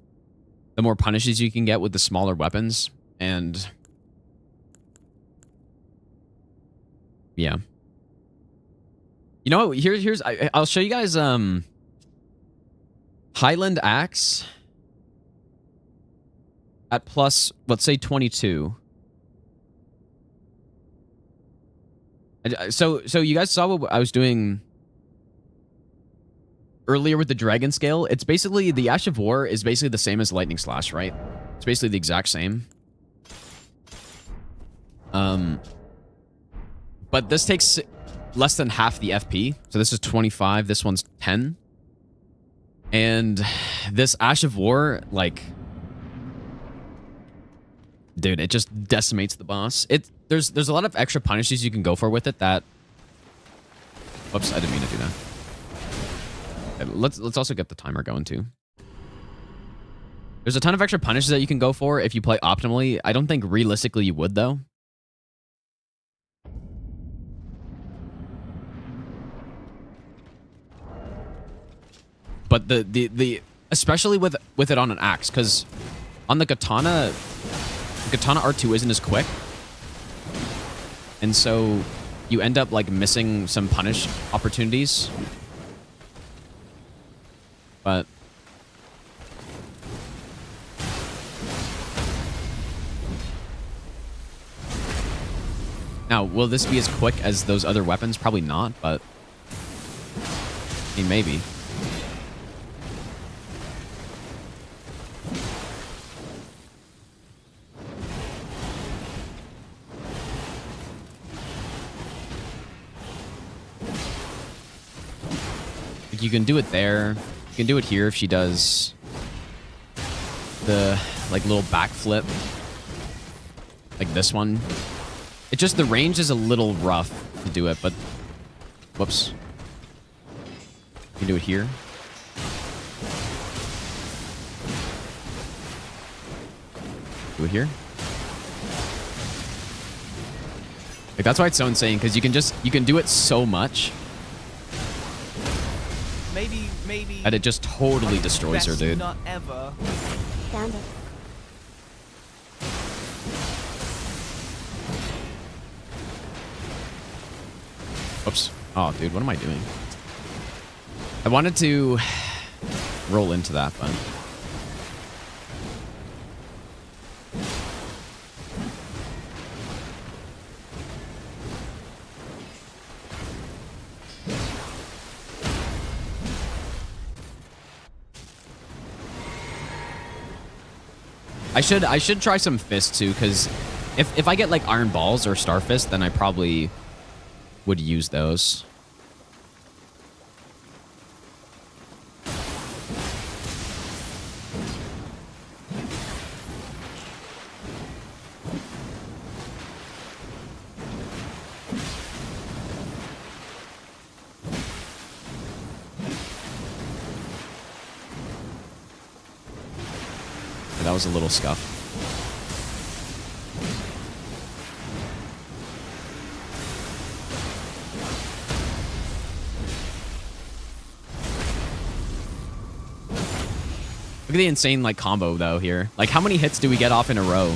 the more punishes you can get with the smaller weapons. And... yeah. You know what? I'll show you guys, Highland Axe at plus, let's say 22. So you guys saw what I was doing earlier with the Dragon Scale. It's basically, the Ash of War is basically the same as Lightning Slash, right? It's basically the exact same. But this takes less than half the FP. So this is 25, this one's 10. And this Ash of War, like... dude, it just decimates the boss. There's a lot of extra punishes you can go for with it that... whoops, I didn't mean to do that. Okay, let's also get the timer going too. There's a ton of extra punishes that you can go for if you play optimally. I don't think realistically you would though. But the especially with it on an axe, because on the katana R2 isn't as quick. And so you end up like missing some punish opportunities. But now, will this be as quick as those other weapons? Probably not, but I mean, maybe. You can do it there. You can do it here if she does the like little backflip, like this one. It just, the range is a little rough to do it, but whoops. You can do it here. Do it here. Like, that's why it's so insane, because you can do it so much. Maybe. And it just totally destroys her, dude. Not ever. Found it. Oops. Oh, dude, what am I doing? I wanted to roll into that, but... I should try some fists too, because if I get like iron balls or star fist, then I probably would use those. That was a little scuff. Look at the insane like combo though here. Like, how many hits do we get off in a row?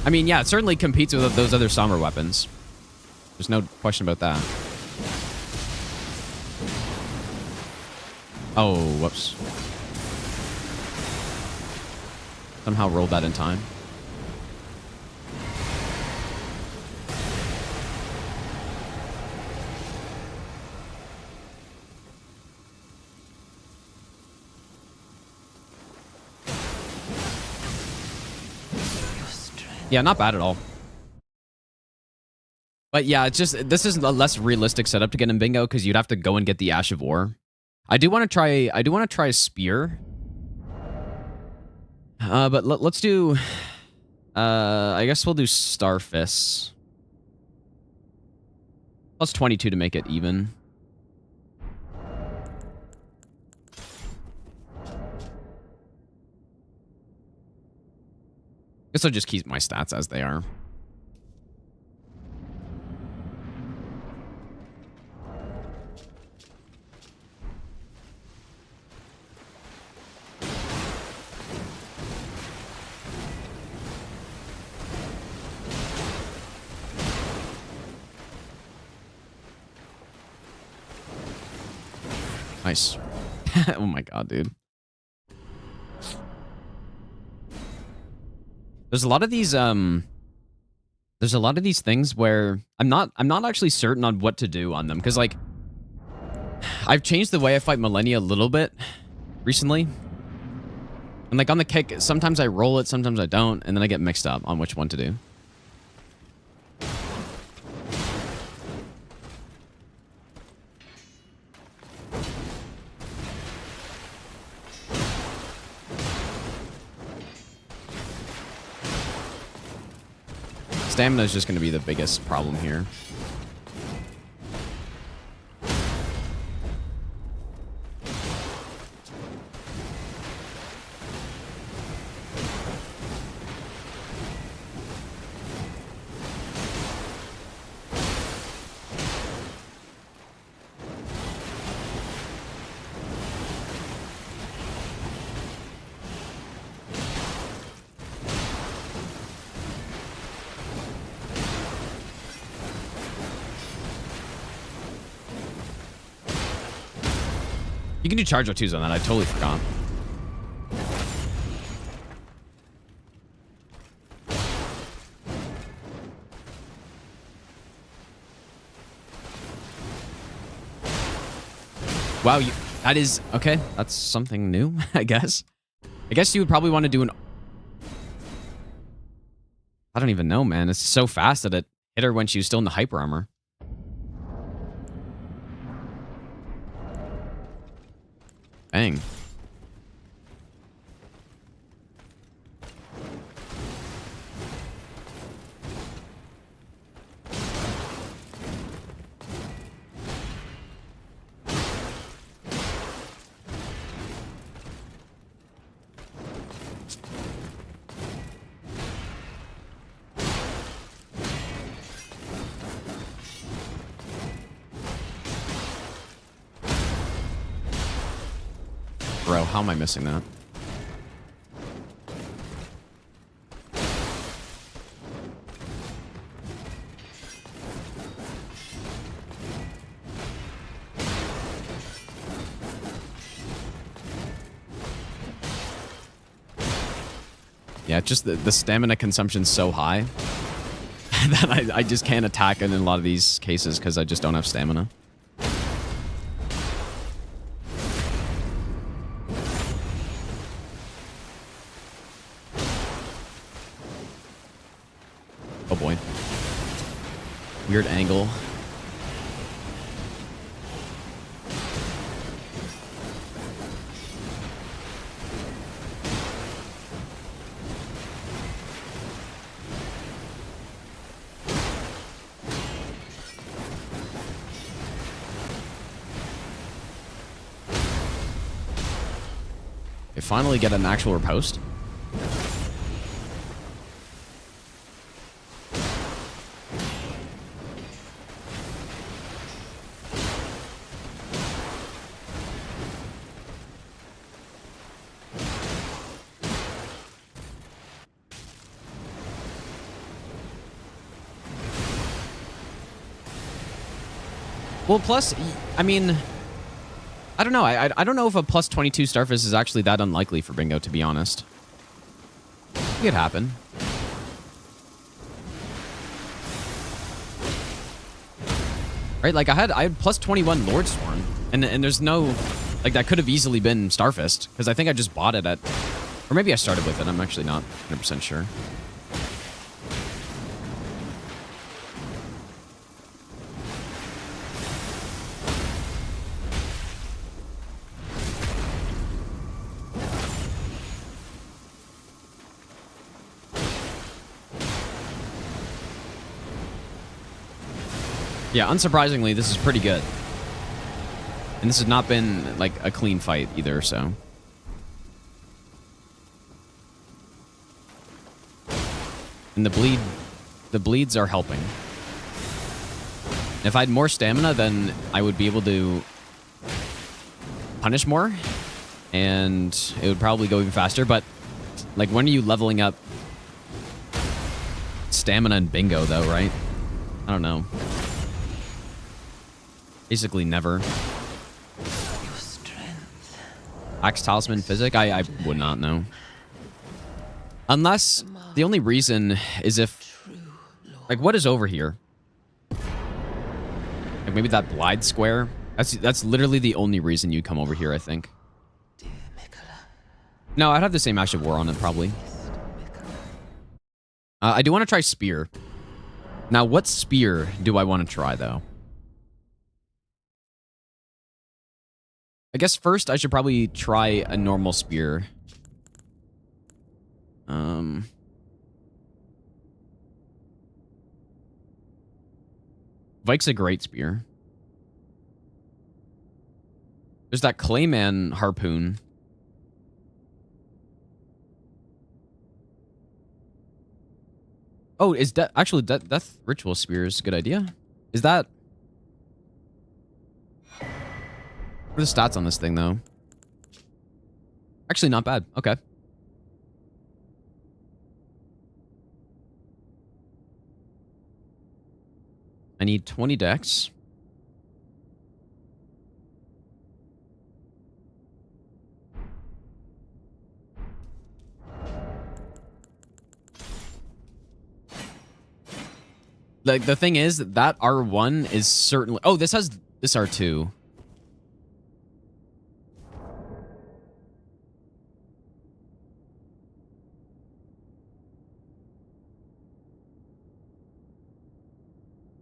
I mean, yeah, it certainly competes with those other somber weapons. There's no question about that. Oh, whoops. Somehow rolled that in time. Yeah, not bad at all. But yeah, it's just, this is a less realistic setup to get in bingo because you'd have to go and get the Ash of War. I do want to try a spear. But let's do, I guess we'll do Star Fists. Plus 22 to make it even. Guess I'll just keep my stats as they are. Nice. Oh my god, dude. There's a lot of these things where I'm not actually certain on what to do on them because like I've changed the way I fight Millennia a little bit recently. And like on the kick, sometimes I roll it, sometimes I don't, and then I get mixed up on which one to do. Stamina is just going to be the biggest problem here. You can do charge O2s on that. I totally forgot. Wow, that is okay. That's something new, I guess. I guess you would probably want to do an. I don't even know, man. It's so fast that it hit her when she was still in the hyper armor. Bang. Bro, how am I missing that? Yeah, just the stamina consumption's so high that I just can't attack in a lot of these cases because I just don't have stamina. Oh boy. Weird angle. Okay, finally get an actual riposte. Well, plus, I mean, I don't know. I don't know if a plus 22 Starfish is actually that unlikely for Bingo, to be honest. It could happen. Right, like I had plus 21 Lordsworn, and there's no, like that could have easily been Starfist, because I think I just bought it at, or maybe I started with it, I'm actually not 100% sure. Yeah, unsurprisingly, this is pretty good. And this has not been, like, a clean fight either, so. And the bleeds are helping. If I had more stamina, then I would be able to punish more, and it would probably go even faster, but, like, when are you leveling up stamina and Bingo, though, right? I don't know. Basically never. Your strength. Axe Talisman Physic? I would not know. Unless the only reason is if, like, what is over here? Like maybe that Blide Square? That's literally the only reason you'd come over here, I think. No, I'd have the same Ash of War on it, probably. I do want to try Spear. Now, what Spear do I want to try, though? I guess first I should probably try a normal spear. Vike's a great spear. There's that Clayman harpoon. Oh, is that actually Death Ritual Spear is a good idea? Is that? What are the stats on this thing, though? Actually, not bad. Okay. I need 20 dex. Like, the thing is, that R1 is certainly... Oh, this has this R2.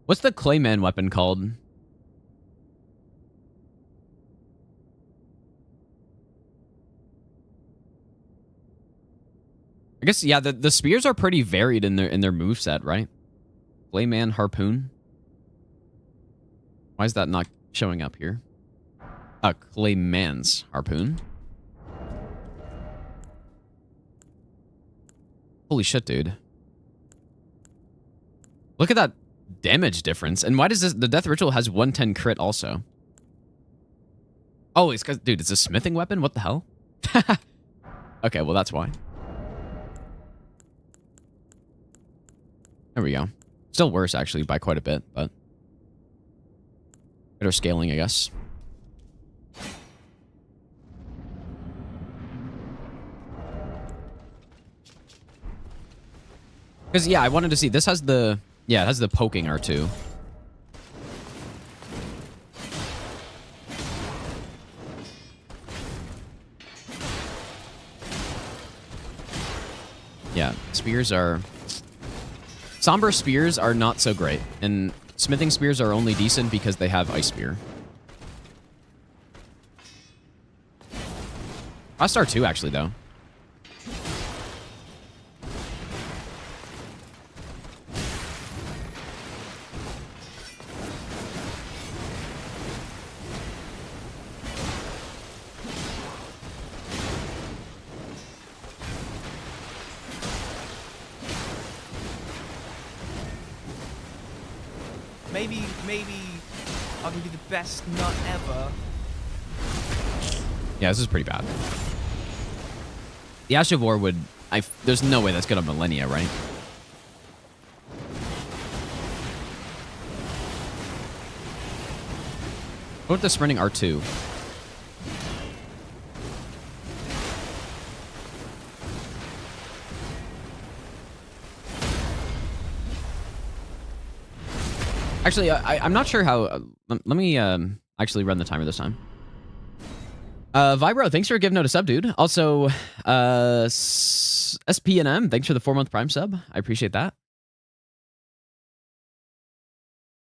What's the Clayman weapon called? I guess, yeah, the spears are pretty varied in their moveset, right? Clayman harpoon. Why is that not showing up here? Clayman's harpoon. Holy shit, dude. Look at that damage difference. And why does this... The Death Ritual has 110 crit also. Oh, it's because... Dude, it's a smithing weapon? What the hell? Okay, well, that's why. There we go. Still worse, actually, by quite a bit, but... Better scaling, I guess. Because, yeah, I wanted to see... This has the... Yeah, it has the poking R2. Yeah, spears are... Somber spears are not so great, and smithing spears are only decent because they have ice spear. Fast R2, actually, though. Maybe I'll give you the best nut ever. Yeah, this is pretty bad. The Ash of War would... There's no way that's good on Millennia, right? What with the sprinting R2? Actually, I'm not sure how... let me actually run the timer this time. Vibro, thanks for giving out a sub, dude. Also, SPNM, thanks for the 4-month Prime sub. I appreciate that.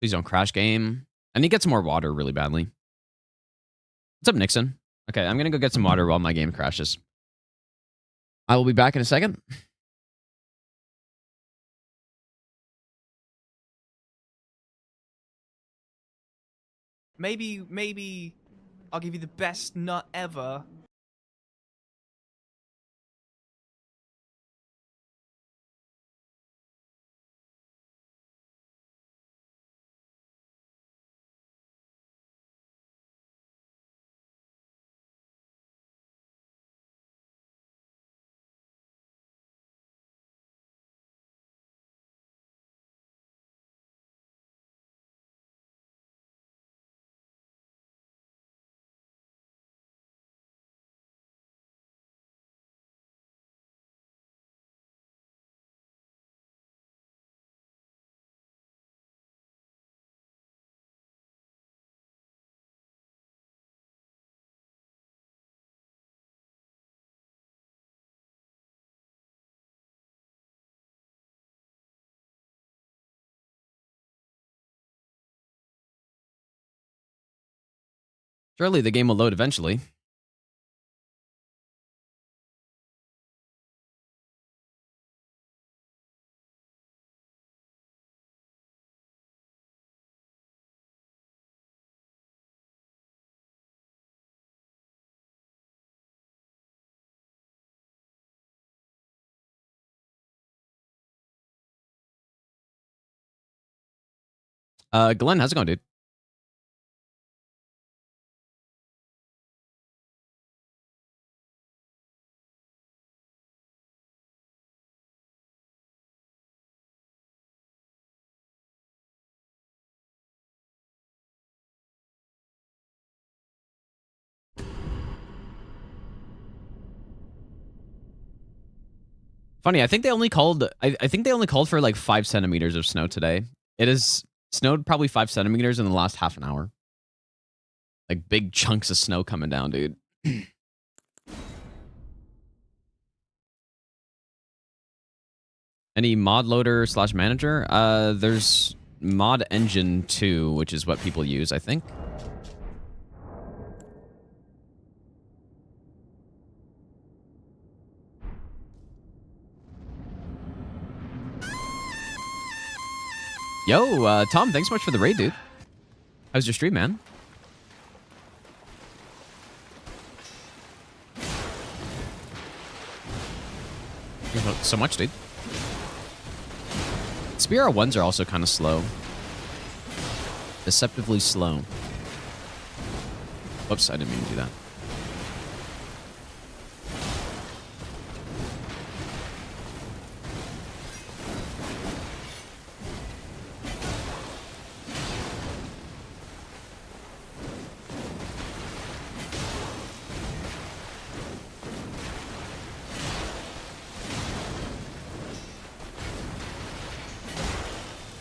Please don't crash game. I need to get some more water really badly. What's up, Nixon? Okay, I'm going to go get some water while my game crashes. I will be back in a second. Maybe I'll give you the best nut ever. Surely the game will load eventually. Glenn, how's it going, dude? Funny, I think they only called. I think they only called for like 5 centimeters of snow today. It has snowed probably 5 centimeters in the last half an hour. Like big chunks of snow coming down, dude. Any mod loader / manager? There's mod engine 2, which is what people use, I think. Yo, Tom, thanks so much for the raid, dude. How's your stream, man? Thanks so much, dude. Spear R1s are also kind of slow. Deceptively slow. Whoops, I didn't mean to do that.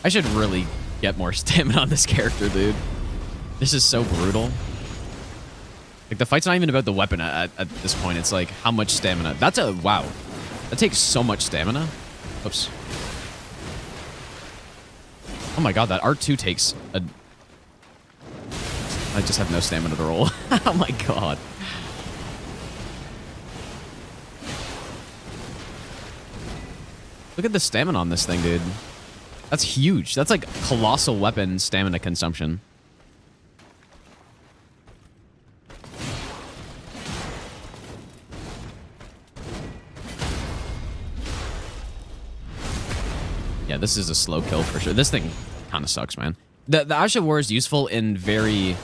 I should really get more stamina on this character, dude. This is so brutal. Like, the fight's not even about the weapon at this point. It's like, how much stamina? That's a... Wow. That takes so much stamina. Oops. Oh my god, that R2 takes a... I just have no stamina to roll. Oh my god. Look at the stamina on this thing, dude. That's huge. That's like colossal weapon stamina consumption. Yeah, this is a slow kill for sure. This thing kind of sucks, man. The Asha War is useful in very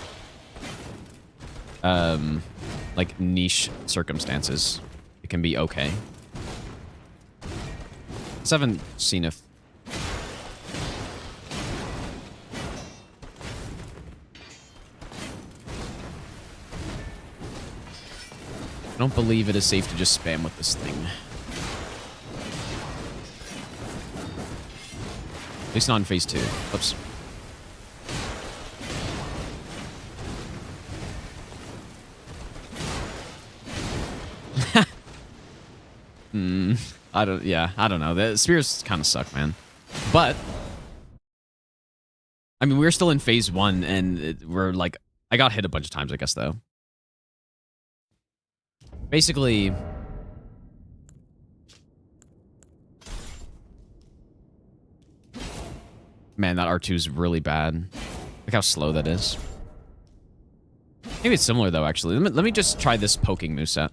like niche circumstances. It can be okay. I haven't seen a don't believe it is safe to just spam with this thing. At least not in phase 2. Oops. I don't know. The spears kind of suck, man. But I mean, we're still in phase 1 and we're like, I got hit a bunch of times, I guess, though. Basically, man, that R2 is really bad. Look how slow that is. Maybe it's similar, though, actually. Let me just try this poking moveset.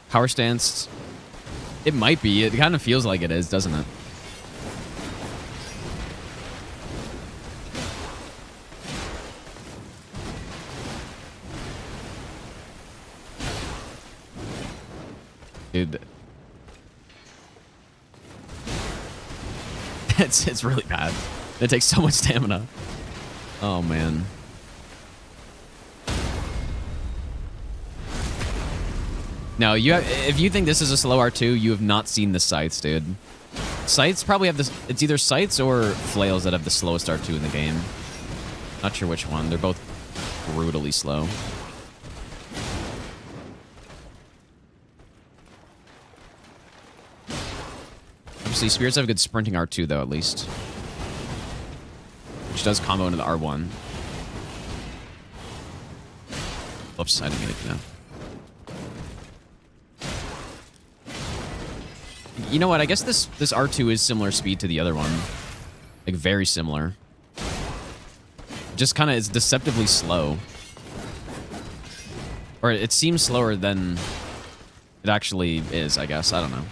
Power stance. It might be. It kind of feels like it is, doesn't it? Dude. It's really bad. It takes so much stamina. Oh, man. No, if you think this is a slow R2, you have not seen the scythes, dude. Scythes probably have this. It's either scythes or flails that have the slowest R2 in the game. Not sure which one. They're both brutally slow. Obviously, spears have good sprinting R2, though, at least. Which does combo into the R1. Oops, I didn't mean to do that. You know what? I guess this R2 is similar speed to the other one. Like, very similar. Just kind of is deceptively slow. Or it seems slower than it actually is, I guess. I don't know.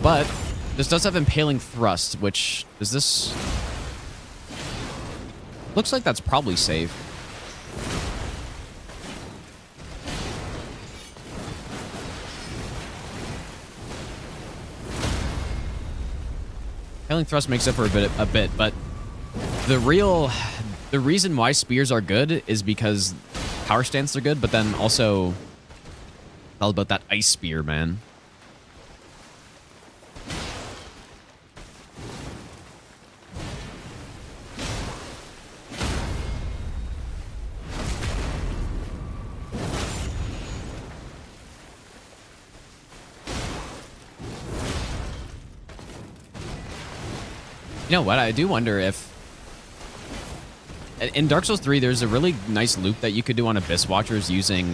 But this does have impaling thrust, which is this... Looks like that's probably safe. Impaling thrust makes up for a bit, but the reason why spears are good is because power stance are good, but then also all about that ice spear, man. You know what? I do wonder if... In Dark Souls 3, there's a really nice loop that you could do on Abyss Watchers using,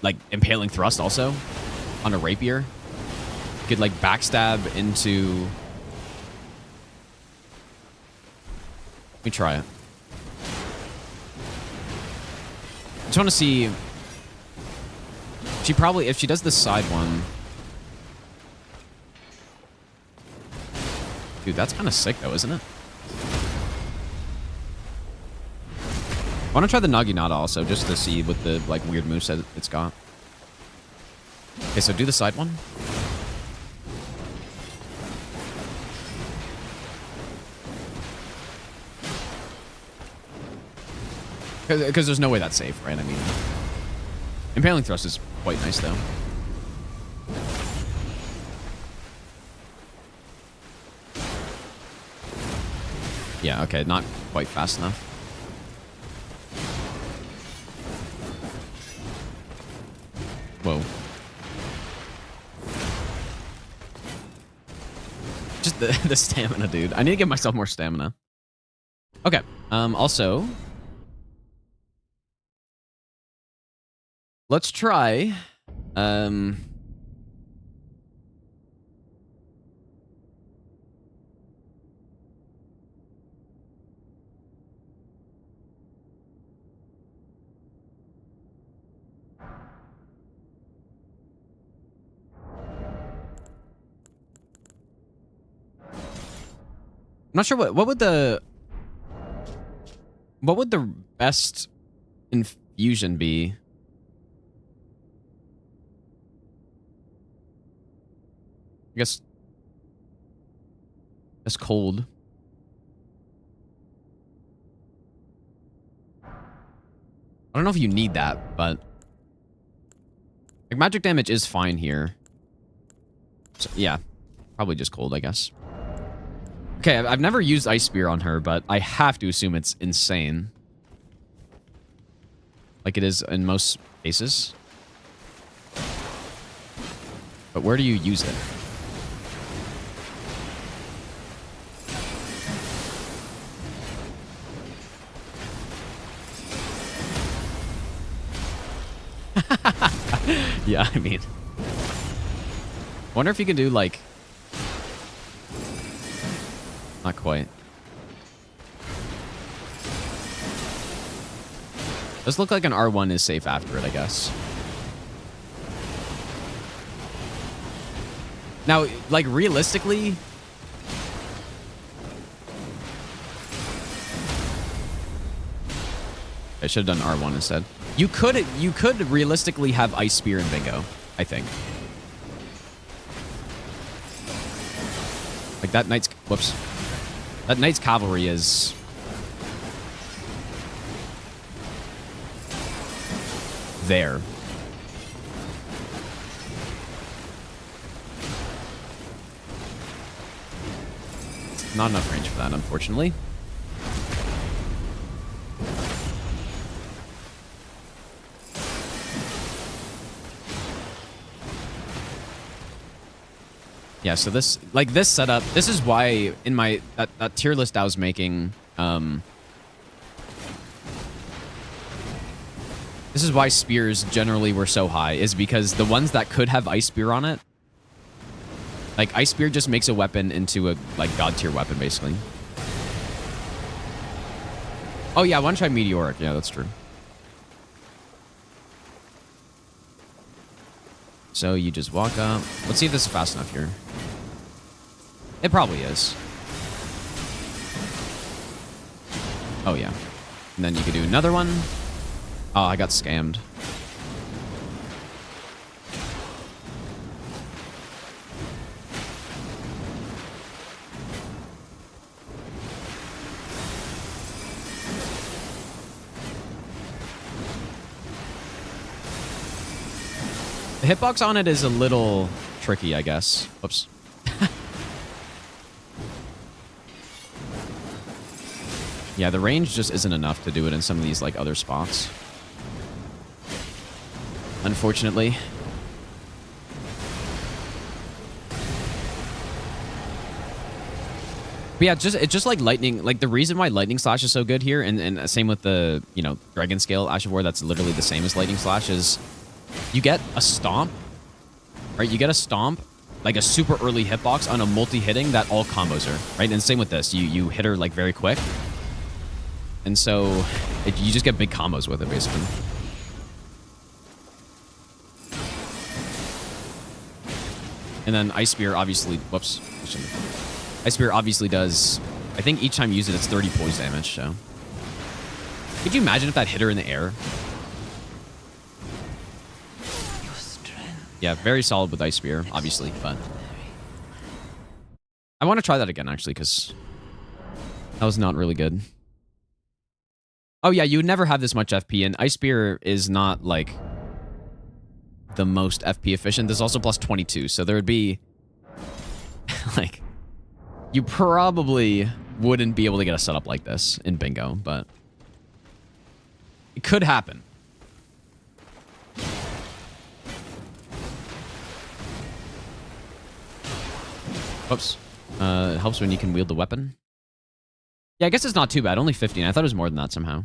like, Impaling Thrust also on a Rapier. You could, like, backstab into... Let me try it. I just want to see... She probably... If she does the side one... Dude, that's kind of sick, though, isn't it? I want to try the Naginata also, just to see what the, like, weird moveset it's got. Okay, so do the side one. Because there's no way that's safe, right? I mean, Impaling Thrust is quite nice, though. Yeah, okay, not quite fast enough. Whoa. Just the stamina, dude. I need to give myself more stamina. Okay, also... Let's try... I'm not sure what would the best infusion be? guess it's cold. I don't know if you need that, but like magic damage is fine here. So, yeah, probably just cold, I guess. Okay, I've never used Ice Spear on her, but I have to assume it's insane. Like it is in most cases. But where do you use it? Yeah, I mean... wonder if you can do, like... Not quite. Does look like an R1 is safe after it, I guess. Now, like, realistically... I should have done R1 instead. You could realistically have Ice Spear in Bingo, I think. Like, that Knight's... Whoops. That Knight's Cavalry is... there. Not enough range for that, unfortunately. Yeah, so this, like, this setup, this is why in my, that tier list I was making, this is why spears generally were so high, is because the ones that could have Ice Spear on it, like, Ice Spear just makes a weapon into a, like, god tier weapon, basically. Oh, yeah, I want to try Meteoric. Yeah, that's true. So you just walk up. Let's see if this is fast enough here. It probably is. Oh, yeah. And then you could do another one. Oh, I got scammed. The hitbox on it is a little tricky, I guess. Whoops. Yeah, the range just isn't enough to do it in some of these, like, other spots. Unfortunately. But yeah, it's just like lightning. Like, the reason why lightning slash is so good here, and same with the, you know, dragon scale Ash of War, that's literally the same as lightning slash, is you get a stomp, right? You get a stomp, like a super early hitbox on a multi-hitting that all combos her, right? And same with this. You hit her, like, very quick. And so you just get big combos with it, basically. And then Ice Spear obviously... Whoops. Ice Spear obviously does... I think each time you use it, it's 30 poise damage, so... Could you imagine if that hit her in the air? Yeah, very solid with Ice Spear, obviously, but... I want to try that again, actually, because... that was not really good. Oh, yeah, you would never have this much FP, and Ice Spear is not, like... the most FP efficient. There's also plus 22, so there would be... like... you probably wouldn't be able to get a setup like this in Bingo, but... it could happen. Whoops. It helps when you can wield the weapon. Yeah, I guess it's not too bad. Only 15. I thought it was more than that somehow.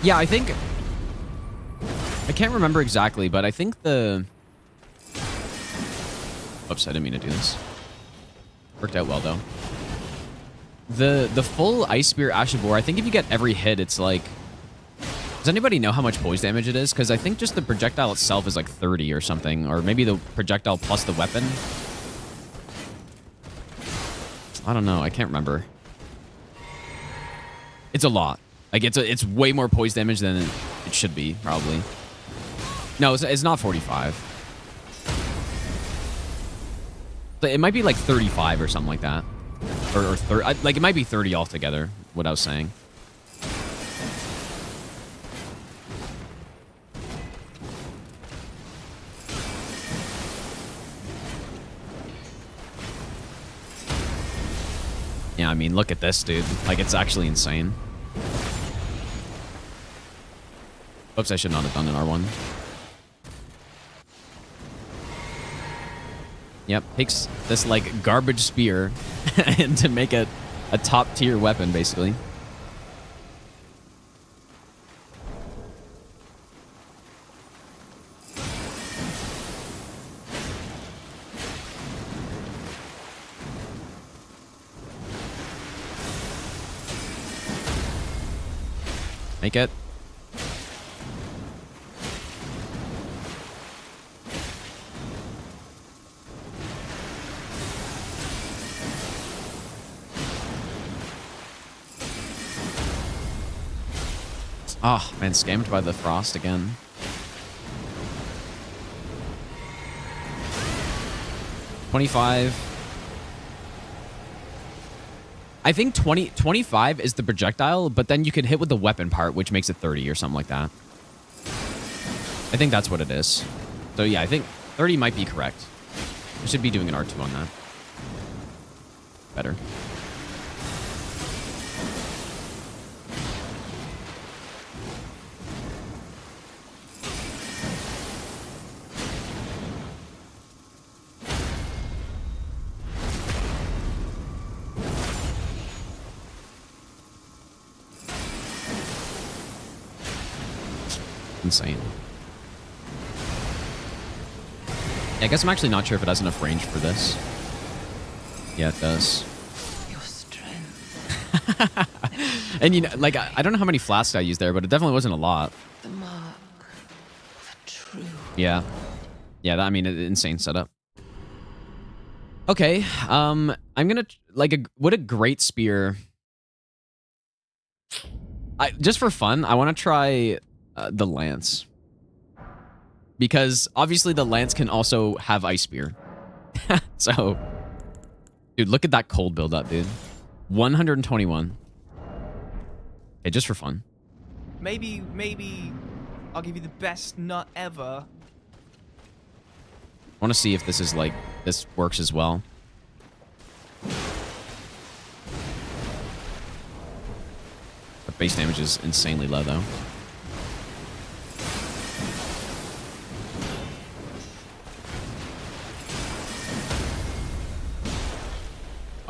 Yeah, I think... I can't remember exactly, but I think the... Oops, I didn't mean to do this. Worked out well, though. The full Ice Spear Ash of War, I think if you get every hit, it's like... Does anybody know how much poise damage it is? Because I think just the projectile itself is like 30 or something. Or maybe the projectile plus the weapon. I don't know. I can't remember. It's a lot. Like, it's way more poise damage than it should be, probably. No, it's not 45. But it might be like 35 or something like that. Or 30. Like, it might be 30 altogether, what I was saying. Yeah, I mean, look at this, dude. Like, it's actually insane. Oops, I should not have done an R1. Yep, takes this, like, garbage spear and to make it a top-tier weapon, basically. Make it. Oh, man, scammed by the frost again. $25. I think 25 is the projectile, but then you could hit with the weapon part, which makes it 30 or something like that. I think that's what it is. So yeah, I think 30 might be correct. I should be doing an R2 on that. Better. Insane. Yeah, I guess I'm actually not sure if it has enough range for this. Yeah, it does. Your strength. And you know, like, I don't know how many flasks I used there, but it definitely wasn't a lot. The mark of a true. Yeah. Yeah, I mean, insane setup. Okay, I'm gonna, like, what a great spear. Just for fun, I want to try the lance. Because, obviously, the lance can also have Ice Spear. So, dude, look at that cold build-up, dude. 121. Okay, just for fun. Maybe I'll give you the best nut ever. I want to see if this is, like, this works as well. The base damage is insanely low, though.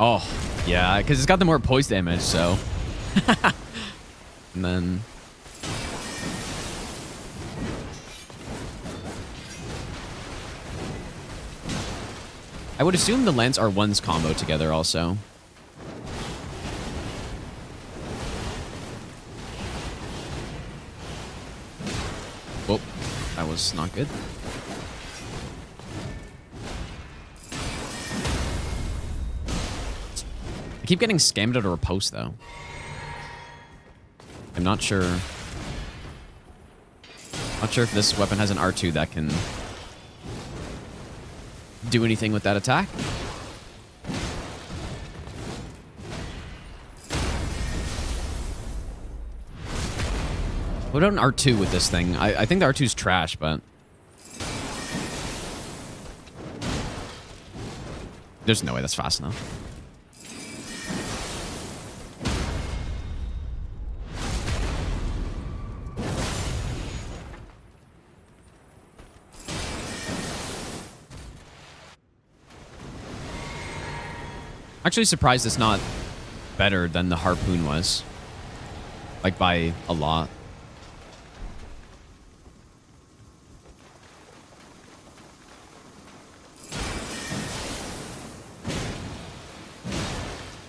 Oh, yeah, because it's got the more poise damage, so... And then... I would assume the Lance R1's combo together also. Whoop, that was not good. I keep getting scammed out of riposte, though. I'm not sure. Not sure if this weapon has an R2 that can do anything with that attack. What about an R2 with this thing? I think the R2's trash, but... There's no way that's fast enough. Actually surprised it's not better than the harpoon was. Like, by a lot.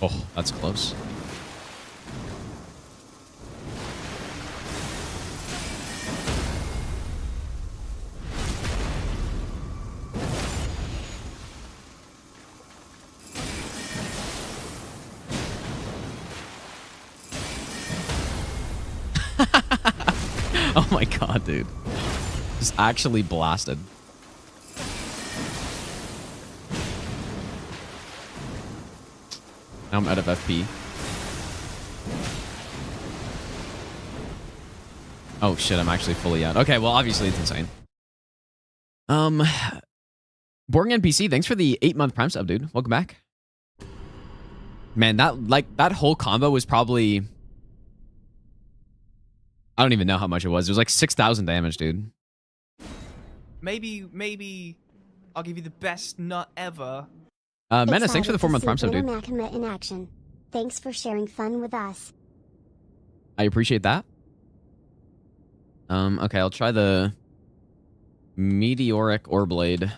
Oh, that's close. Oh my god, dude. Just actually blasted. Now I'm out of FP. Oh shit, I'm actually fully out. Okay, well obviously it's insane. Boring NPC, thanks for the 8-month Prime sub, dude. Welcome back. Man, that whole combo was probably, I don't even know how much it was. It was like 6,000 damage, dude. Maybe I'll give you the best nut ever. Menace, thanks for the 4-month Prime sub, dude. Makima in action. Thanks for sharing fun with us. I appreciate that. Okay, I'll try the Meteoric Ore Blade.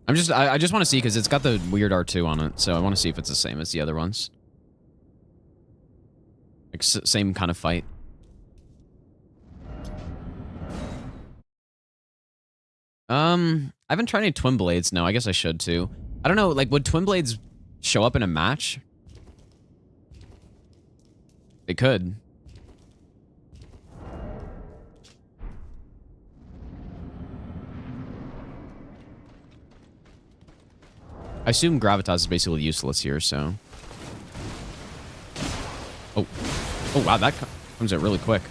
I just want to see because it's got the weird R2 on it, so I want to see if it's the same as the other ones. Like same kind of fight. I haven't tried any Twin Blades. No, I guess I should too. I don't know, like would Twin Blades show up in a match? They could. I assume Gravitas is basically useless here, so... Oh. Oh, wow, that comes out really quick.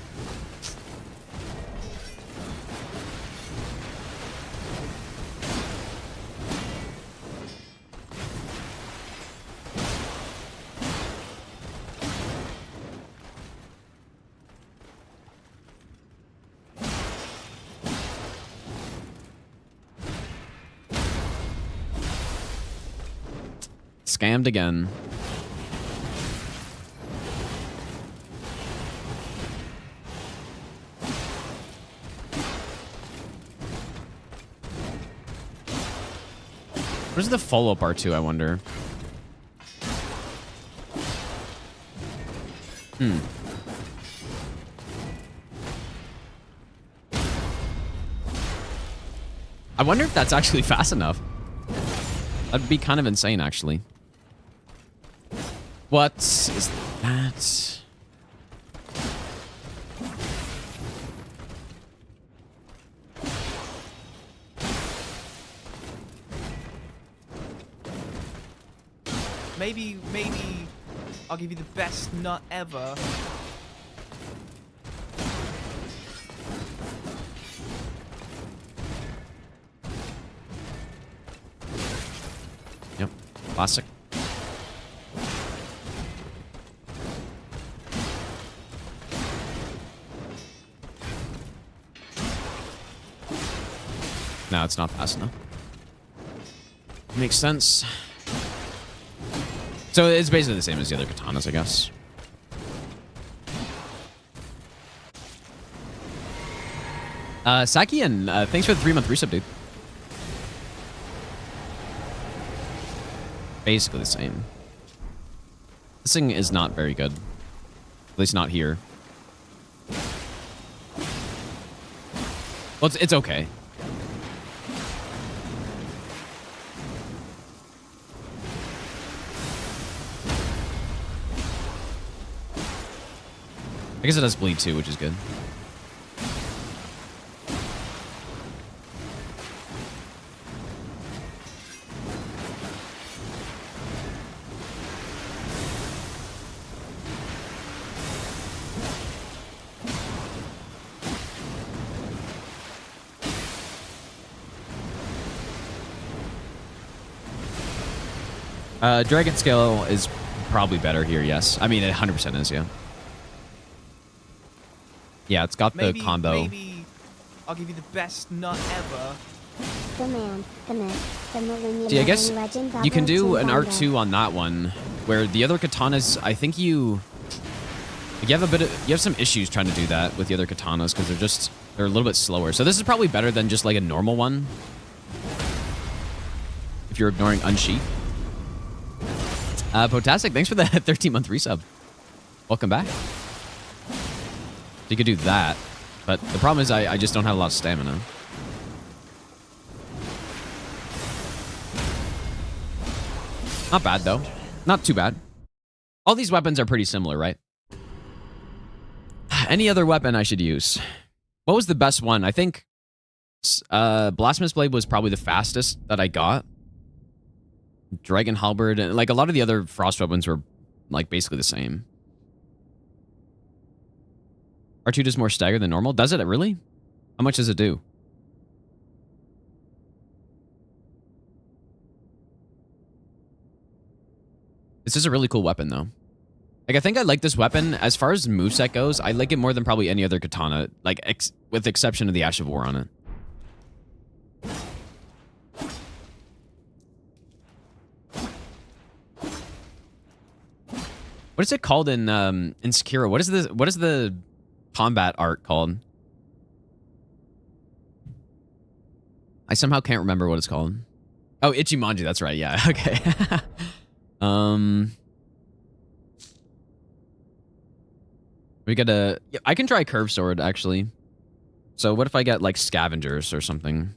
Scammed again. Where's the follow-up R2, I wonder? I wonder if that's actually fast enough. That'd be kind of insane, actually. What is that? Maybe I'll give you the best nut ever. Yep, classic. No, it's not fast enough. Makes sense. So it's basically the same as the other katanas, I guess. Sakian, thanks for the 3-month resub, dude. Basically the same. This thing is not very good. At least not here. Well, it's okay. I guess it does bleed too, which is good. Dragon Scale is probably better here, yes. I mean, it 100% is, yeah. Yeah, it's got the combo. Maybe I'll give you the best nut ever. The man, the myth, the millennium See, I guess legend you can do an Zimbabwe. R2 on that one, where the other katanas, I think you Like you have some issues trying to do that with the other katanas because they're a little bit slower. So this is probably better than just like a normal one. If you're ignoring unsheath. Potastic, thanks for the 13-month resub. Welcome back. So you could do that, but the problem is I just don't have a lot of stamina. Not bad though. Not too bad. All these weapons are pretty similar, right? Any other weapon I should use? What was the best one? I think Blasphemous Blade was probably the fastest that I got. Dragon Halberd, and like a lot of the other frost weapons were like basically the same. R2 does more stagger than normal. Does it really? How much does it do? This is a really cool weapon though. Like I think I like this weapon as far as moveset goes. I like it more than probably any other katana, like with the exception of the Ash of War on it. What is it called in Sekiro? What is the combat art called? I somehow can't remember what it's called. Oh, Ichimonji, that's right. Yeah, okay. We gotta... Yeah, I can try Curved Sword, actually. So what if I get, like, Scavengers or something?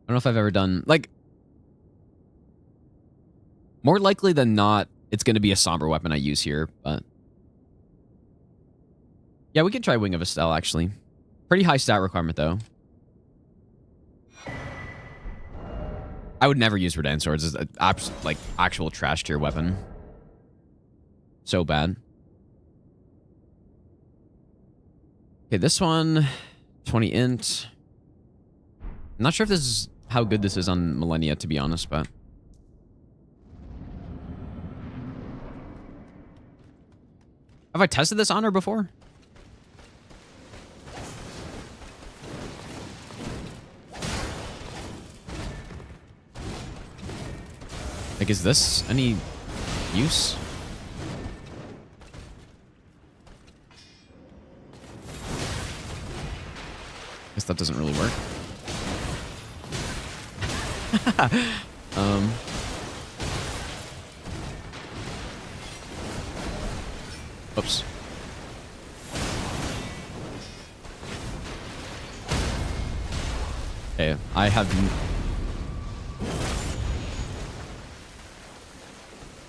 I don't know if I've ever done... Like... More likely than not, it's going to be a somber weapon I use here, but... Yeah, we could try Wing of Estelle, actually. Pretty high stat requirement, though. I would never use Redan Swords as an like, actual trash tier weapon. So bad. Okay, this one... 20 int. I'm not sure if this is how good this is on Millennia, to be honest, but... Have I tested this on her before? Like, is this any use? Guess that doesn't really work. Oops. Okay, I have...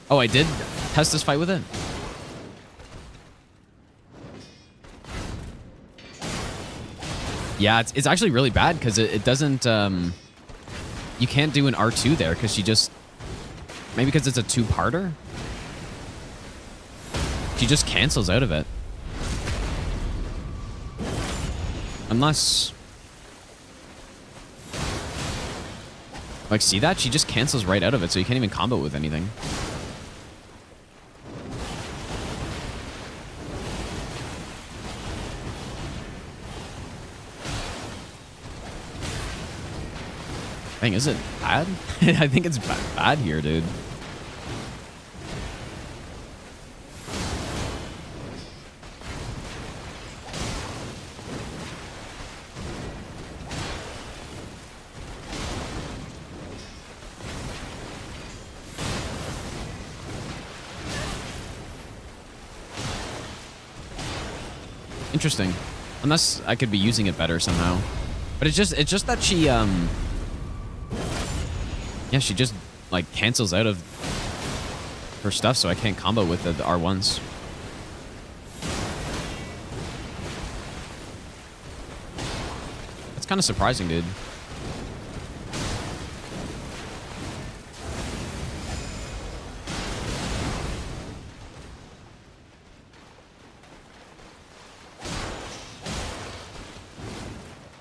Oh, I did test this fight with it? Yeah, it's actually really bad because it doesn't... You can't do an R2 there because she just... Maybe because it's a two-parter? She just cancels out of it. Unless... Like, see that? She just cancels right out of it, so you can't even combo it with anything. Dang, is it bad? I think it's bad here, dude. Interesting. Unless I could be using it better somehow. But it's just that she yeah, she just like cancels out of her stuff, so I can't combo with the R1s. That's kind of surprising, dude.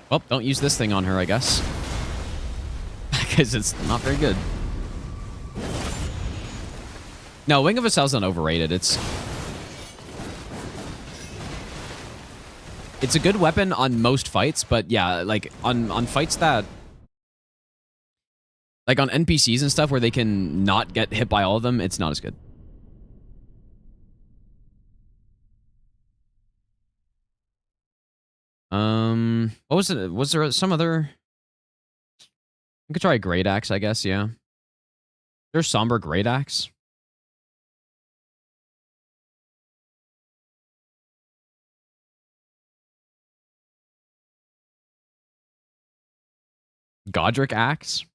Well, don't use this thing on her, I guess. Because it's not very good. No, Wing of Estelle's not overrated. It's a good weapon on most fights, but yeah, like on fights that Like on NPCs and stuff where they can not get hit by all of them, it's not as good. What was it? Was there some other? I could try a Great Axe, I guess, yeah. There's Somber Great Axe. Godric Axe.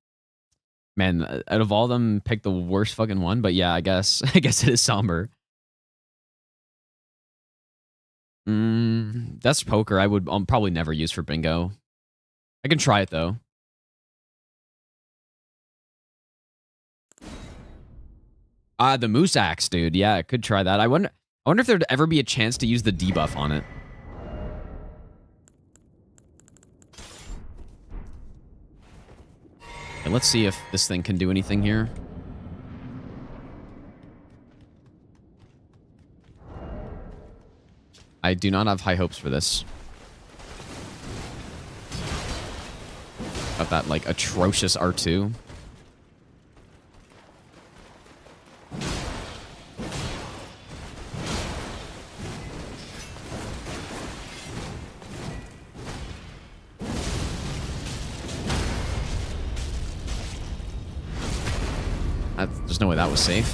Man, out of all of them, pick the worst fucking one. But yeah, I guess it is Somber. That's Poker. I'll probably never use for bingo. I can try it though. The Moose Axe, dude. Yeah, I could try that. I wonder if there'd ever be a chance to use the debuff on it. Okay, let's see if this thing can do anything here. I do not have high hopes for this. Got that, like, atrocious R2. There's no way that was safe.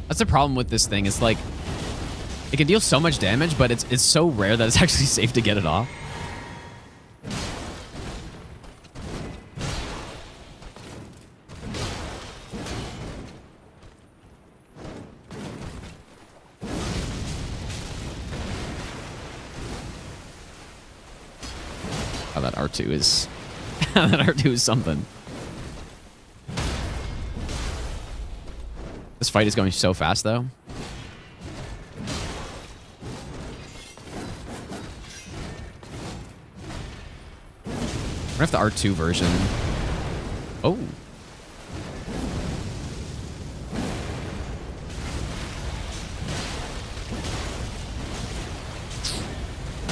That's the problem with this thing. It's like it can deal so much damage, but it's so rare that it's actually safe to get it off. Oh, that R2 is that R2 is something. This fight is going so fast, though. We're gonna have the R2 version. Oh.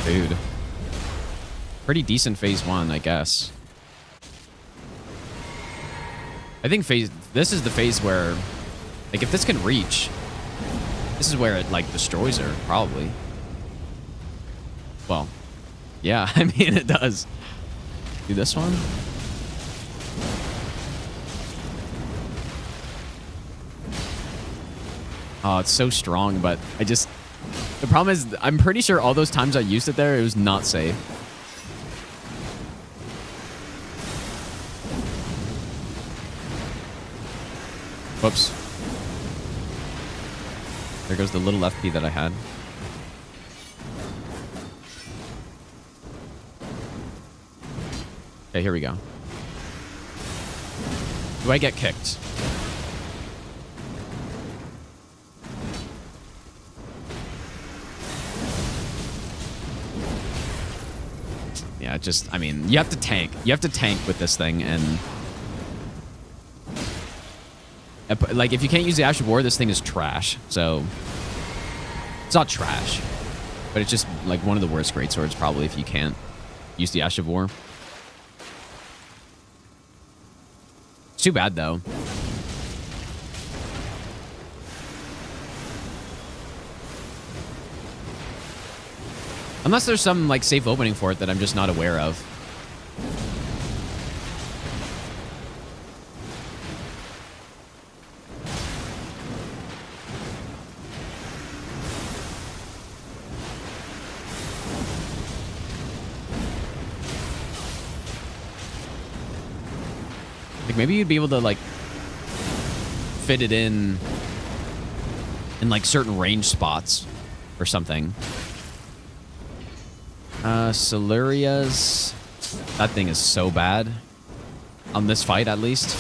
Dude. Pretty decent phase 1, I guess. I think this is the phase where, like, if this can reach, this is where it, like, destroys her, probably. Well, yeah, I mean, it does. Do this one? Oh, it's so strong, but the problem is, I'm pretty sure all those times I used it there, it was not safe. Whoops. There goes the little FP that I had. Okay, here we go. Do I get kicked? Yeah, I mean, you have to tank. You have to tank with this thing, and like, if you can't use the Ash of War, this thing is trash. So it's not trash, but it's just like one of the worst greatswords probably if you can't use the Ash of War. It's too bad though. Unless there's some like safe opening for it that I'm just not aware of. Like, maybe you'd be able to, like, fit it in like, certain range spots or something. Siluria's... That thing is so bad. On this fight, at least.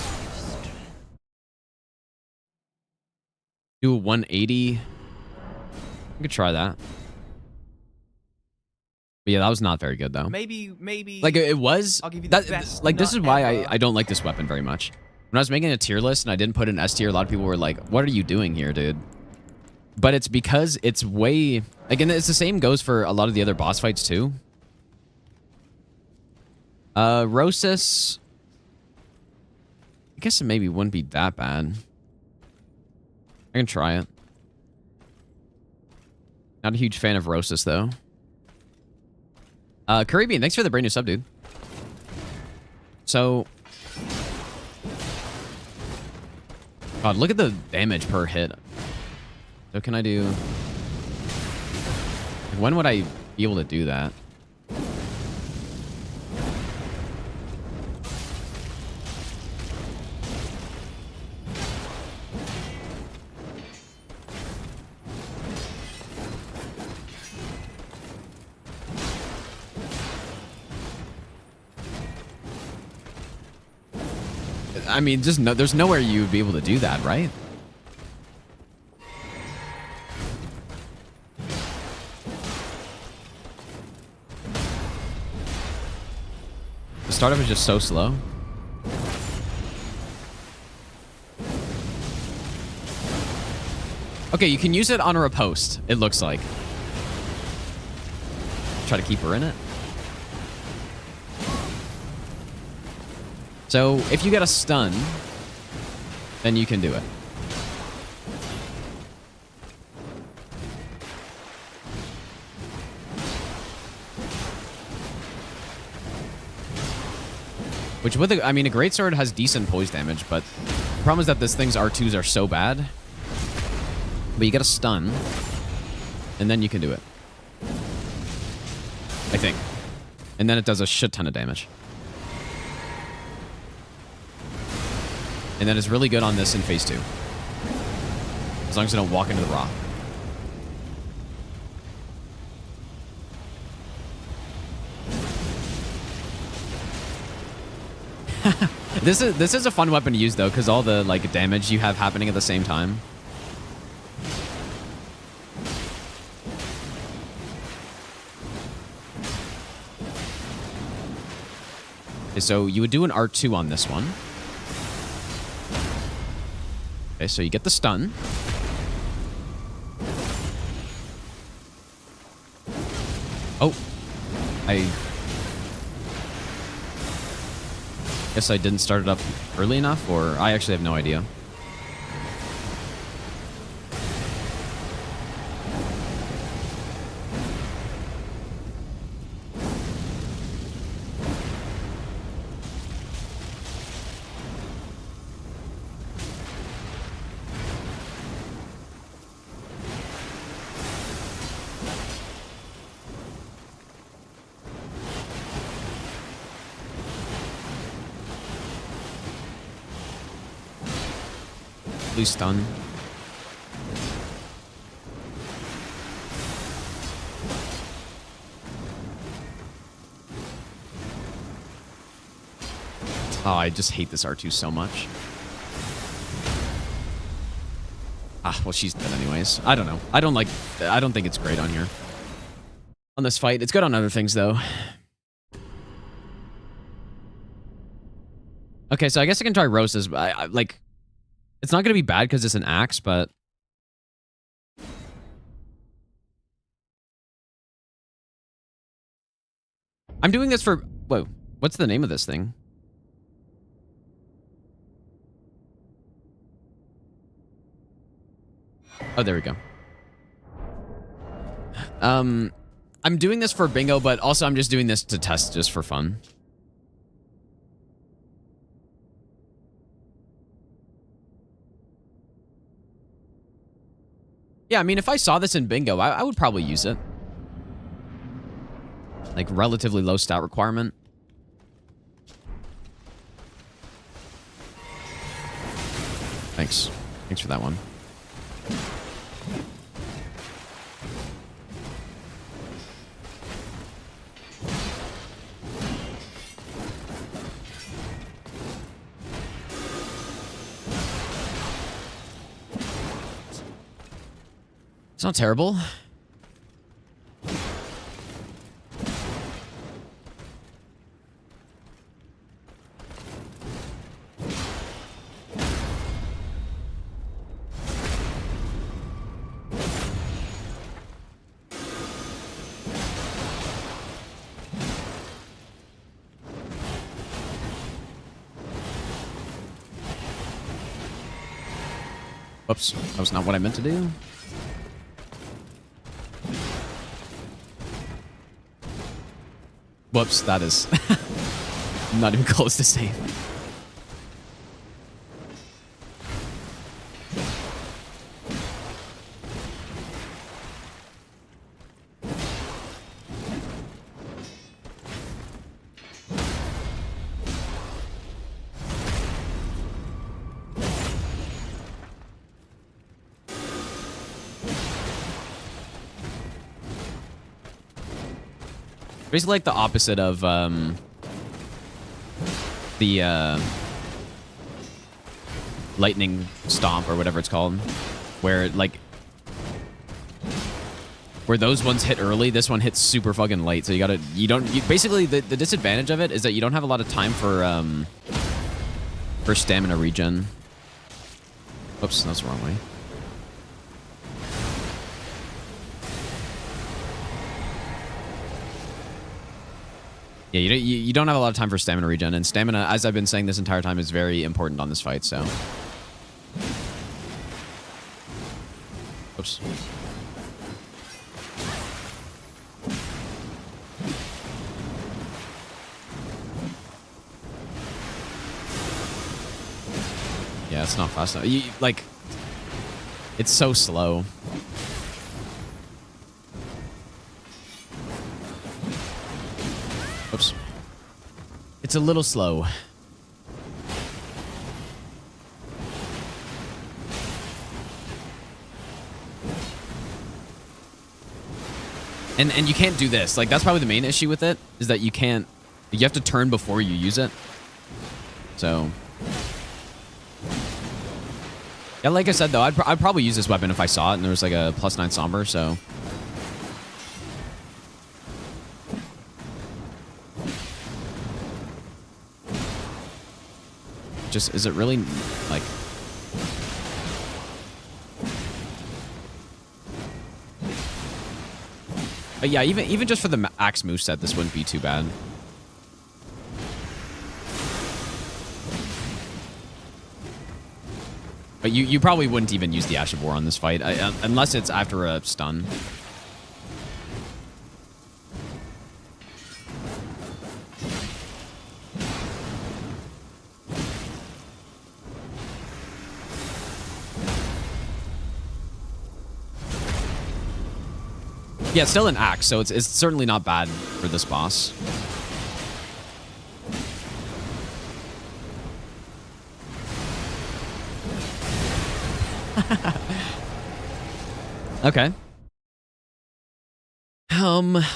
Do a 180. I could try that. But yeah, that was not very good, though. Maybe. Like, it was... I'll give you the best like, this is why ever. I don't like this weapon very much. When I was making a tier list and I didn't put an S tier, a lot of people were like, what are you doing here, dude? But it's because it's way... Again, it's the same goes for a lot of the other boss fights, too. Rosis. I guess it maybe wouldn't be that bad. I can try it. Not a huge fan of Rosis, though. Caribbean, thanks for the brand new sub, dude. So... God, look at the damage per hit. So can I do... When would I be able to do that? I mean, just no, there's nowhere you would be able to do that, right? The startup is just so slow. Okay, you can use it on a riposte, it looks like. Try to keep her in it. So, if you get a stun, then you can do it. Which, with a, I mean, a greatsword has decent poise damage, but the problem is that this thing's R2s are so bad. But you get a stun, and then you can do it. I think. And then it does a shit ton of damage. And that is really good on this in phase 2. As long as I don't walk into the rock. This is a fun weapon to use though, because all the like damage you have happening at the same time. Okay, so you would do an R2 on this one. Okay, so you get the stun. Oh. I guess I didn't start it up early enough, or I actually have no idea. Please stun. Oh, I just hate this R2 so much. Ah, well, she's dead anyways. I don't know. I don't think it's great on here. On this fight. It's good on other things, though. Okay, so I guess I can try Rose's. Like... It's not going to be bad because it's an axe, but... I'm doing this for... Whoa. What's the name of this thing? Oh, there we go. I'm doing this for bingo, but also I'm just doing this to test just for fun. Yeah, I mean, if I saw this in bingo, I would probably use it. Like, relatively low stat requirement. Thanks. Thanks for that one. It's not terrible. Whoops, that was not what I meant to do. Whoops, that is not even close to safe. Basically like the opposite of the lightning stomp or whatever it's called, where like where those ones hit early, this one hits super fucking late. So basically the disadvantage of it is that you don't have a lot of time for stamina regen. Oops, that's the wrong way. Yeah, you don't have a lot of time for stamina regen, and stamina, as I've been saying this entire time, is very important on this fight, so. Oops. Yeah, it's not fast enough. Like, it's so slow. Oops. It's a little slow. And you can't do this. Like, that's probably the main issue with it, is that you have to turn before you use it. So. Yeah, like I said, though, I'd probably use this weapon if I saw it and there was like a +9 somber, so. Just, is it really, like... But yeah, even just for the axe moveset, this wouldn't be too bad. But you probably wouldn't even use the Ash of War on this fight, unless it's after a stun. Yeah, it's still an axe, so it's certainly not bad for this boss. Okay.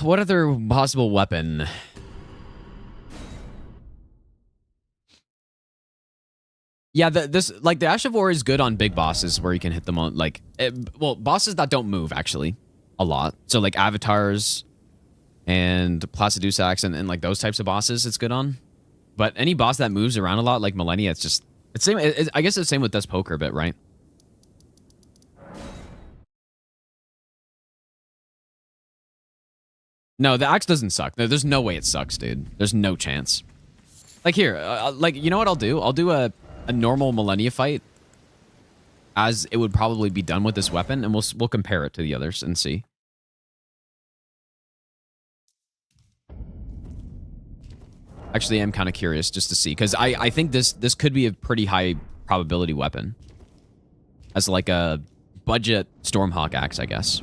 What other possible weapon? Yeah, the Ash of War is good on big bosses where you can hit them on well, bosses that don't move actually a lot. So like avatars and Placidusax and like those types of bosses it's good on. But any boss that moves around a lot like Millennia, it's same. I guess it's the same with Death Poker a bit, right? No, the axe doesn't suck. There's no way it sucks, dude. There's no chance. Like here, like you know what I'll do? I'll do a normal Millennia fight as it would probably be done with this weapon, and we'll compare it to the others and see. Actually, I'm kind of curious just to see, because I think this could be a pretty high probability weapon as like a budget Stormhawk axe, I guess.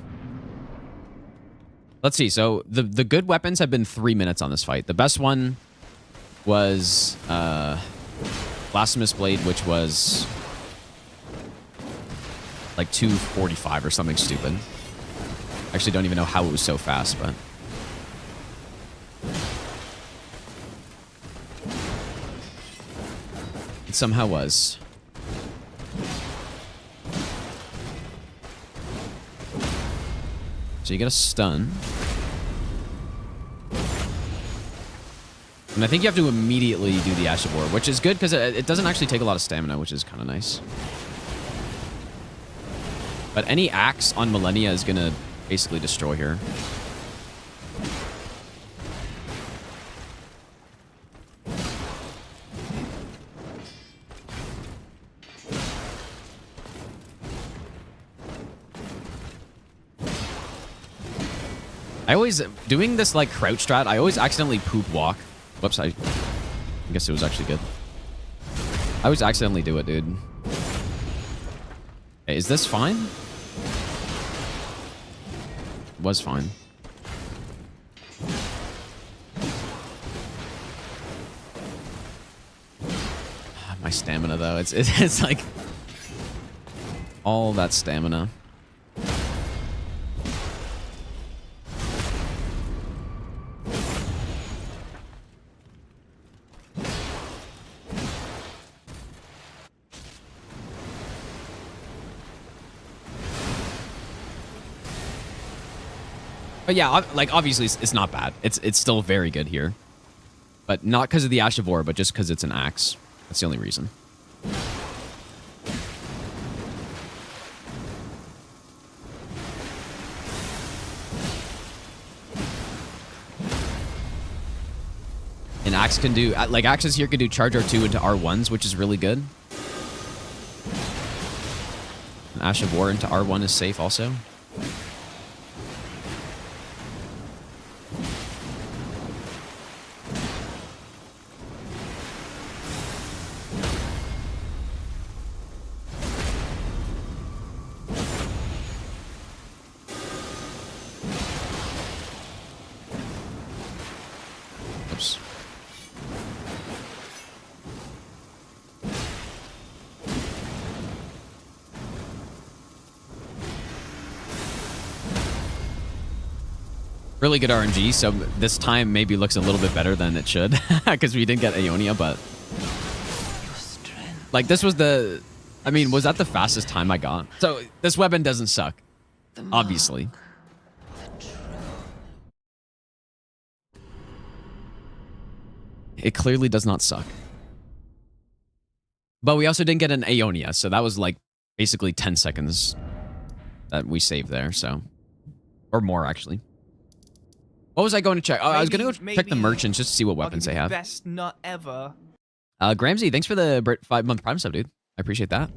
Let's see. So the good weapons have been 3 minutes on this fight. The best one was Blasphemous Blade, which was like 2:45 or something stupid. Actually, don't even know how it was so fast, but it somehow was. So you get a stun. And I think you have to immediately do the Ash of War, which is good because it doesn't actually take a lot of stamina, which is kind of nice. But any axe on Millennia is going to basically destroy her. I always, doing this like crouch strat, I always accidentally poop walk. Whoops, I guess it was actually good. I always accidentally do it, dude. Hey, is this fine? Was fine. My stamina though, it's like all that stamina. But yeah, like obviously it's not bad. It's still very good here, but not because of the Ash of War, but just because it's an axe. That's the only reason. An axe can do, like axes here can do charge R2 into R1s, which is really good. An Ash of War into R1 is safe also. Oops. Really good RNG, so this time maybe looks a little bit better than it should because we didn't get Aeonia, but like this was the, I mean, was that the fastest time I got? So this weapon doesn't suck, obviously. It clearly does not suck. But we also didn't get an Aeonia, so that was like basically 10 seconds that we saved there, so. Or more, actually. What was I going to check? Oh, I was going to go check the merchants just to see what weapons they have. Best nut ever. Gramsy, thanks for the 5-month Prime sub, dude. I appreciate that.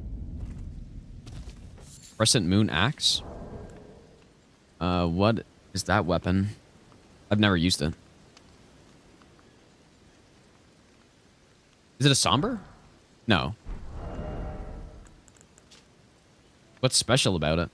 Crescent Moon Axe. What is that weapon? I've never used it. Is it a somber? No. What's special about it?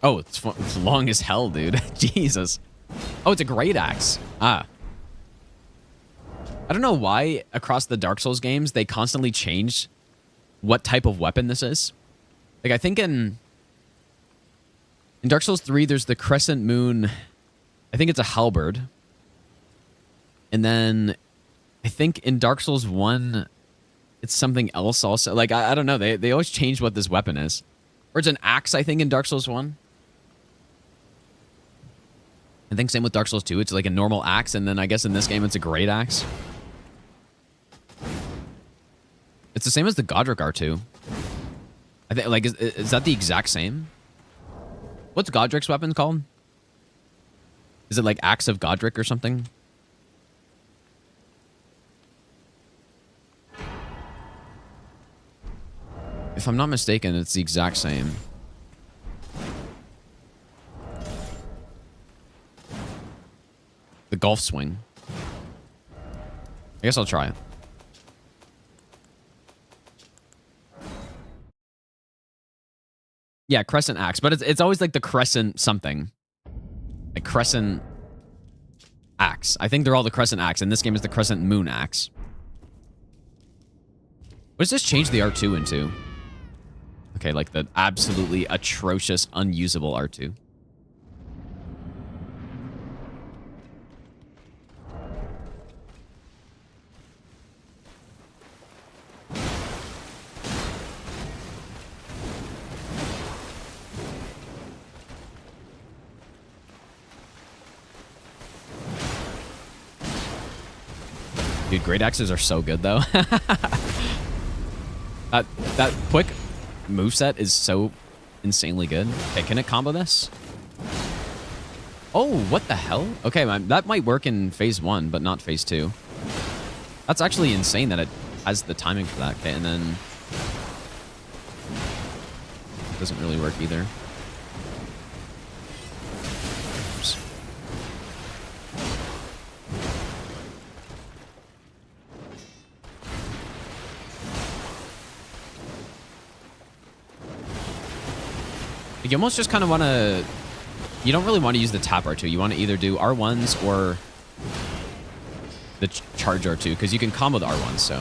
Oh, it's long as hell, dude. Jesus. Oh, it's a great axe. Ah. I don't know why across the Dark Souls games they constantly change what type of weapon this is. Like, I think in Dark Souls 3, there's the Crescent Moon. I think it's a halberd. And then I think in Dark Souls 1, it's something else also. Like, I don't know. They always change what this weapon is. Or it's an axe, I think, in Dark Souls 1. I think same with Dark Souls 2. It's like a normal axe, and then I guess in this game it's a great axe. It's the same as the Godric R2. I think, like, is that the exact same? What's Godric's weapon called? Is it like Axe of Godric or something? If I'm not mistaken, it's the exact same. The golf swing. I guess I'll try it. Yeah, crescent axe, but it's always like the crescent something. Like crescent axe. I think they're all the crescent axe, and this game is the crescent moon axe. What does this change the R2 into? Okay, like the absolutely atrocious, unusable R2. Dude, great axes are so good, though. That quick moveset is so insanely good. Okay, can it combo this? Oh, what the hell? Okay, that might work in phase 1, but not phase 2. That's actually insane that it has the timing for that. Okay, and then... it doesn't really work either. Oops. You almost just kind of want to... you don't really want to use the tap R2. You want to either do R1s or the charge R2, because you can combo the R1s, so...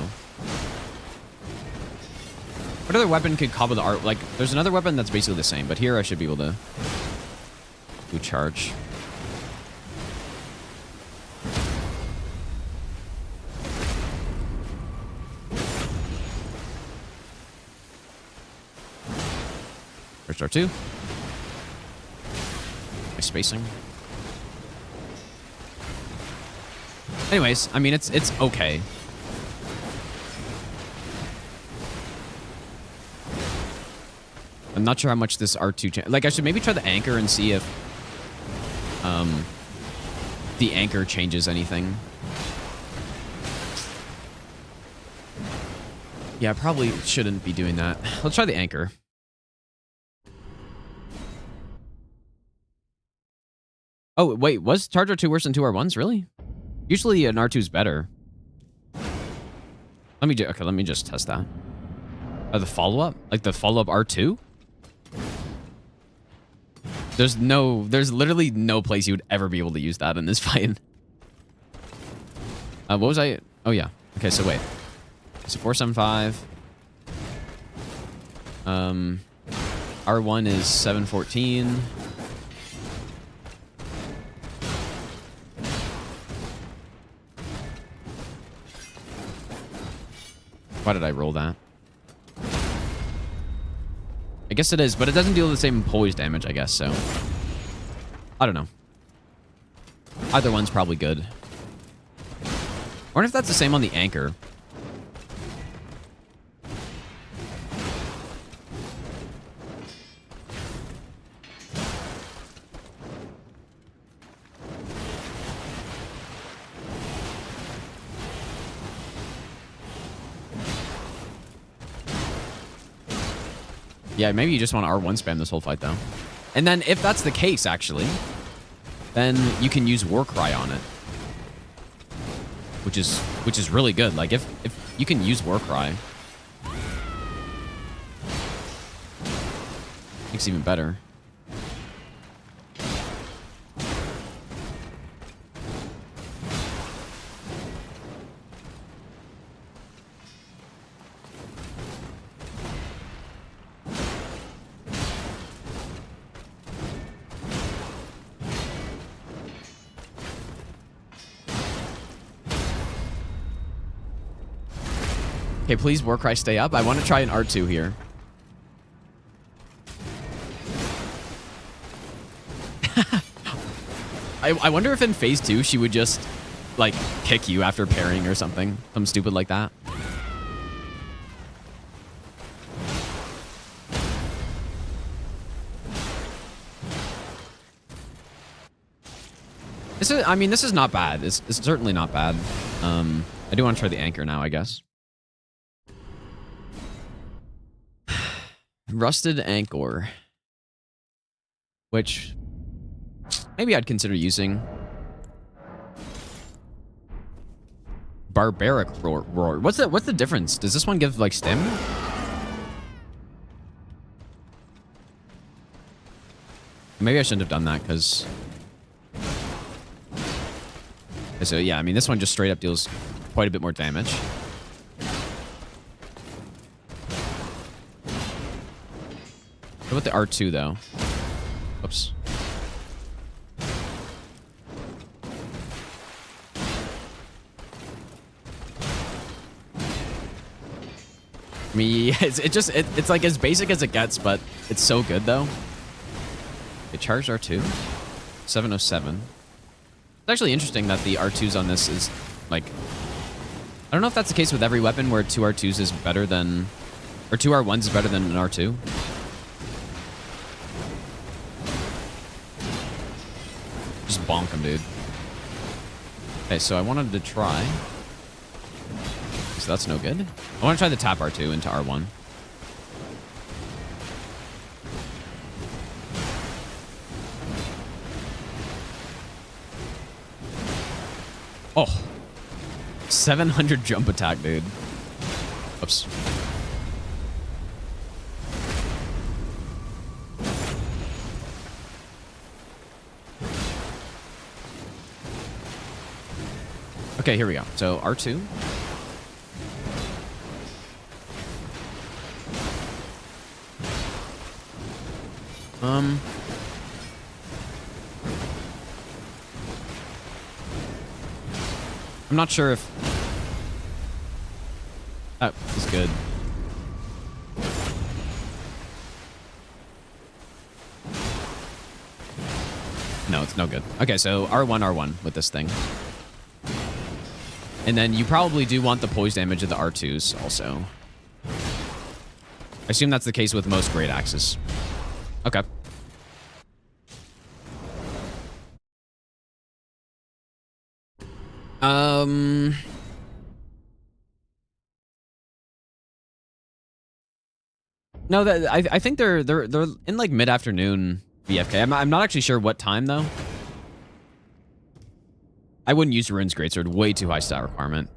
what other weapon could combo the R... like, there's another weapon that's basically the same, but here I should be able to do charge. First R2. Nice spacing. Anyways, I mean, it's okay. I'm not sure how much this R2... like, I should maybe try the anchor and see if the anchor changes anything. Yeah, I probably shouldn't be doing that. Let's try the anchor. Oh, wait, was Charge R2 worse than 2R1s? Really? Usually an R2 is better. Let me just test that. The follow-up? Like the follow-up R2? There's literally no place you would ever be able to use that in this fight. What was I? Oh, yeah. Okay, so wait. So 475. R1 is 714. Why did I roll that? I guess it is, but it doesn't deal the same poise damage, I guess, so... I don't know. Either one's probably good. I wonder if that's the same on the anchor. Yeah, maybe you just want to R1 spam this whole fight, though. And then, if that's the case, actually, then you can use Warcry on it. Which is really good. Like, if you can use Warcry, makes it even better. Okay, please, Warcry, stay up. I want to try an R2 here. I wonder if in phase 2 she would just, like, kick you after parrying or something. Something stupid like that. This is not bad. It's certainly not bad. I do want to try the anchor now, I guess. Rusted Anchor. Which maybe I'd consider using. Barbaric Roar. What's the difference? Does this one give like stamina? Maybe I shouldn't have done that because... so yeah, I mean this one just straight up deals quite a bit more damage. What about the R2, though? Oops. I mean, it's like as basic as it gets, but it's so good, though. It charged R2. 707. It's actually interesting that the R2s on this is, like... I don't know if that's the case with every weapon where 2 R2s is better than... or 2 R1s is better than an R2. Just bonk him, dude. Okay, so I wanted to try. So that's no good. I want to try the tap R2 into R1. Oh. 700 jump attack, dude. Oops. Okay, here we go. So R2. I'm not sure if that was good. No, it's no good. Okay, so R1, R1 with this thing. And then you probably do want the poise damage of the R2s also. I assume that's the case with most great axes. Okay. No, that I think they're in like mid-afternoon VFK. I'm not actually sure what time though. I wouldn't use Rune's Greatsword. Way too high stat requirement.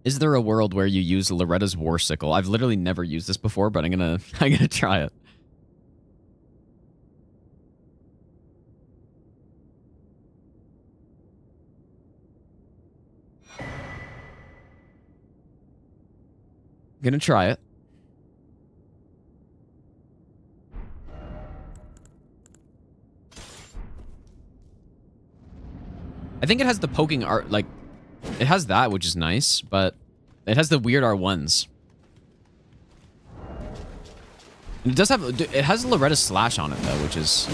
Is there a world where you use Loretta's War Sickle? I've literally never used this before, but I'm gonna try it. Gonna try it. I think it has the poking art, like, it has that, which is nice, but it has the weird R1s. And it does have, it has Loretta's Slash on it, though, which is... I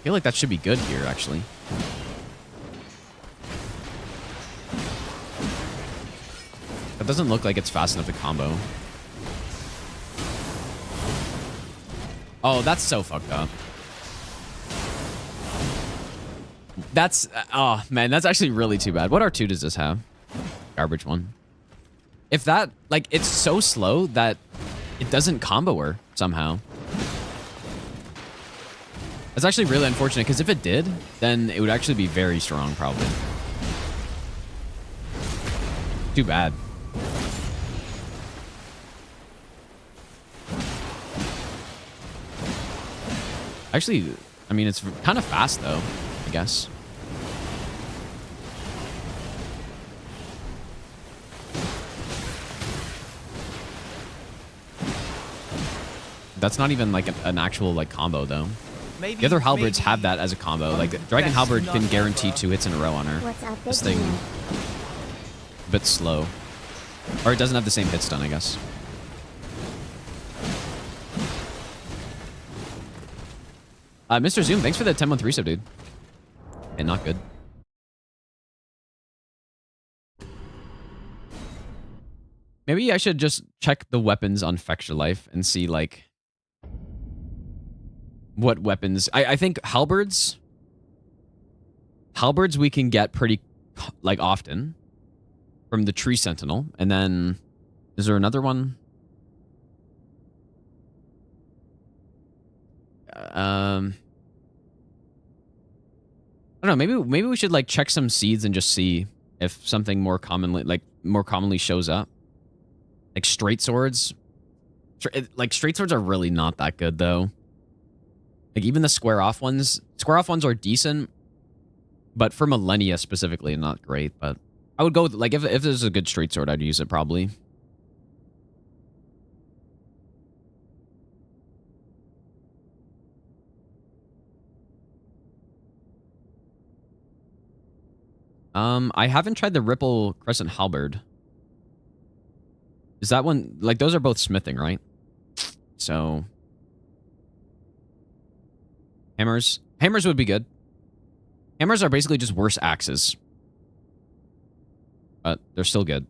feel like that should be good here, actually. That doesn't look like it's fast enough to combo. Oh, that's so fucked up. That's... oh, man, that's actually really too bad. What R2 does this have? Garbage one. If that... like, it's so slow that it doesn't combo her somehow. That's actually really unfortunate, because if it did, then it would actually be very strong, probably. Too bad. Actually, I mean, it's kind of fast, though, I guess. That's not even, like, an actual, like, combo, though. Maybe, the other halberds have that as a combo. Like, Dragon Halberd can guarantee 2 hits in a row on her. What's up, This big thing... man? a bit slow. Or it doesn't have the same hit stun, I guess. Mr. Zoom, thanks for the 10-month resub, dude. And not good. Maybe I should just check the weapons on Fexture Life and see, like, what weapons... I think halberds... halberds we can get pretty, like, often from the Tree Sentinel. And then... is there another one? I don't know. Maybe we should like check some seeds and just see if something more commonly shows up. Like straight swords. Like straight swords are really not that good though. Like even the square off ones are decent, but for Millennia specifically, not great. But I would go with, like if there's a good straight sword, I'd use it probably. I haven't tried the Ripple Crescent Halberd. Is that one... like, those are both smithing, right? So... hammers. Hammers would be good. Hammers are basically just worse axes. but they're still good.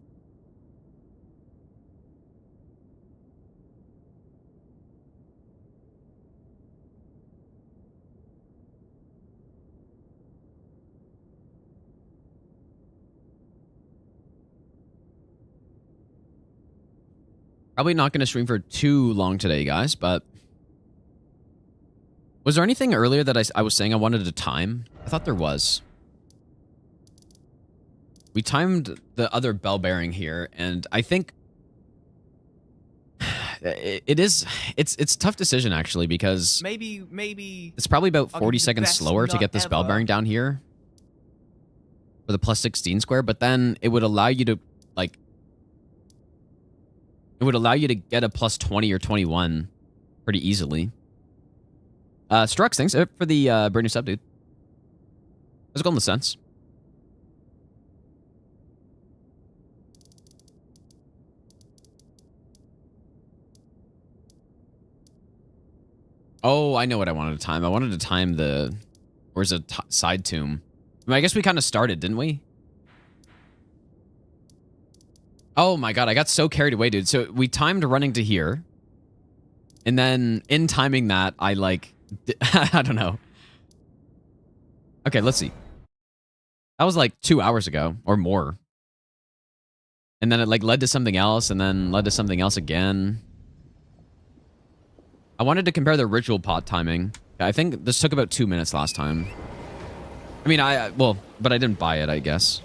Probably not going to stream for too long today, guys, but... Was there anything earlier that I was saying I wanted to time? I thought there was. We timed the other bell bearing here, and I think... It's a tough decision, actually, because... Maybe... It's probably about I'll 40 give you the seconds best slower to nut get this bell ever. bearing down here. For the plus 16 square, but then it would allow you to, like... It would allow you to get a plus 20 or 21 pretty easily. Strux, thanks for the brand new sub, dude. How's it going, the sense? Oh, I know what I wanted to time. I wanted to time the... Where's a side tomb? I mean, I guess we kind of started, didn't we? Oh my god, I got so carried away, dude. So we timed running to here. And then in timing that, I like... I don't know. Okay, let's see. That was like 2 hours ago or more. And then it like led to something else and then led to something else again. I wanted to compare the ritual pot timing. I think this took about 2 minutes last time. I mean, well, but I didn't buy it, I guess.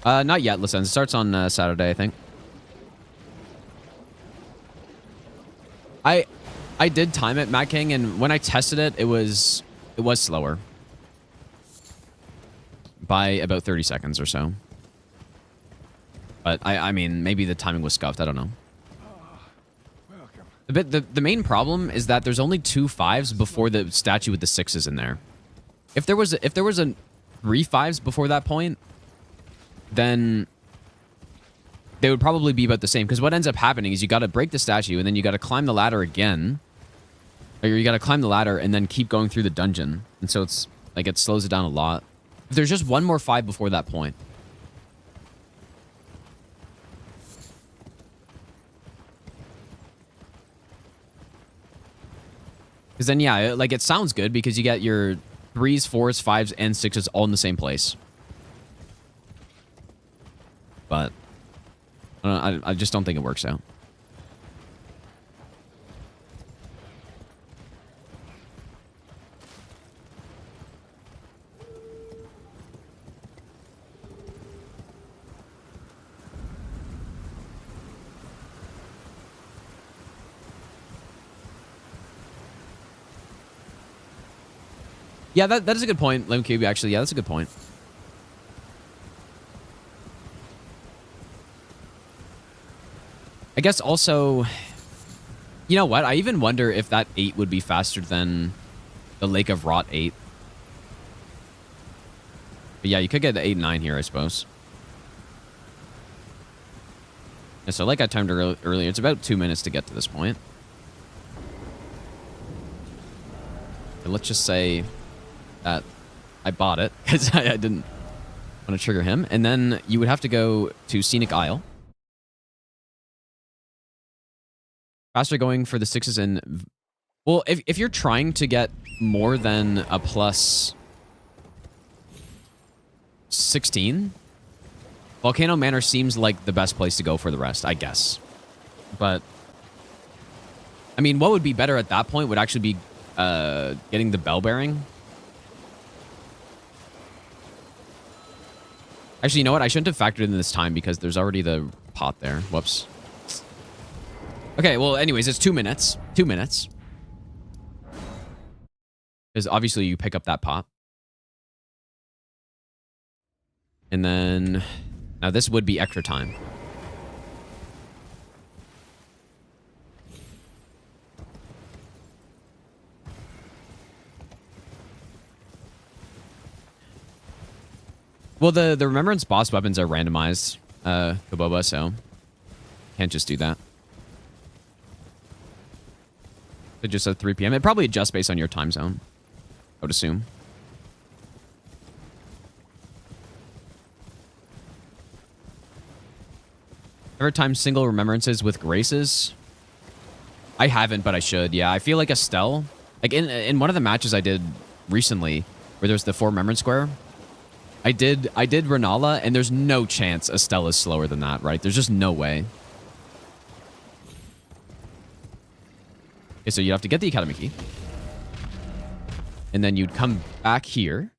Not yet, listen. It starts on Saturday, I think. I did time it, Matt King, and when I tested it, it was slower. By about 30 seconds or so. But I mean, maybe the timing was scuffed, I don't know. Welcome. The main problem is that there's only 2 5s before the statue with the 6s in there. If there was a 3 5s before that point, then they would probably be about the same. Because what ends up happening is you got to break the statue and then you got to climb the ladder again. Or you got to climb the ladder and then keep going through the dungeon. And so it's like it slows it down a lot. If there's just one more 5 before that point. Because then, yeah, like it sounds good because you get your 3s, 4s, 5s, and 6s all in the same place. But I just don't think it works out. Yeah, that is a good point, LemCube, actually. Yeah, that's a good point. I guess also, you know what? I even wonder if that 8 would be faster than the Lake of Rot 8. But yeah, you could get the 8 and 9 here, I suppose. Yeah, so like I timed earlier, it's about 2 minutes to get to this point. And let's just say that I bought it because I didn't want to trigger him. And then you would have to go to Scenic Isle. Faster going for the 6s and... Well, if you're trying to get more than a plus 16, Volcano Manor seems like the best place to go for the rest, I guess. But, I mean, what would be better at that point would actually be getting the bell bearing. Actually, you know what? I shouldn't have factored in this time because there's already the pot there. Whoops. Okay, well, anyways, it's 2 minutes. 2 minutes. Because obviously you pick up that pot. And then... Now this would be extra time. Well, the Remembrance boss weapons are randomized, Kaboba, so... Can't just do that. It just said 3 p.m. It probably adjusts based on your time zone. would assume. Ever time single remembrances with graces? I haven't, but I should. Yeah, I feel like Estelle, like in one of the matches I did recently, where there's the 4 remembrance square, I did Renala, and there's no chance Estelle is slower than that, right? There's just no way. Okay, so you have to get the Academy key. And then you'd come back here.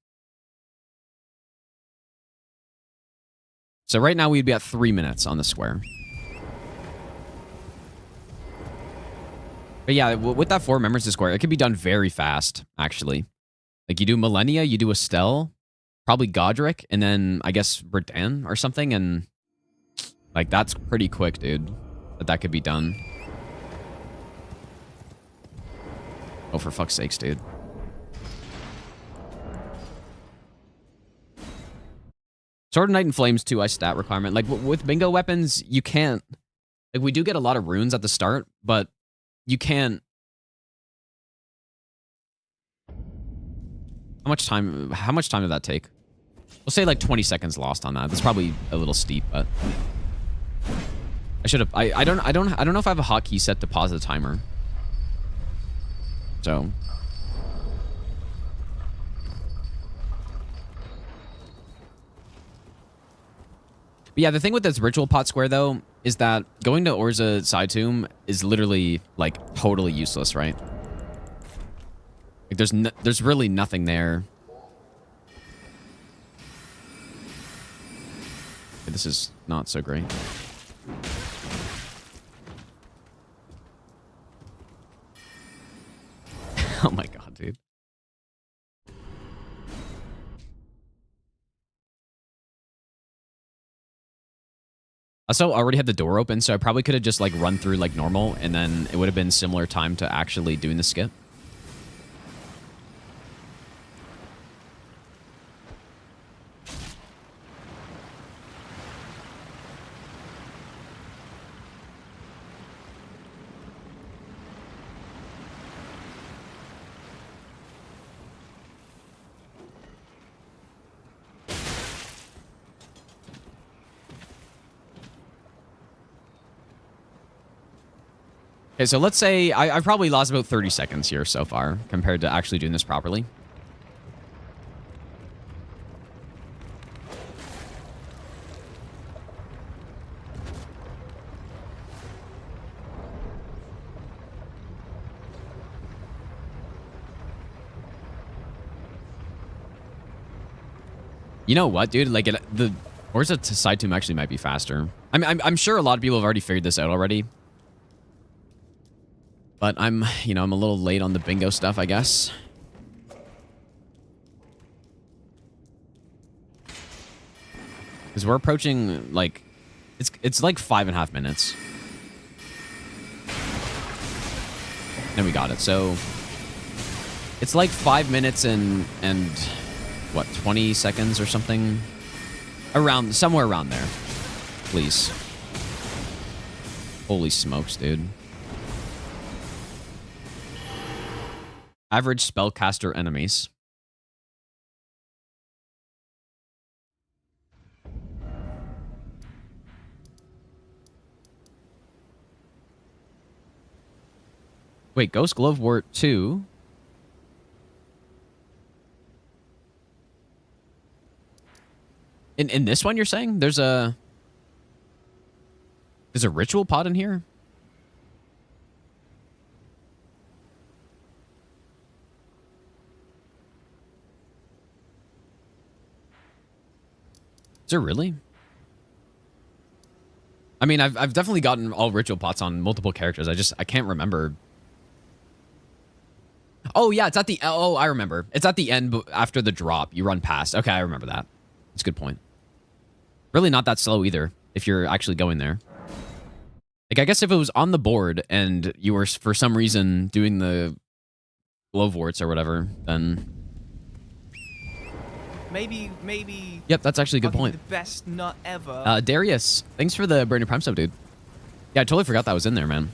So right now we'd be at 3 minutes on the square. But yeah, with that 4 remembrances square, it can be done very fast, actually. Like you do Millennia, you do Estelle, probably Godric, and then I guess Verdan or something, and like that's pretty quick, dude. That could be done. Oh, for fuck's sakes, dude. Sword of Night and Flames 2, I stat requirement. Like with bingo weapons, you can't. Like we do get a lot of runes at the start, but you can't. How much time did that take? We'll say like 20 seconds lost on that. That's probably a little steep, but I should have. I don't know if I have a hotkey set to pause the timer. So. But yeah, the thing with this ritual pot square though is that going to Orza side tomb is literally like totally useless, right? Like there's really nothing there. Okay, this is not so great. Oh my god, dude. I also already had the door open, so I probably could have just like run through like normal, and then it would have been similar time to actually doing the skip. Okay, so let's say I've probably lost about 30 seconds here so far compared to actually doing this properly. You know what, dude? Like, where's the side tomb actually might be faster. I'm sure a lot of people have already figured this out already. But I'm a little late on the bingo stuff, I guess. Because we're approaching, like, it's like 5.5 minutes. And we got it. So it's like 5 minutes and what, 20 seconds or something? Somewhere around there. Please. Holy smokes, dude. Average spellcaster enemies. Wait, Ghost Glovewort 2? In this one you're saying? There's a ritual pod in here? Is there really? I mean, I've definitely gotten all ritual pots on multiple characters. I can't remember. Oh yeah, it's at the I remember. It's at the end after the drop. You run past. Okay, I remember that. That's a good point. Really not that slow either if you're actually going there. Like I guess if it was on the board and you were for some reason doing the Gloveworts or whatever, then Maybe. Yep, that's actually a good point. The best nut ever. Darius, thanks for the Brandon Prime sub, dude. Yeah, I totally forgot that was in there, man.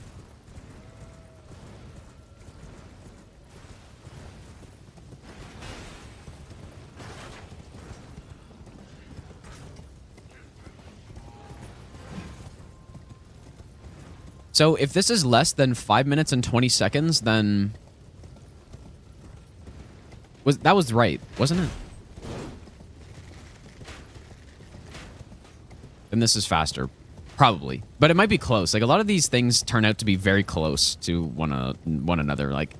So if this is less than 5 minutes and 20 seconds, then that was right, wasn't it? Then this is faster, probably, but it might be close. Like a lot of these things turn out to be very close to one another. Like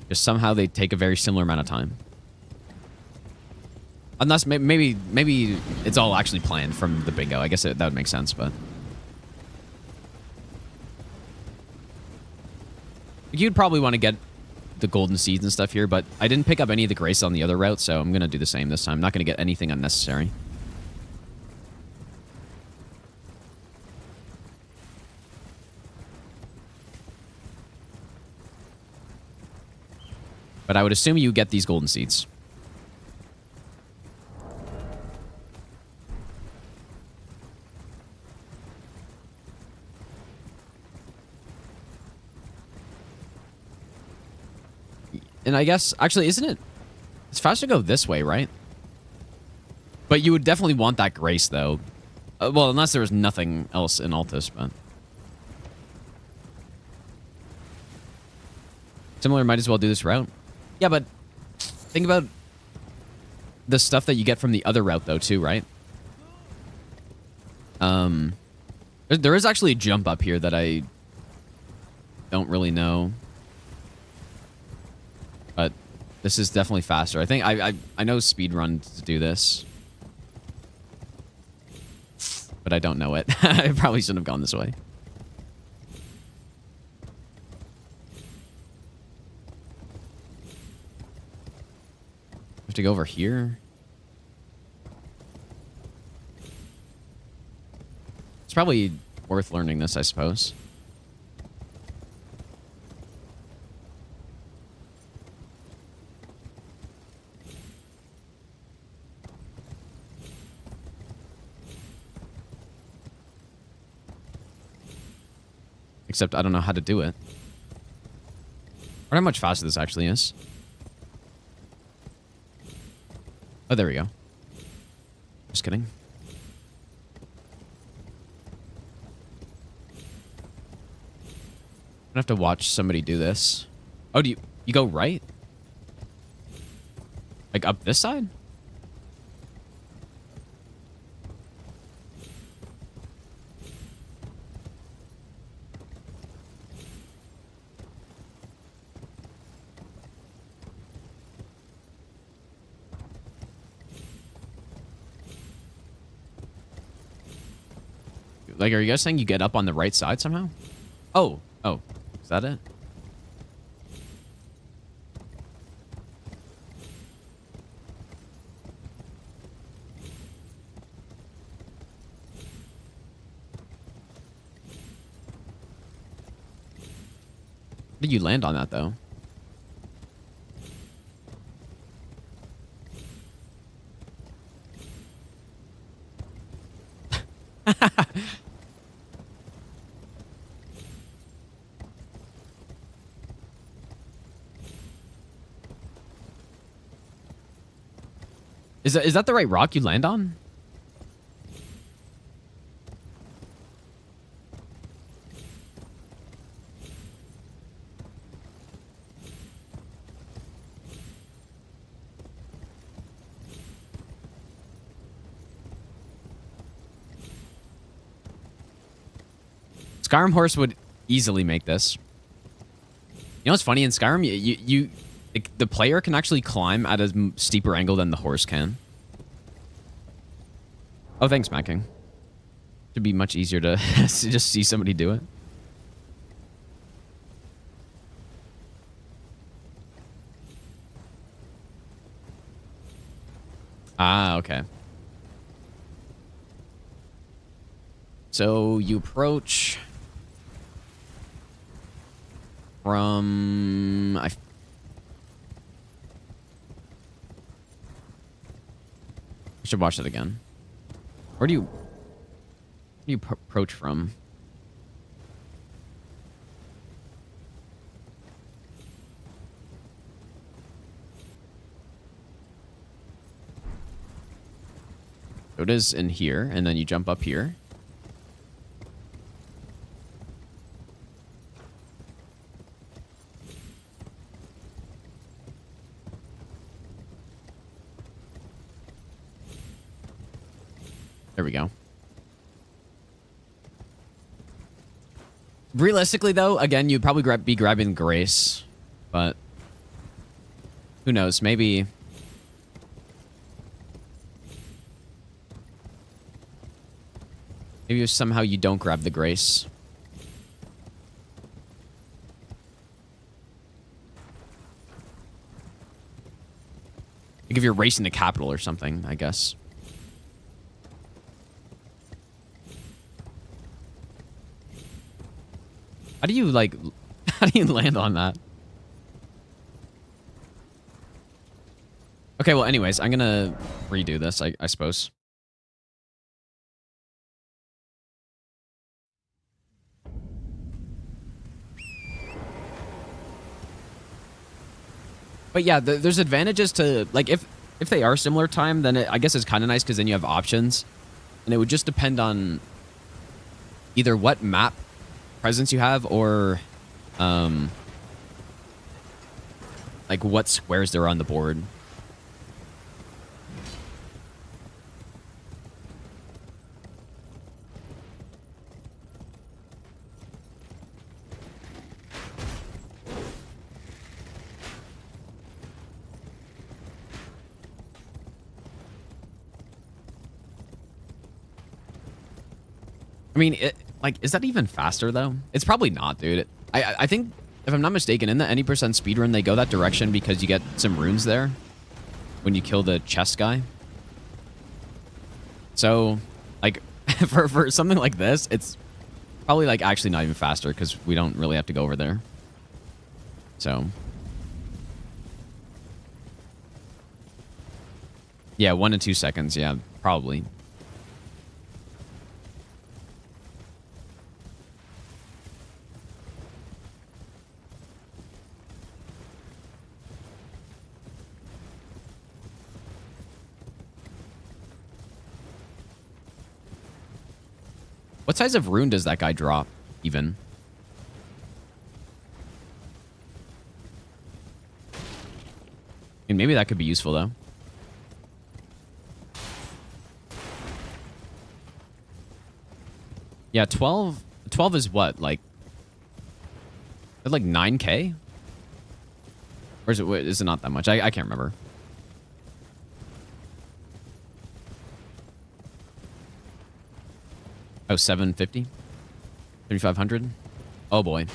just somehow they take a very similar amount of time. Unless maybe it's all actually planned from the bingo. I guess that would make sense, but you'd probably want to get the golden seeds and stuff here, but I didn't pick up any of the grace on the other route, so I'm going to do the same this time. I'm not going to get anything unnecessary. But I would assume you get these golden seeds. And I guess, actually, isn't it? It's faster to go this way, right? But you would definitely want that grace, though. Well, unless there was nothing else in Altus, but... Similar, might as well do this route. Yeah, but think about the stuff that you get from the other route, though, too, right? There is actually a jump up here that I don't really know. But this is definitely faster. I think I know speedrun to do this. But I don't know it. I probably shouldn't have gone this way. Have to go over here. It's probably worth learning this, I suppose. Except I don't know how to do it. I wonder how much faster this actually is. Oh, there we go. Just kidding. I'm gonna have to watch somebody do this. Oh, do you go right? Like up this side? Like, are you guys saying you get up on the right side somehow? Oh, is that it? Did you land on that though? Is that the right rock you land on? Skyrim horse would easily make this. You know what's funny in Skyrim? The player can actually climb at a steeper angle than the horse can. Oh, thanks, Macking. Should be much easier to just see somebody do it. Ah, okay. So you approach from... I should watch that again. Where do you approach from? So it is in here, and then you jump up here. There we go. Realistically, though, again, you'd probably be grabbing Grace, but who knows? Maybe somehow you don't grab the Grace. Like if you're racing the capital or something, I guess. How do you, like, how do you land on that? Okay, well, anyways, I'm gonna redo this, I suppose. But yeah, there's advantages to, like, if they are similar time, then I guess it's kind of nice because then you have options. And it would just depend on either what map presence you have or like what squares there are on the board. I mean, like, is that even faster, though? It's probably not, dude. I think, if I'm not mistaken, in the any % speedrun, they go that direction because you get some runes there when you kill the chest guy. So, like, for something like this, it's probably, like, actually not even faster because we don't really have to go over there. So. Yeah, 1 to 2 seconds. Yeah, probably. What size of rune does that guy drop, even? I mean, maybe that could be useful, though. Yeah, 12 is what? Like 9K? Or is it not that much? I can't remember. Oh, 750? 3,500? Oh, boy.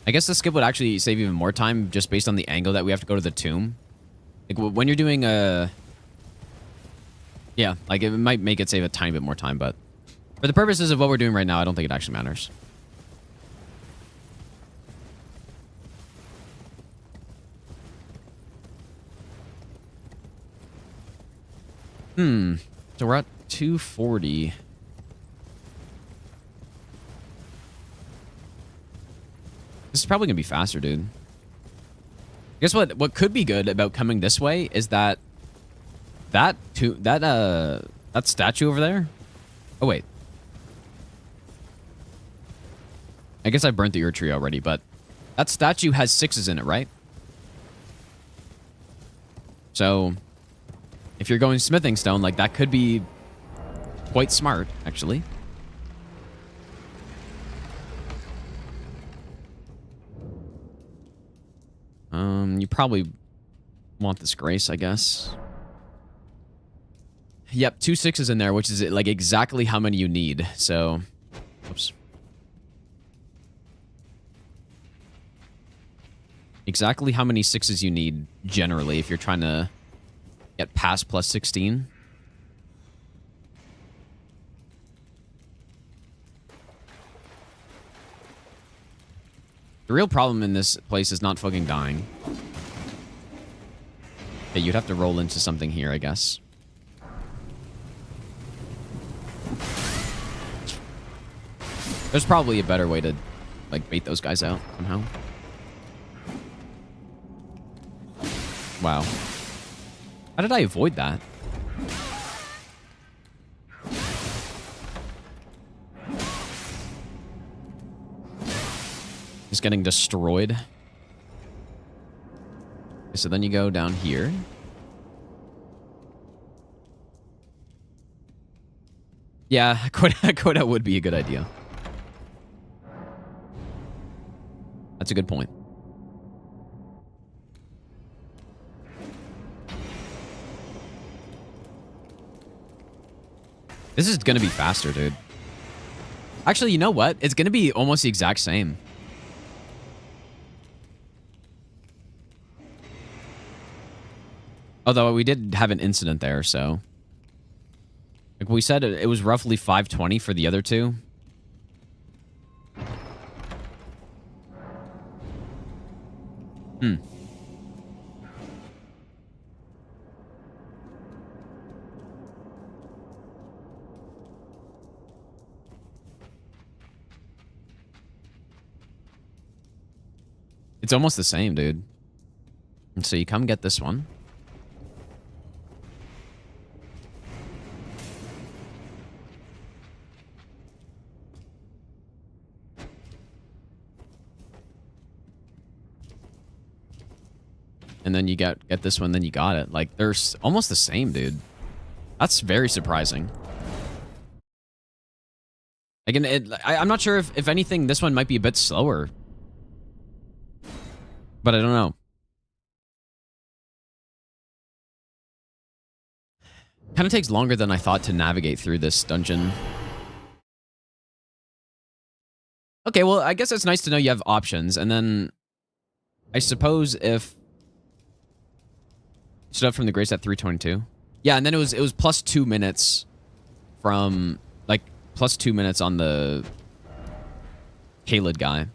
I guess the skip would actually save even more time just based on the angle that we have to go to the tomb. Like, when you're doing a... Yeah, like, it might make it save a tiny bit more time, but... For the purposes of what we're doing right now, I don't think it actually matters. So we're at 240. This is probably gonna be faster, dude. I guess what could be good about coming this way is that statue over there. Oh wait. I guess I burnt the Ur tree already, but that statue has 6s in it, right? So if you're going smithing stone, like, that could be quite smart, actually. You probably want this Grace, I guess. Yep, 2 6s in there, which is, like, exactly how many you need. So, oops. Exactly how many 6s you need, generally, if you're trying to get past plus 16. The real problem in this place is not fucking dying. Okay, you'd have to roll into something here, I guess. There's probably a better way to, like, bait those guys out somehow. Wow. How did I avoid that? Just getting destroyed. Okay, so then you go down here. Yeah, quota would be a good idea. That's a good point. This is gonna be faster, dude. Actually, you know what? It's gonna be almost the exact same. Although we did have an incident there, so. Like we said, it was roughly 520 for the other two. It's almost the same, dude. And so you come get this one. And then you get this one, then you got it. Like, they're almost the same, dude. That's very surprising. Again, I'm not sure if anything, this one might be a bit slower. But I don't know. Kind of takes longer than I thought to navigate through this dungeon. Okay, well, I guess it's nice to know you have options. And then I suppose if stood up from the grace at 322. Yeah, and then it was plus 2 minutes from, like, plus 2 minutes on the Kaled guy.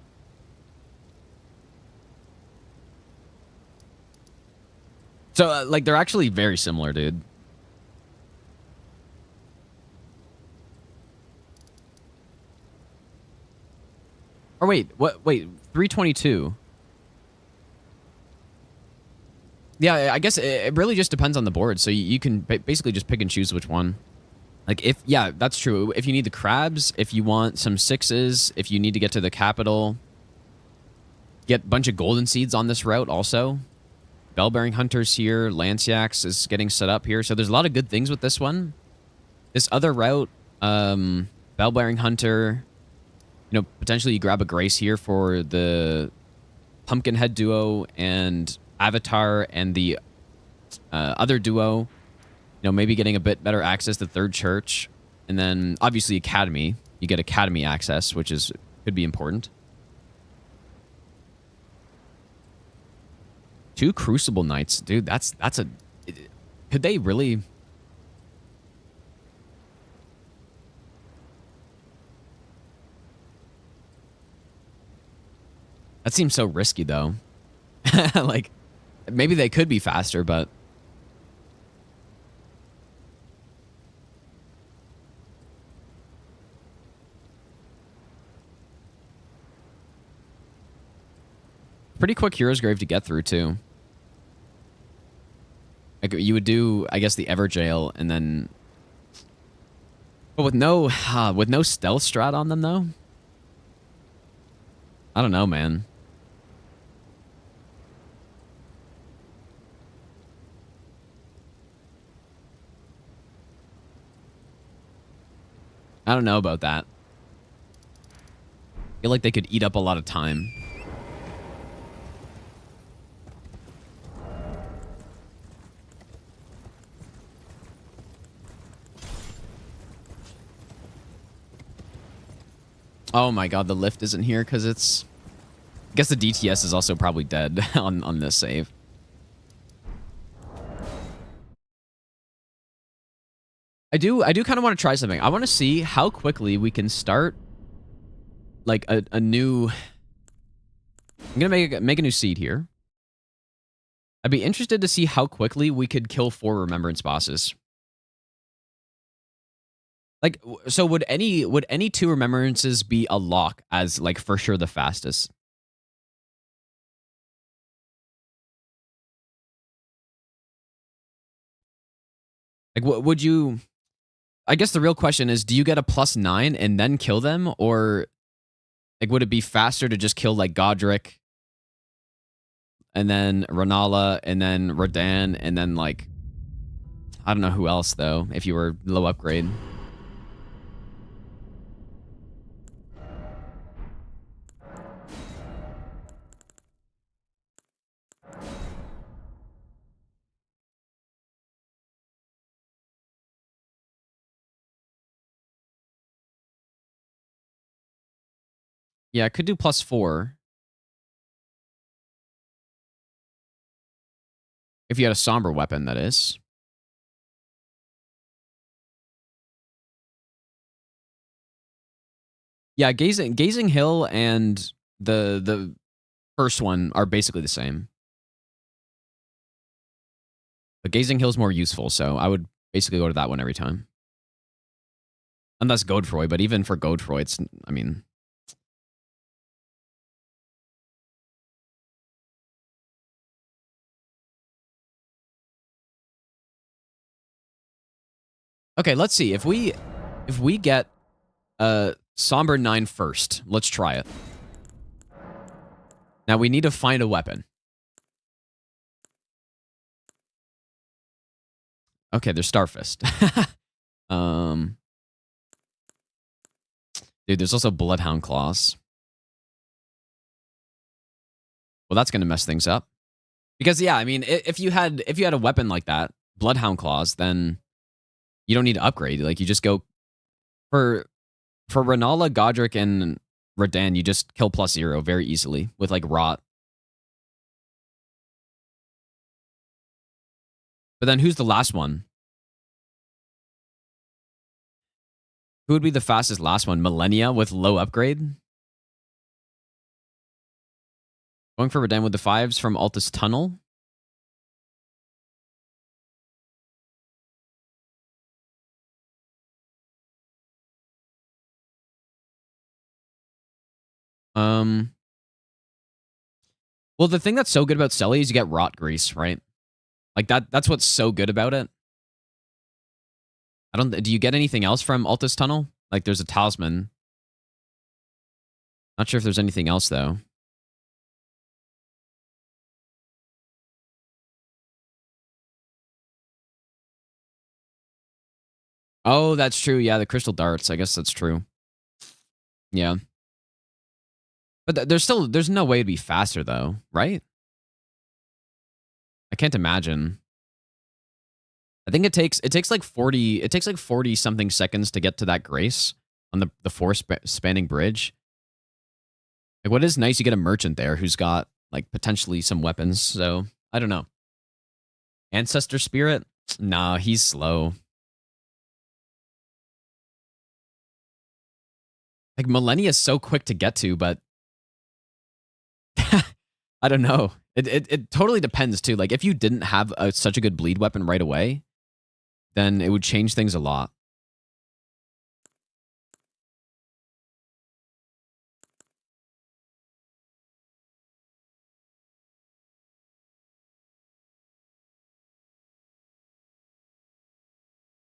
So, like, they're actually very similar, dude. Or wait, what? Wait, 322. Yeah, I guess it really just depends on the board. So you can basically just pick and choose which one. Like, yeah, that's true. If you need the crabs, if you want some sixes, if you need to get to the capital, get a bunch of golden seeds on this route also. Bell-bearing hunters here. Lanciax is getting set up here. So there's a lot of good things with this one. This other route, bell-bearing hunter, you know, potentially you grab a grace here for the Pumpkinhead duo and Avatar and the other duo. You know, maybe getting a bit better access to Third Church. And then, obviously, Academy. You get Academy access, which could be important. 2 Crucible Knights. Dude, that's a... Could they really... That seems so risky, though. Like, maybe they could be faster, but... Pretty quick Hero's Grave to get through, too. Like, you would do, I guess, the Everjail, and then... But with no stealth strat on them, though? I don't know, man. I don't know about that. I feel like they could eat up a lot of time. Oh my god, the lift isn't here because it's... I guess the DTS is also probably dead on this save. I do kind of want to try something. I want to see how quickly we can start like a new... I'm going to make a new seed here. I'd be interested to see how quickly we could kill 4 remembrance bosses. Like, so would any 2 remembrances be a lock as, like, for sure the fastest? Like, what would you... I guess the real question is, do you get a +9 and then kill them? Or Like, would it be faster to just kill like Godric, and then Renala, and then Radan, and then like I don't know who else though? If you were low upgrade. Yeah, I could do +4. If you had a somber weapon, that is. Yeah, Gazing Hill and the first one are basically the same. But Gazing Hill is more useful, so I would basically go to that one every time. Unless Godefroy, but even for Godefroy, it's, I mean... Okay, let's see. If we get Somber 9 first, let's try it. Now we need to find a weapon. Okay, there's Starfist. Dude, there's also Bloodhound Claws. Well, that's gonna mess things up. Because yeah, I mean, if you had a weapon like that, Bloodhound Claws, then you don't need to upgrade. Like you just go for Renala, Godric, and Radan, you just kill +0 very easily with like Rot. But then who's the last one? Who would be the fastest last one? Millennia with low upgrade? Going for Radan with the 5s from Altus Tunnel. Well, the thing that's so good about Selly is you get Rot Grease, right? Like that's what's so good about it. Do you get anything else from Altus Tunnel? Like there's a talisman. Not sure if there's anything else though. Oh, that's true. Yeah, the crystal darts. I guess that's true. Yeah. But there's no way to be faster though, right? I can't imagine. I think it takes like 40 something seconds to get to that grace on the 4 spanning bridge. Like what is nice, you get a merchant there who's got like potentially some weapons, so I don't know. Ancestor Spirit? Nah, he's slow. Like Millennia is so quick to get to, but I don't know. It totally depends too. Like if you didn't have such a good bleed weapon right away, then it would change things a lot.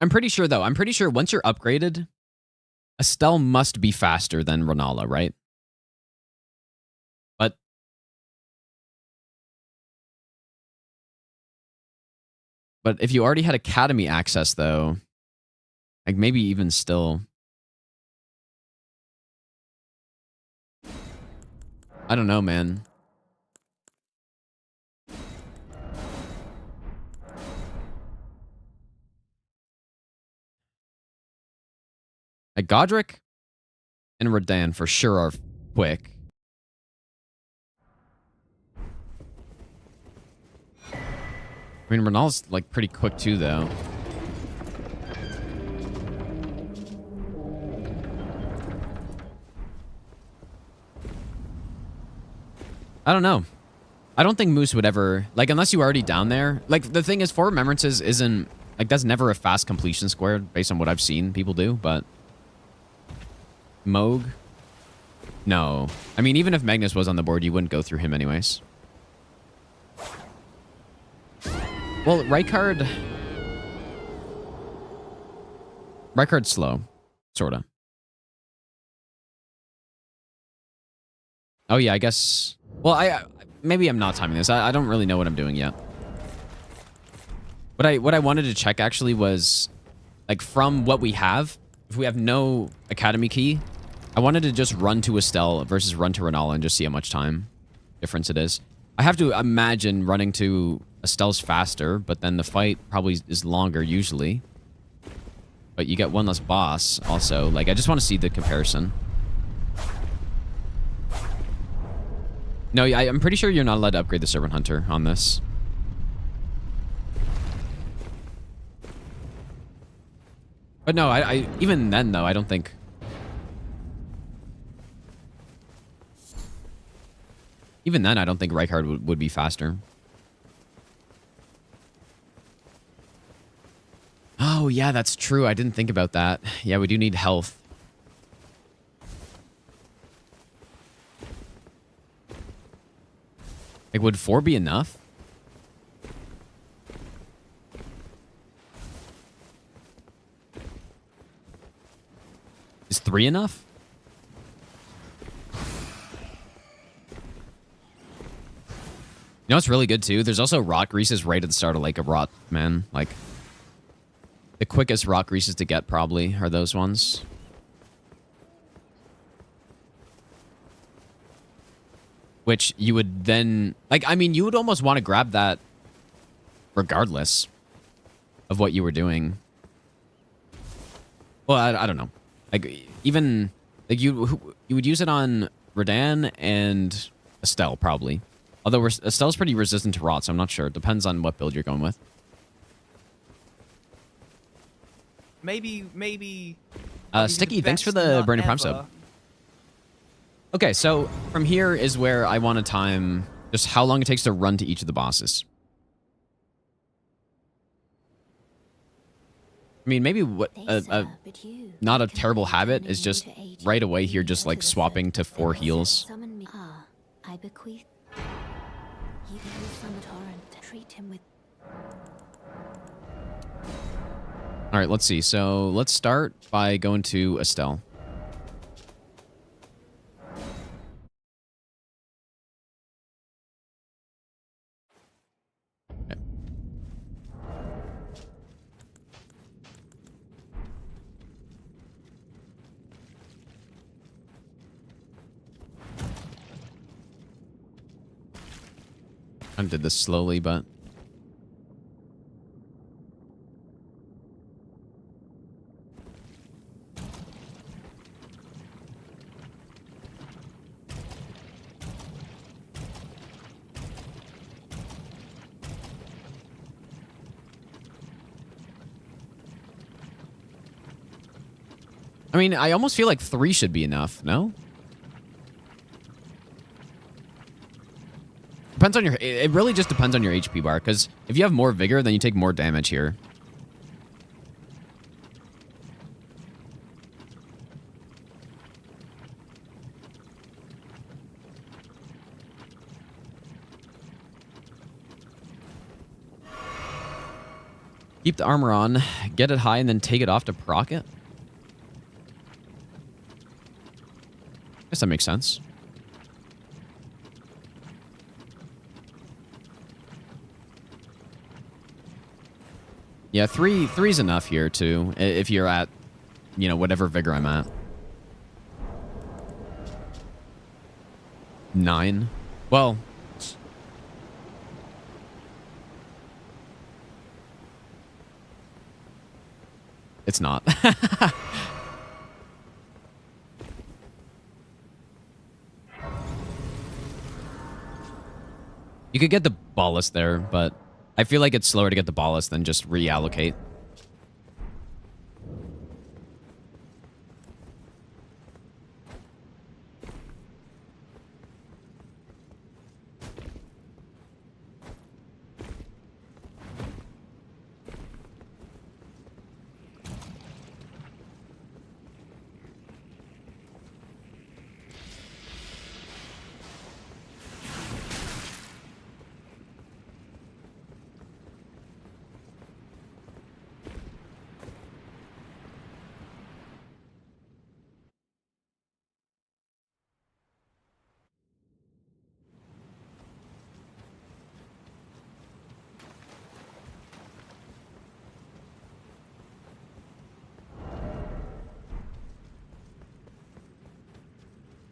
I'm pretty sure though. I'm pretty sure once you're upgraded, Estelle must be faster than Renala, right? But if you already had Academy access, though, like maybe even still. I don't know, man. Like Godric and Radan for sure are quick. I mean, Renal's like pretty quick too, though. I don't know. I don't think Moose would ever, like, unless you were already down there. Like, the thing is, 4 Remembrances isn't, like, that's never a fast completion square based on what I've seen people do, but Moog? No. I mean, even if Magnus was on the board, you wouldn't go through him anyways. Well, Rykard's slow, sorta. Oh yeah, I guess. Well, maybe I'm not timing this. I don't really know what I'm doing yet. What I wanted to check actually was, like, from what we have, if we have no academy key, I wanted to just run to Estelle versus run to Renala and just see how much time difference it is. I have to imagine running to Estelle's faster, but then the fight probably is longer usually. But you get one less boss also. Like, I just want to see the comparison. No, I'm pretty sure you're not allowed to upgrade the Servant Hunter on this. But no, I even then, though, I don't think... Even then, I don't think Rykard would be faster. Oh, yeah, that's true. I didn't think about that. Yeah, we do need health. Like, would 4 be enough? Is 3 enough? You know what's really good, too? There's also rock greases right at the start of Lake of Rot, man. Like, the quickest rock greases to get, probably, are those ones. Which you would then... Like, I mean, you would almost want to grab that regardless of what you were doing. Well, I don't know. Like, even... Like, you would use it on Redan and Estelle, probably. Although Estelle's pretty resistant to rot, so I'm not sure. It depends on what build you're going with. Maybe. Sticky, thanks for the Burning Prime sub. Okay, so from here is where I want to time just how long it takes to run to each of the bosses. I mean, maybe what not a terrible habit is just right away here, just like swapping to 4 heals. I bequeath. You can use some torrent. Treat him with. All right, let's see. So let's start by going to Estelle. Okay. I did this slowly, but... I mean, I almost feel like 3 should be enough, no? Depends on your... It really just depends on your HP bar, because if you have more vigor, then you take more damage here. Keep the armor on, get it high, and then take it off to proc it. Guess that makes sense. Yeah, three's enough here too, if you're at, you know, whatever vigor I'm at. 9. Well, it's not. You could get the ballast there, but I feel like it's slower to get the ballast than just reallocate.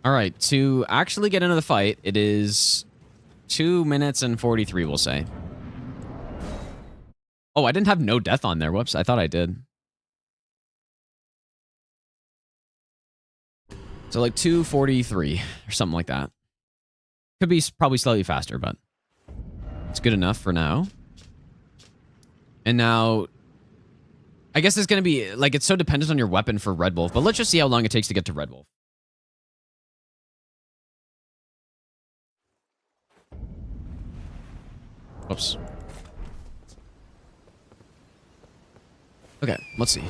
All right, to actually get into the fight, it is 2 minutes and 43, we'll say. Oh, I didn't have no death on there. Whoops, I thought I did. So like 2:43 or something like that. Could be probably slightly faster, but it's good enough for now. And now, I guess it's going to be, like, it's so dependent on your weapon for Red Wolf, but let's just see how long it takes to get to Red Wolf. Whoops. Okay, let's see.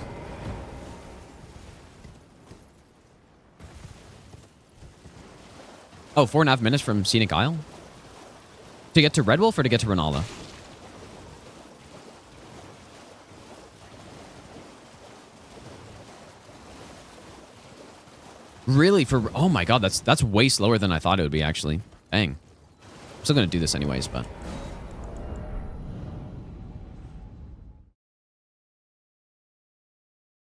Oh, 4.5 minutes from Scenic Isle? To get to Red Wolf or to get to Renala? Really? Oh my god, that's way slower than I thought it would be, actually. Dang. I'm still gonna do this anyways, but...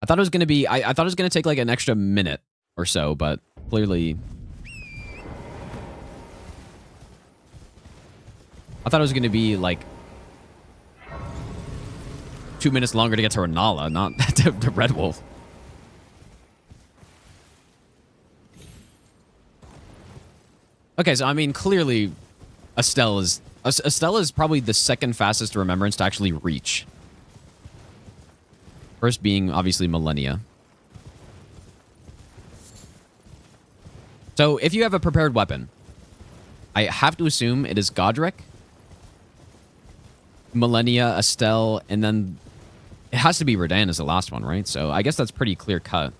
I thought it was gonna be... I thought it was gonna take like an extra minute or so, but clearly... I thought it was gonna be like... 2 minutes longer to get to Renala, not to Red Wolf. Okay, so I mean, clearly, Estelle is probably the second fastest Remembrance to actually reach. First being, obviously, Millennia. So, if you have a prepared weapon, I have to assume it is Godric, Millennia, Estelle, and then it has to be Radahn as the last one, right? So, I guess that's pretty clear cut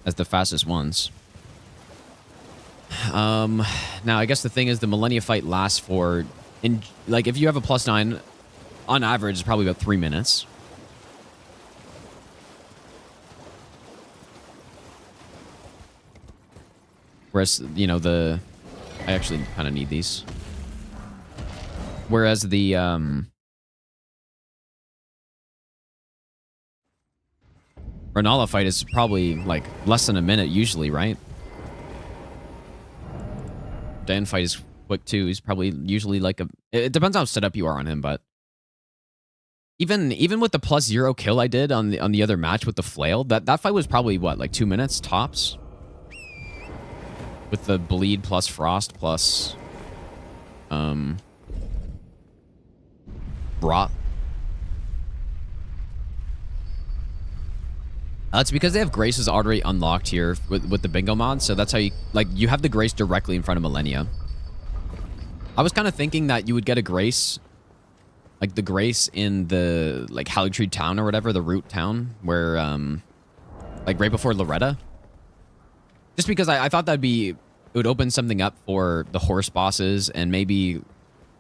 as the fastest ones. Now I guess the thing is the Millennia fight lasts for, like, if you have a +9, on average, it's probably about 3 minutes. Whereas, you know, I actually kind of need these. Whereas the, Renala fight is probably, like, less than a minute usually, right? Dan fight is quick too. He's probably usually like it depends how set up you are on him, but even with the +0 kill I did on the other match with the flail, that fight was probably what, like 2 minutes tops? With the bleed plus frost plus rot. It's because they have Graces already unlocked here with the bingo mod, so that's how you, like, you have the Grace directly in front of Millennia. I was kind of thinking that you would get a Grace, like the Grace in the, like, Haligtree town or whatever, the root town, where, like, right before Loretta. Just because I thought it would open something up for the horse bosses, and maybe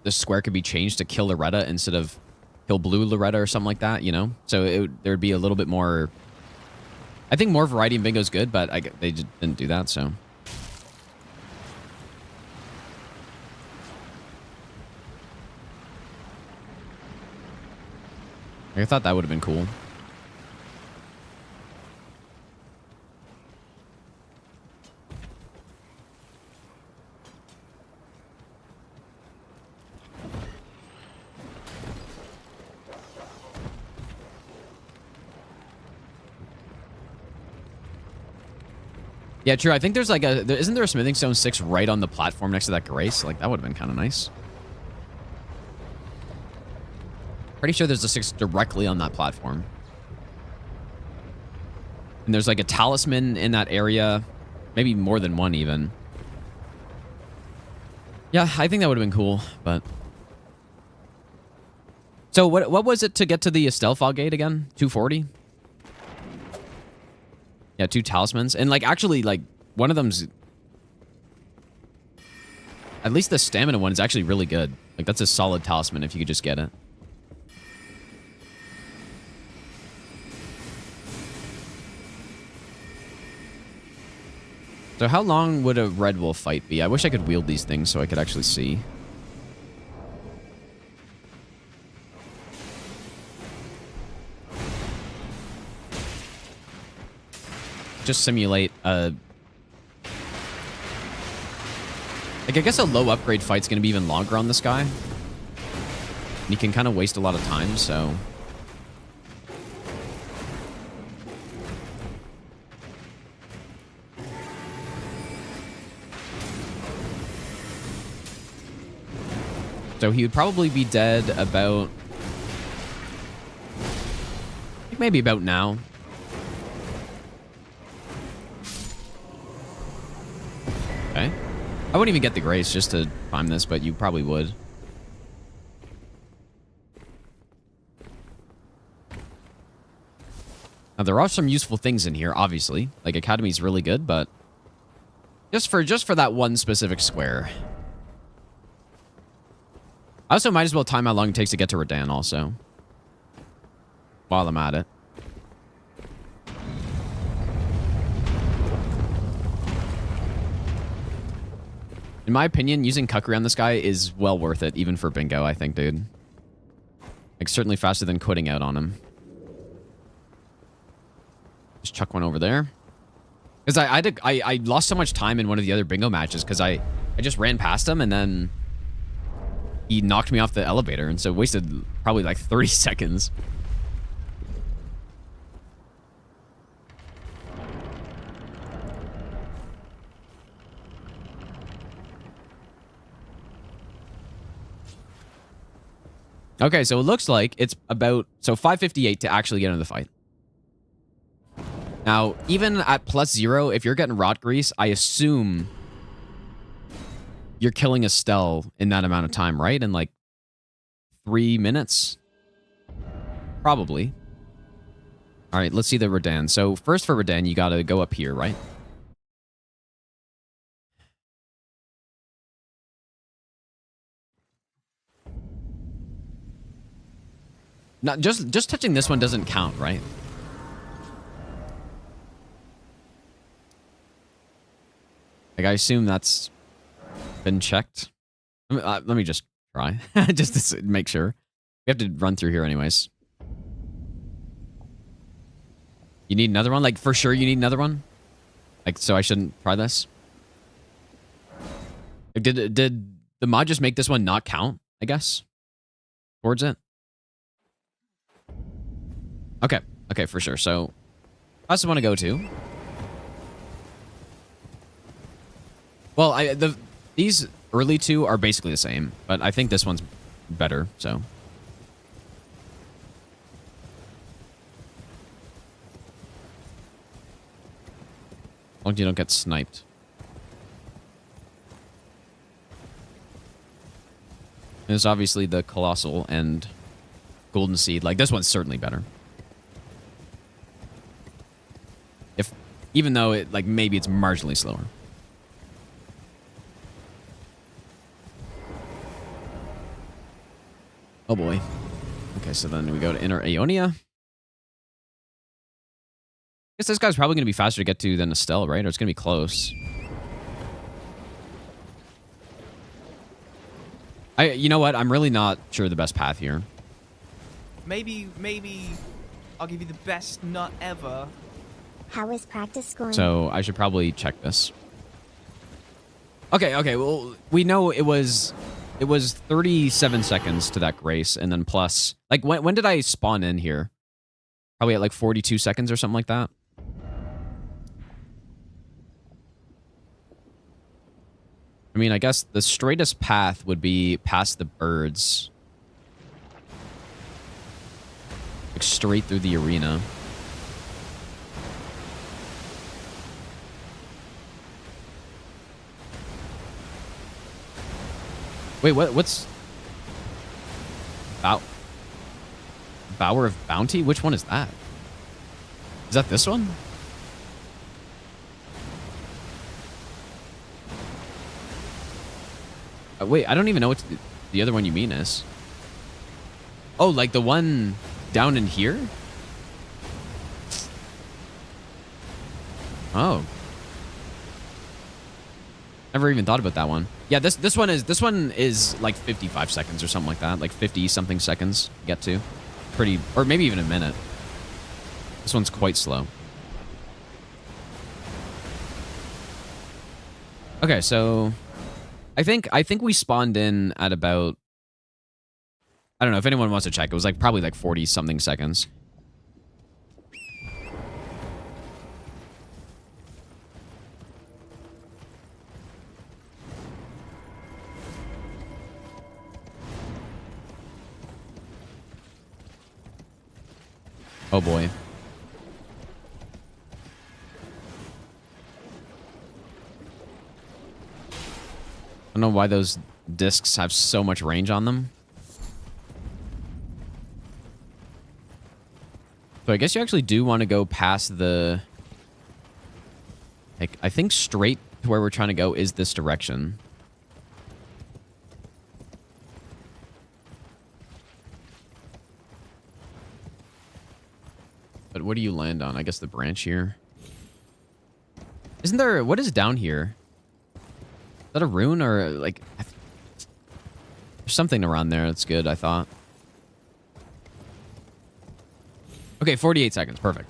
the square could be changed to kill Loretta instead of kill blue Loretta or something like that, you know? So there'd be a little bit more... I think more variety in bingo is good, but they just didn't do that, so. I thought that would have been cool. Yeah, true. I think there's like isn't there a Smithing Stone 6 right on the platform next to that Grace? Like, that would have been kind of nice. Pretty sure there's a 6 directly on that platform. And there's like a talisman in that area. Maybe more than one even. Yeah, I think that would have been cool, but... So what was it to get to the Estelle Fog Gate again? 240? Yeah, 2 talismans. And, like, actually, like, one of them's... At least the stamina one is actually really good. Like, that's a solid talisman if you could just get it. So how long would a Red Wolf fight be? I wish I could wield these things so I could actually see. Just simulate a Like, I guess a low upgrade fight's going to be even longer on this guy. And you can kind of waste a lot of time, so... So he would probably be dead about... maybe about now. Okay. I wouldn't even get the grace just to climb this, but you probably would. Now, there are some useful things in here, obviously. Like, Academy's really good, but... Just for that one specific square. I also might as well time how long it takes to get to Redan, also. While I'm at it. In my opinion, using Kukri on this guy is well worth it, even for bingo, I think, dude. Like, certainly faster than quitting out on him. Just chuck one over there. Because I lost so much time in one of the other bingo matches, because I just ran past him, and then he knocked me off the elevator, and so wasted probably like 30 seconds. Okay, so it looks like it's about... So 5:58 to actually get into the fight. Now, even at +0, if you're getting rot grease, I assume you're killing Estelle in that amount of time, right? In like 3 minutes? Probably. All right, let's see the Redan. So first for Redan, you got to go up here, right? Not just touching this one doesn't count, right? Like, I assume that's been checked. Let me just try, just to make sure. We have to run through here anyways. You need another one? Like, for sure you need another one? Like, so I shouldn't try this? Like, did the mod just make this one not count, I guess? Towards it? Okay. Okay, for sure. So, I also want to go to. Well, these early two are basically the same, but I think this one's better, so. As long as you don't get sniped. There's obviously the Colossal and Golden Seed. Like, this one's certainly better. Even though it, like, maybe it's marginally slower. Oh boy. Okay, so then we go to Inner Aeonia. I guess this guy's probably going to be faster to get to than Estelle, right? Or it's going to be close. You know what? I'm really not sure the best path here. Maybe I'll give you the best nut ever. How is practice going? So I should probably check this. Okay, well, we know it was 37 seconds to that grace, and then plus... Like, when did I spawn in here? Probably at like 42 seconds or something like that. I mean, I guess the straightest path would be past the birds. Like, straight through the arena. Wait, what's... Bower of Bounty? Which one is that? Is that this one? Wait, I don't even know what the other one you mean is. Oh, like the one down in here? Oh. Never even thought about that one. Yeah, this one is like 55 seconds or something like that. Like 50 something seconds to get to. Pretty, or maybe even a minute. This one's quite slow. Okay, so I think we spawned in at about, I don't know if anyone wants to check. It was like probably like 40 something seconds. Oh boy. I don't know why those discs have so much range on them. So I guess you actually do want to go past the... Like, I think straight to where we're trying to go is this direction. But what do you land on? I guess the branch here. Isn't there... What is down here? Is that a rune or like... There's something around there that's good, I thought. Okay, 48 seconds. Perfect.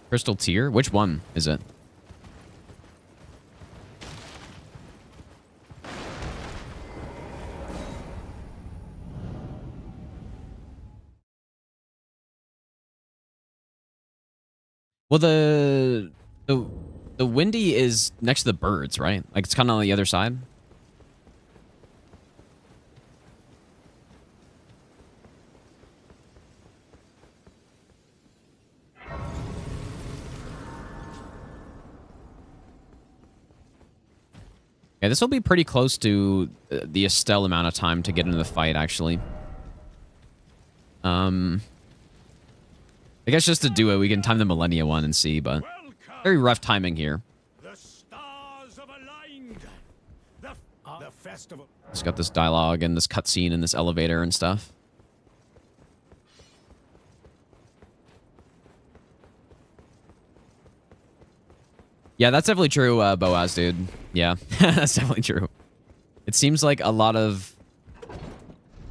Crystal tier? Which one is it? Well, the windy is next to the birds, right? Like it's kind of on the other side. Yeah, this will be pretty close to the Estelle amount of time to get into the fight, actually. I guess just to do it, we can time the Millennia one and see, but very rough timing here. The stars have aligned. The festival. It's got this dialogue and this cutscene and this elevator and stuff. Yeah, that's definitely true, Boaz, dude. Yeah, that's definitely true. It seems like a lot of...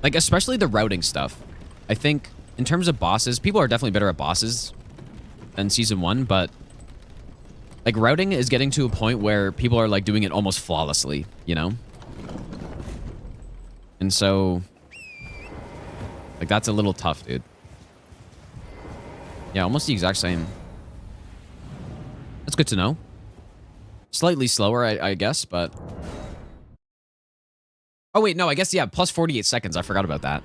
Like, especially the routing stuff. I think, in terms of bosses, people are definitely better at bosses than Season 1, but... Like, routing is getting to a point where people are, like, doing it almost flawlessly, you know? And so... Like, that's a little tough, dude. Yeah, almost the exact same. That's good to know. Slightly slower, I guess, but... Oh, wait, no, I guess, yeah, plus 48 seconds. I forgot about that.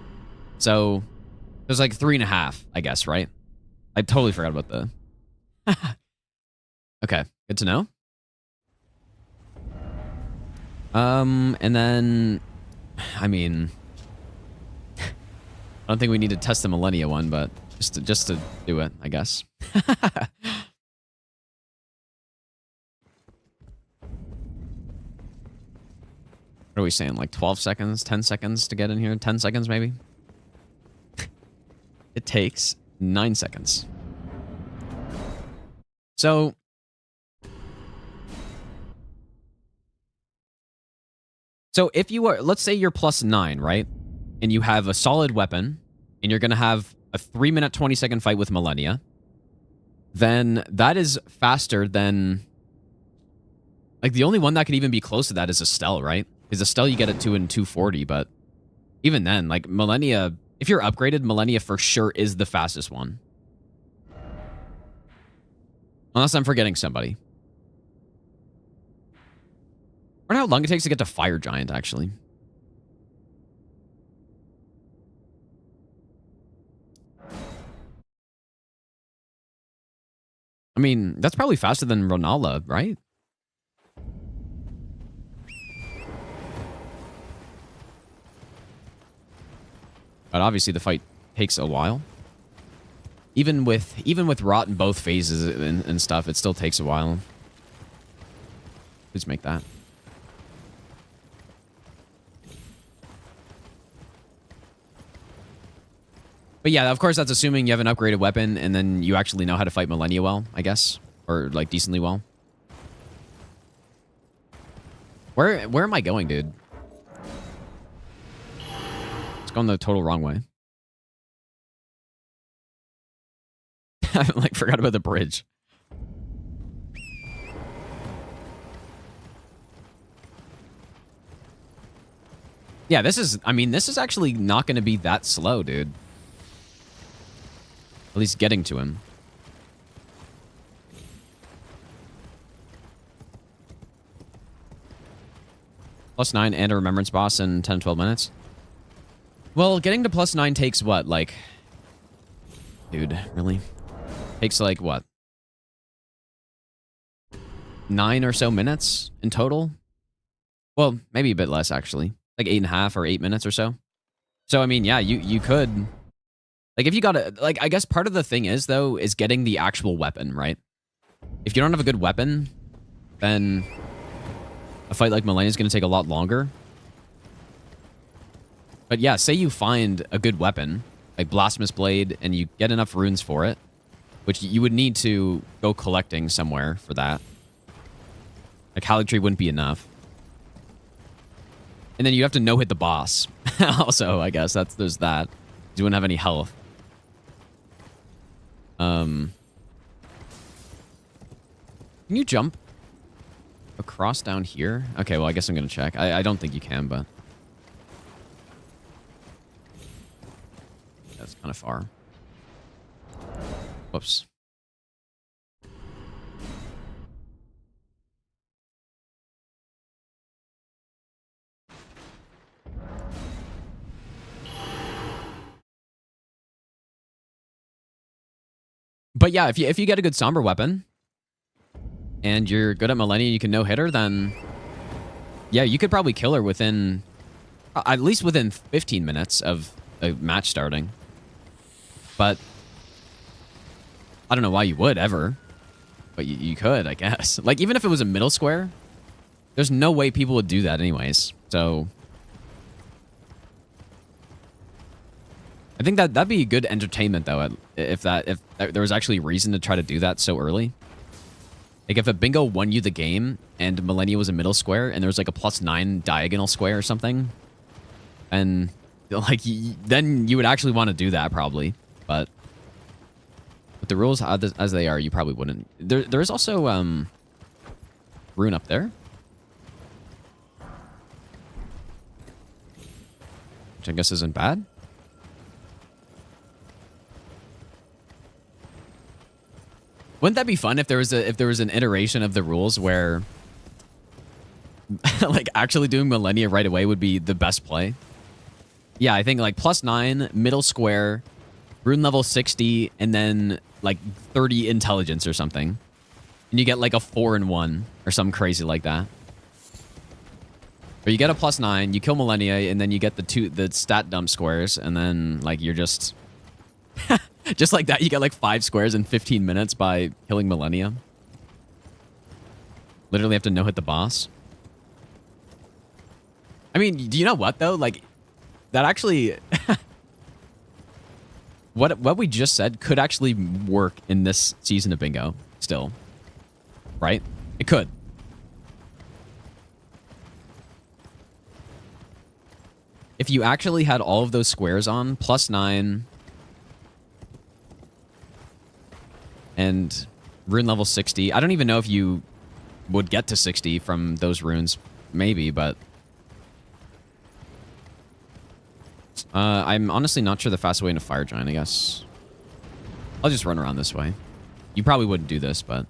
So, there's like 3.5, I guess, right? I totally forgot about the... Okay, good to know. And then... I mean... I don't think we need to test the Millennia one, but just to do it, I guess. What are we saying? Like 12 seconds, 10 seconds to get in here? 10 seconds, maybe? It takes 9 seconds. So... So if you are... Let's say you're plus 9, right? And you have a solid weapon, and you're going to have a 3-minute, 20-second fight with Millennia, then that is faster than... Like, the only one that could even be close to that is Estelle, right? Because Estelle you get it to in 240, but even then, like, Millennia, if you're upgraded, Millennia for sure is the fastest one. Unless I'm forgetting somebody. I wonder how long it takes to get to Fire Giant, actually. I mean, that's probably faster than Ronala, right? But obviously the fight takes a while. Even with Rot in both phases and stuff, it still takes a while. Please make that. But yeah, of course, that's assuming you have an upgraded weapon and then you actually know how to fight Millennia well, I guess. Or, like, decently well. Where am I going, dude? going the total wrong way. I like forgot about the bridge. Yeah, this is, I mean, this is actually not going to be that slow, dude. At least getting to him. +9 and a remembrance boss in 10, 12 minutes. Well, getting to +9 takes what? Like, dude, really? Takes like what? 9 or so minutes in total? Well, maybe a bit less, actually. Like 8.5 or 8 minutes or so. So, I mean, yeah, you could... Like, if you got a... Like, I guess part of the thing is, though, is getting the actual weapon, right? If you don't have a good weapon, then a fight like Malenia is going to take a lot longer. But yeah, say you find a good weapon, like Blasphemous Blade, and you get enough runes for it, which you would need to go collecting somewhere for that. Like, Haligtree wouldn't be enough. And then you have to no-hit the boss. Also, I guess, there's that. You wouldn't have any health. Can you jump across down here? Okay, well, I guess I'm going to check. I don't think you can, but... That's kind of far. Whoops. But yeah, if you get a good somber weapon and you're good at Malenia, you can no-hit her, then yeah, you could probably kill her within at least within 15 minutes of a match starting. But I don't know why you would ever, but you could, I guess. Like, even if it was a middle square, there's no way people would do that anyways. So I think that'd be good entertainment, though, if there was actually a reason to try to do that so early. Like, if a bingo won you the game and Malenia was a middle square and there was like a +9 diagonal square or something, and like then you would actually want to do that probably. But with the rules as they are, you probably wouldn't. There is also rune up there, which I guess isn't bad. Wouldn't that be fun if there was an iteration of the rules where like actually doing Malenia right away would be the best play? Yeah, I think like +9, middle square, rune level 60, and then like 30 intelligence or something. And you get like a 4-in-1 or something crazy like that. Or you get a +9, you kill Malenia, and then you get the stat dump squares, and then like you're just just like that, you get like 5 squares in 15 minutes by killing Malenia. Literally have to no-hit the boss. I mean, do you know what, though? Like, that actually... what we just said could actually work in this season of bingo still. Right? It could. If you actually had all of those squares on, +9... and rune level 60. I don't even know if you would get to 60 from those runes. Maybe, but... I'm honestly not sure the fastest way into Fire Giant, I guess. I'll just run around this way. You probably wouldn't do this, but...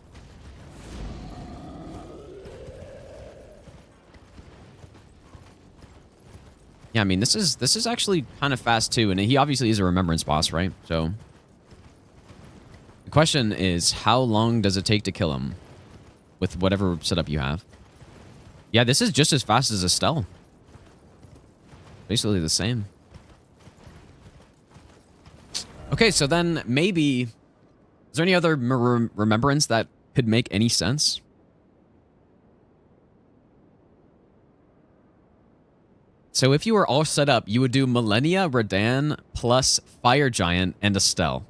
Yeah, I mean, this is actually kind of fast, too. And he obviously is a remembrance boss, right? So... The question is, how long does it take to kill him with whatever setup you have? Yeah, this is just as fast as Estelle. Basically the same. Okay, so then maybe... Is there any other remembrance that could make any sense? So if you were all set up, you would do Malenia, Radahn, plus Fire Giant, and Estelle.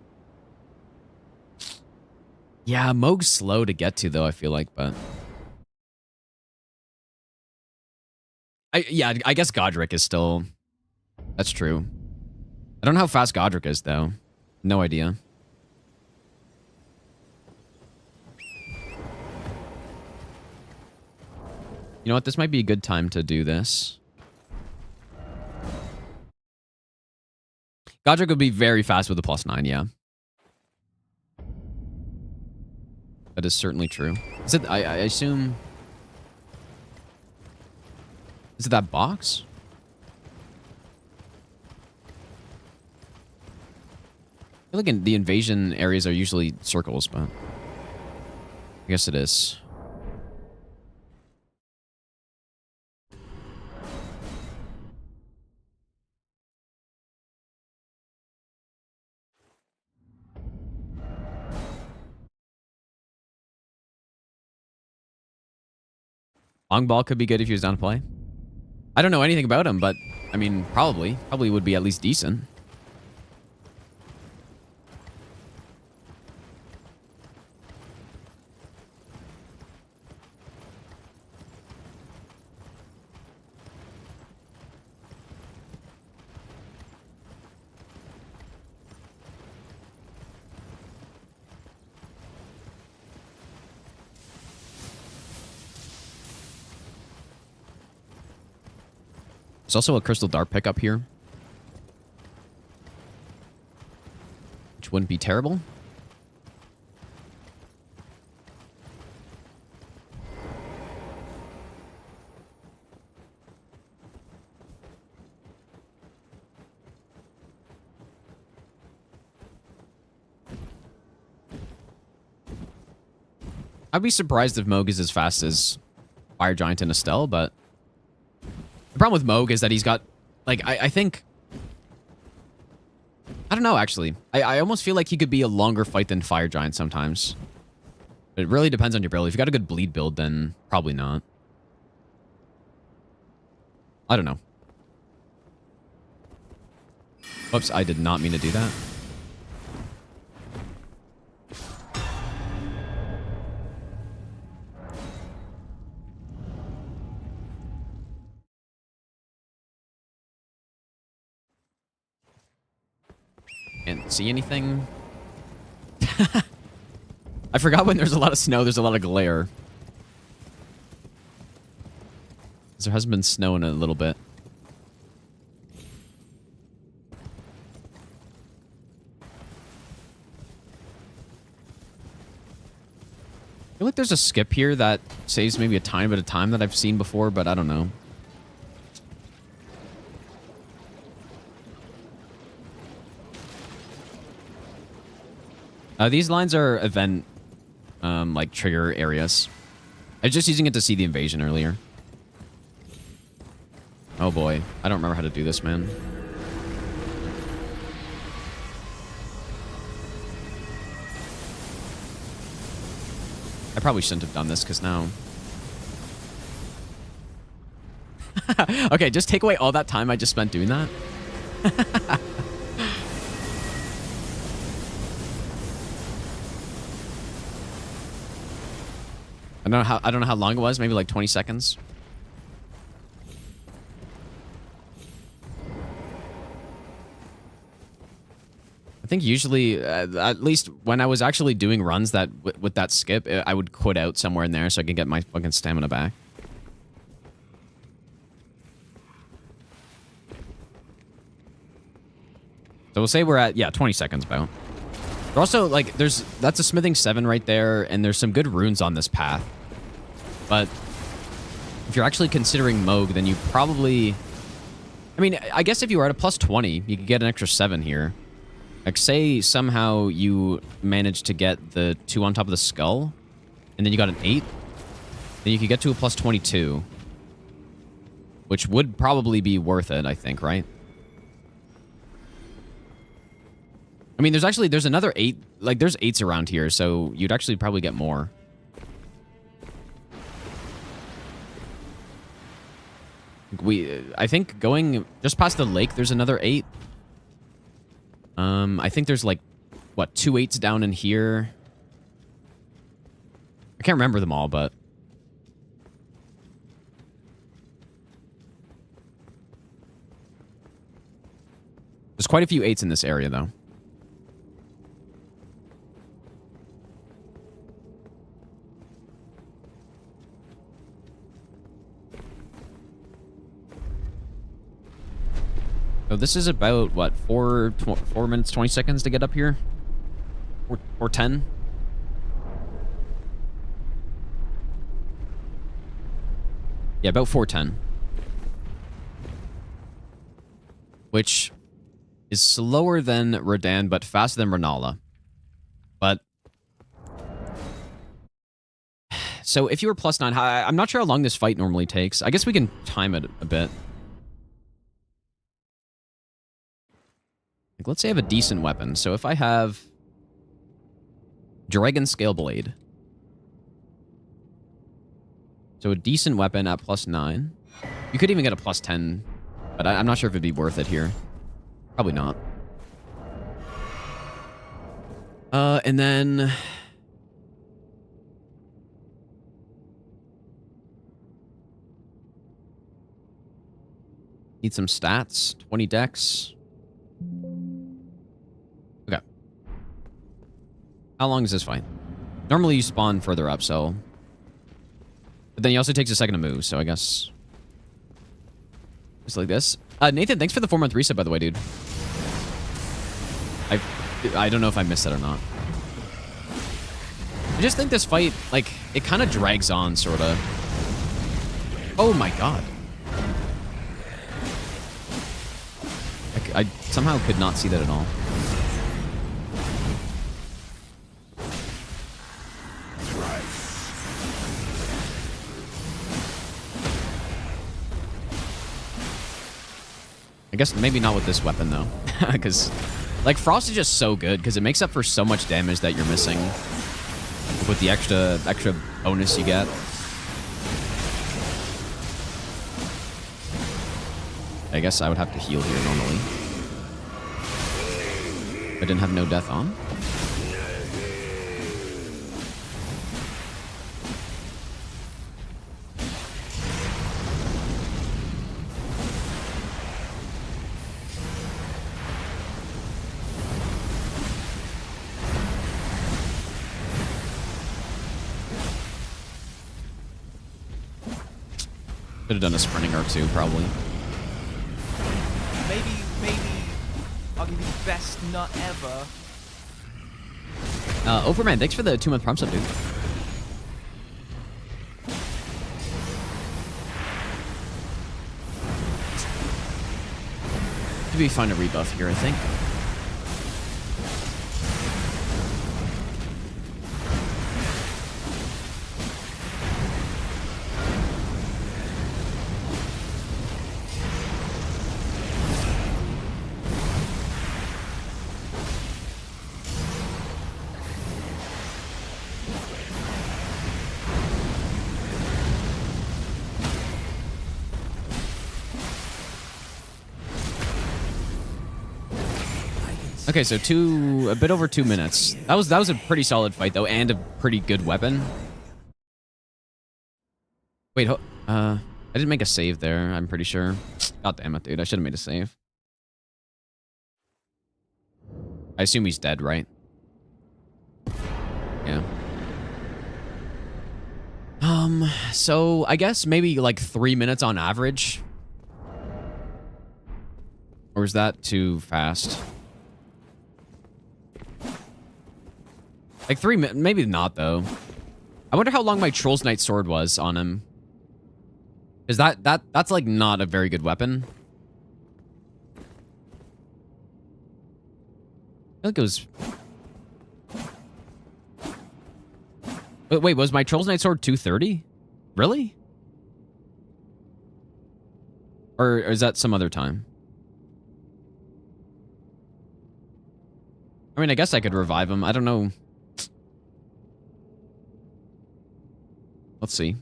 Yeah, Moog's slow to get to, though, I feel like, but... I guess Godric is still... That's true. don't know how fast Godric is, though. No idea. You know what? This might be a good time to do this. Godric would be very fast with a +9, yeah. That is certainly true. Is it, I assume... Is it that box? I feel like the invasion areas are usually circles, but... I guess it is. Long ball could be good if he was down to play. I don't know anything about him, but I mean, probably would be at least decent. There's also a crystal dart pickup here, which wouldn't be terrible. I'd be surprised if Moog is as fast as Fire Giant and Estelle, but the problem with Moog is that he's got, like, I think... I don't know, actually. I almost feel like he could be a longer fight than Fire Giant sometimes. It really depends on your build. If you got a good bleed build, then probably not. I don't know. Whoops, I did not mean to do that. Can't see anything. I forgot when there's a lot of snow, there's a lot of glare. There hasn't been snow in a little bit. I feel like there's a skip here that saves maybe a tiny bit of time that I've seen before, but I don't know. These lines are event, like, trigger areas. I was just using it to see the invasion earlier. Oh boy. I don't remember how to do this, man. I probably shouldn't have done this, because now... Okay, just take away all that time I just spent doing that. I don't know how long it was. Maybe like 20 seconds. I think usually, at least when I was actually doing runs that with that skip, I would quit out somewhere in there so I could get my fucking stamina back. So we'll say we're at, yeah, 20 seconds about. But also, like, that's a smithing 7 right there, and there's some good runes on this path. But if you're actually considering Moog, then you probably... I mean, I guess if you were at a +20, you could get an extra 7 here. Like, say somehow you managed to get the 2 on top of the skull, and then you got an 8, then you could get to a +22. Which would probably be worth it, I think, right? I mean, there's another 8, like, there's 8s around here, so you'd actually probably get more. I think going just past the lake, there's another 8. I think there's like, what, 2 8s down in here. I can't remember them all, but there's There's quite a few 8s in this area, though. So this is about, what, 4 minutes, 20 seconds to get up here? Or 10? Yeah, about 4:10. Which is slower than Rodan, but faster than Renala. But... So if you were +9, I'm not sure how long this fight normally takes. I guess we can time it a bit. Like, let's say I have a decent weapon. So if I have Dragon Scale Blade. So a decent weapon at +9. You could even get a +10, but I'm not sure if it'd be worth it here. Probably not. And then... Need some stats. 20 dex. Okay. How long is this fight? Normally you spawn further up, so... But then he also takes a second to move, so I guess... Just like this. Nathan, thanks for the 4-month reset, by the way, dude. I don't know if I missed that or not. I just think this fight, like, it kind of drags on, sort of. Oh my god. I somehow could not see that at all. I guess maybe not with this weapon, though. Because, like, Frost is just so good, because it makes up for so much damage that you're missing with the extra bonus you get. I guess I would have to heal here normally. I didn't have no death on. Could have done a sprinting R2, probably. Maybe I'll give you the best nut ever. Overman, thanks for the 2-month prompt sub, dude. Could be fun to rebuff here, I think. Okay, so a bit over 2 minutes. That was a pretty solid fight though, and a pretty good weapon. Wait, I didn't make a save there. I'm pretty sure. God damn it, dude! I should have made a save. I assume he's dead, right? Yeah. So I guess maybe like 3 minutes on average. Or is that too fast? Like 3 minutes, maybe not though. I wonder how long my Troll's Knight sword was on him. Is that's like not a very good weapon? I feel like it was... Wait, was my Troll's Knight sword 230? Really? Or is that some other time? I mean, I guess I could revive him. I don't know. Let's see.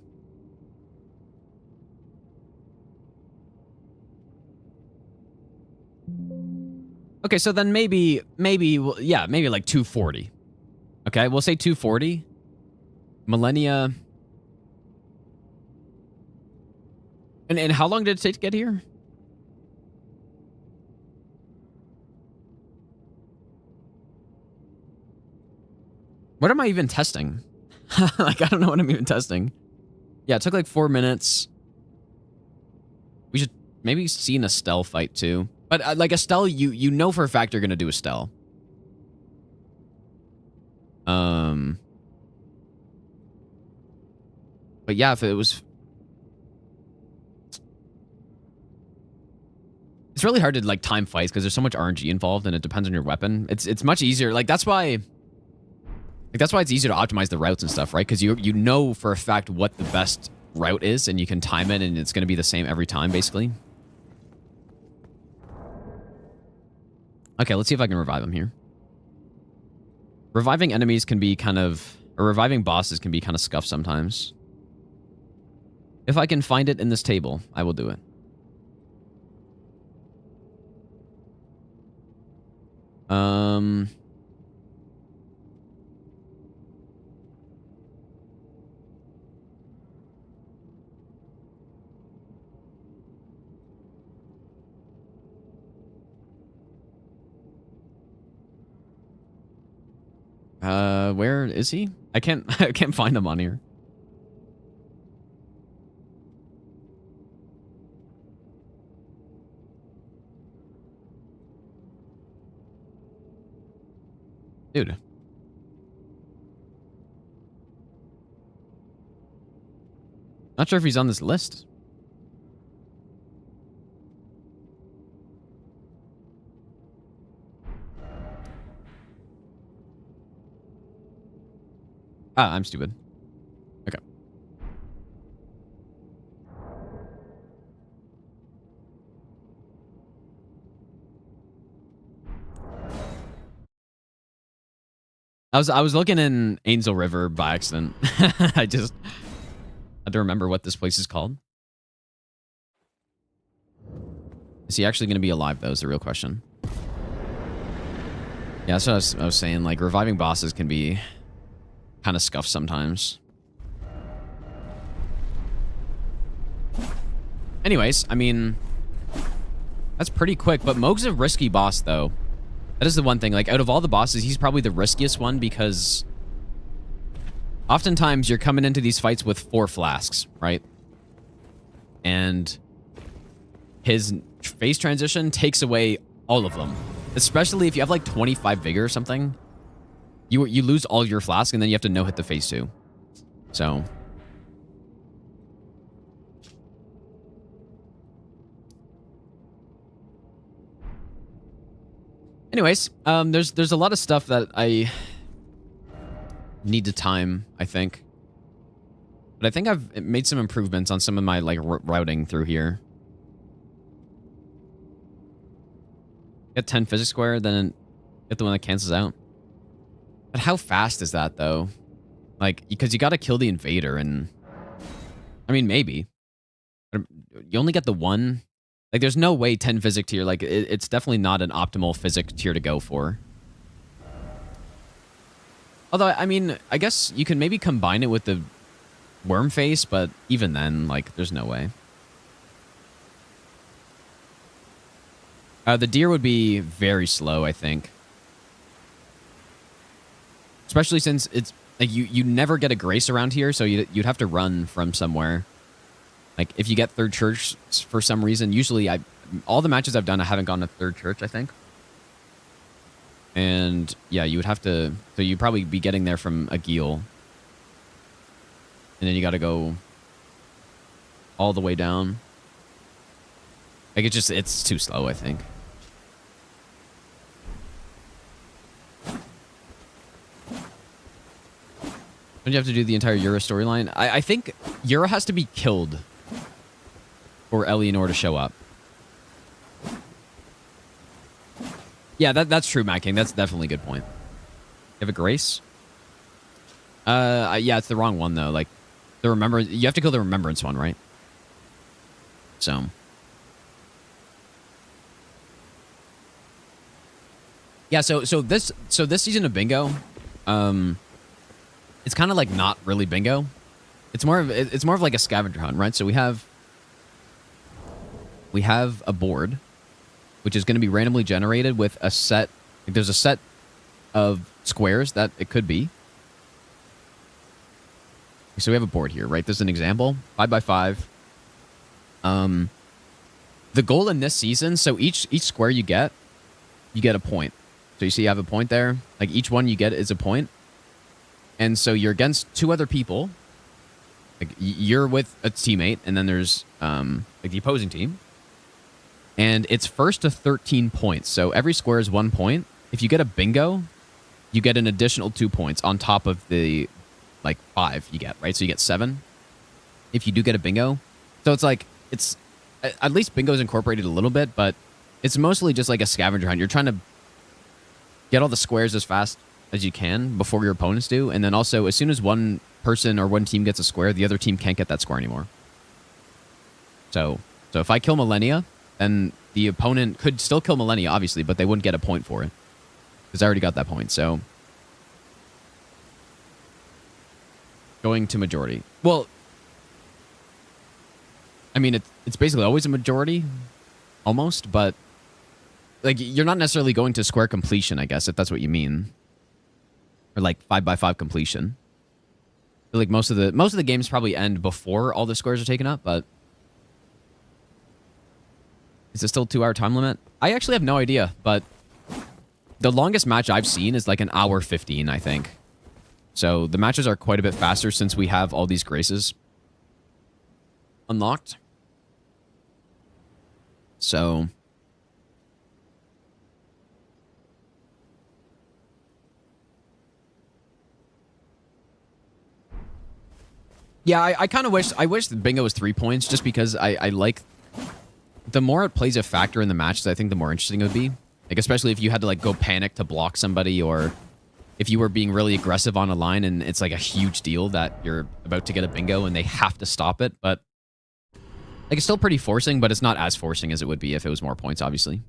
Okay, so then maybe like 240. Okay, we'll say 240. Millennia. And how long did it take to get here? What am I even testing? Like, I don't know what I'm even testing. Yeah, it took like 4 minutes. We should maybe see an Estelle fight too. But like Estelle, you know for a fact you're gonna do Estelle. But yeah, if it was... It's really hard to like time fights because there's so much RNG involved and it depends on your weapon. It's much easier. Like that's why it's easier to optimize the routes and stuff, right? Because you know for a fact what the best route is and you can time it and it's going to be the same every time basically. Okay, let's see if I can revive him here. Reviving enemies can be kind of... Or reviving bosses can be kind of scuffed sometimes. If I can find it in this table, I will do it. Where is he? I can't find him on here. Dude. Not sure if he's on this list. Ah, I'm stupid. Okay. I was looking in Angel River by accident. I just had to remember what this place is called. Is he actually going to be alive, though, is the real question. Yeah, that's what I was saying. Like, reviving bosses can be kind of scuffed sometimes. Anyways, I mean, that's pretty quick, but Moog's a risky boss, though. That is the one thing. Like, out of all the bosses, he's probably the riskiest one because oftentimes you're coming into these fights with 4 flasks, right? And his phase transition takes away all of them. Especially if you have like 25 vigor or something. You lose all your flask and then you have to no-hit the phase 2. So... Anyways, there's a lot of stuff that I need to time, I think. But I think I've made some improvements on some of my like routing through here. Get 10 physics square, then get the one that cancels out. But how fast is that though? Like, because you got to kill the invader, and I mean maybe. But you only get the one. Like, there's no way 10 physic tier, like, it's definitely not an optimal physic tier to go for. Although, I mean, I guess you can maybe combine it with the worm face, but even then, like, there's no way. The deer would be very slow, I think. Especially since it's, like, you never get a grace around here, so you'd have to run from somewhere. Like, if you get third church for some reason, usually all the matches I've done, I haven't gone to third church, I think. And, yeah, you would have to... So you'd probably be getting there from a Geel. And then you got to go all the way down. Like, it's too slow, I think. Don't you have to do the entire Yura storyline? I think Yura has to be killed for Eleanor to show up. Yeah, that's true, Matt King. That's definitely a good point. You have a grace? Yeah, it's the wrong one, though. Like, the remembrance... You have to kill the remembrance one, right? So... Yeah, so this season of Bingo, it's kind of like not really Bingo. It's more of like a scavenger hunt, right? So we have a board, which is going to be randomly generated with a set. Like, there's a set of squares that it could be, So we have a board here, right? This is an example, 5x5. The goal in this season, so each square you get a point. So you see you have a point there. Like each one you get is a point. And so you're against 2 other people. Like you're with a teammate, and then there's like the opposing team. And it's first to 13 points. So every square is 1 point. If you get a bingo, you get an additional 2 points on top of the like 5 you get, right? So you get 7 if you do get a bingo. So it's like, it's at least bingo's incorporated a little bit, but it's mostly just like a scavenger hunt. You're trying to get all the squares as fast as you can before your opponents do. And then also, as soon as one person or one team gets a square, the other team can't get that square anymore. So if I kill Millennia, then the opponent could still kill Millennia, obviously, but they wouldn't get a point for it because I already got that point. So going to majority. Well, I mean, it's basically always a majority, almost, but like you're not necessarily going to square completion, I guess, if that's what you mean, or like 5x5 completion. I feel like most of the games probably end before all the squares are taken up, but is it still 2-hour time limit? I actually have no idea, but the longest match I've seen is like an hour 15, I think. So the matches are quite a bit faster since we have all these graces unlocked. So yeah, I kind of wish the bingo was 3 points, just because I like, the more it plays a factor in the matches, I think the more interesting it would be. Like, especially if you had to like go panic to block somebody, or if you were being really aggressive on a line and it's like a huge deal that you're about to get a bingo and they have to stop it. But like, it's still pretty forcing, but it's not as forcing as it would be if it was more points, obviously.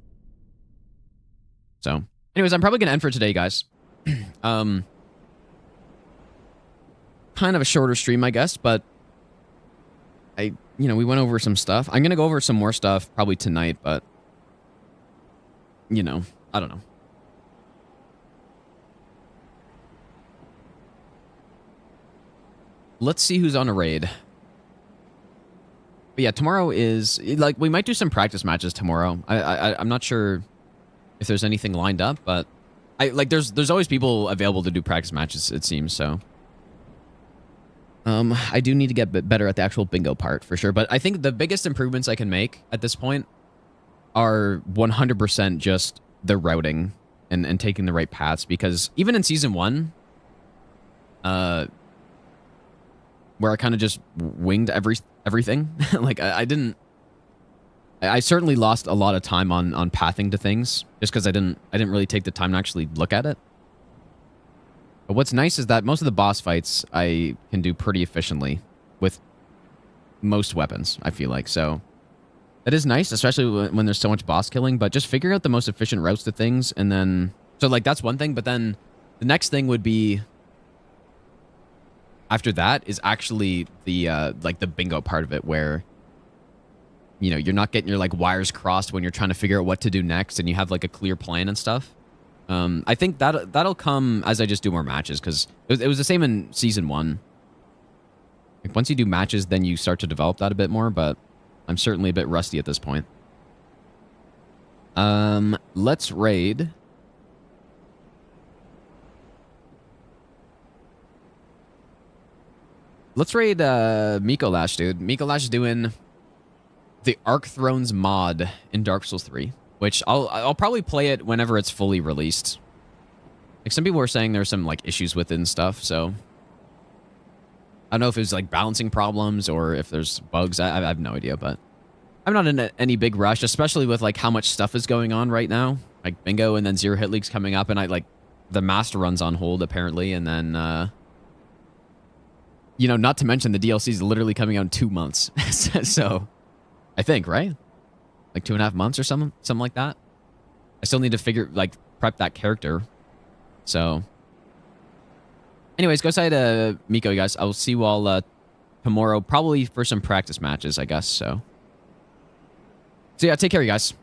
So anyways, I'm probably gonna end for today, guys. Kind of a shorter stream, I guess, but we went over some stuff. I'm gonna go over some more stuff probably tonight, but I don't know. Let's see who's on a raid. But yeah, tomorrow is like, we might do some practice matches tomorrow. I'm not sure if there's anything lined up, but there's always people available to do practice matches, it seems. So I do need to get better at the actual bingo part for sure. But I think the biggest improvements I can make at this point are 100% just the routing and taking the right paths, because even in season 1, where I kind of just winged everything, like I certainly lost a lot of time on pathing to things just because I didn't really take the time to actually look at it. But what's nice is that most of the boss fights I can do pretty efficiently with most weapons, I feel like. So that is nice, especially when there's so much boss killing, but just figuring out the most efficient routes to things. And then, so like, that's one thing, but then the next thing would be, after that, is actually the like the bingo part of it, where you're not getting your like wires crossed when you're trying to figure out what to do next, and you have like a clear plan and stuff. I think that'll come as I just do more matches, because it was the same in season 1. Like, once you do matches, then you start to develop that a bit more, but I'm certainly a bit rusty at this point. Let's raid. Let's raid Miko Lash, dude. Miko Lash is doing the Arc Thrones mod in Dark Souls 3, which I'll probably play it whenever it's fully released. Like, some people were saying there's some like issues with it and stuff, so I don't know if it's like balancing problems or if there's bugs. I have no idea, but I'm not in any big rush, especially with like how much stuff is going on right now, like bingo and then Zero Hit League's coming up, and I like the master run's on hold apparently, and then not to mention the DLC is literally coming out in 2 months. So I think, right? Like 2.5 months or something like that. I still need to prep that character. So anyways, go side Miko, you guys. I will see you all tomorrow, probably for some practice matches, I guess. So yeah, take care, you guys.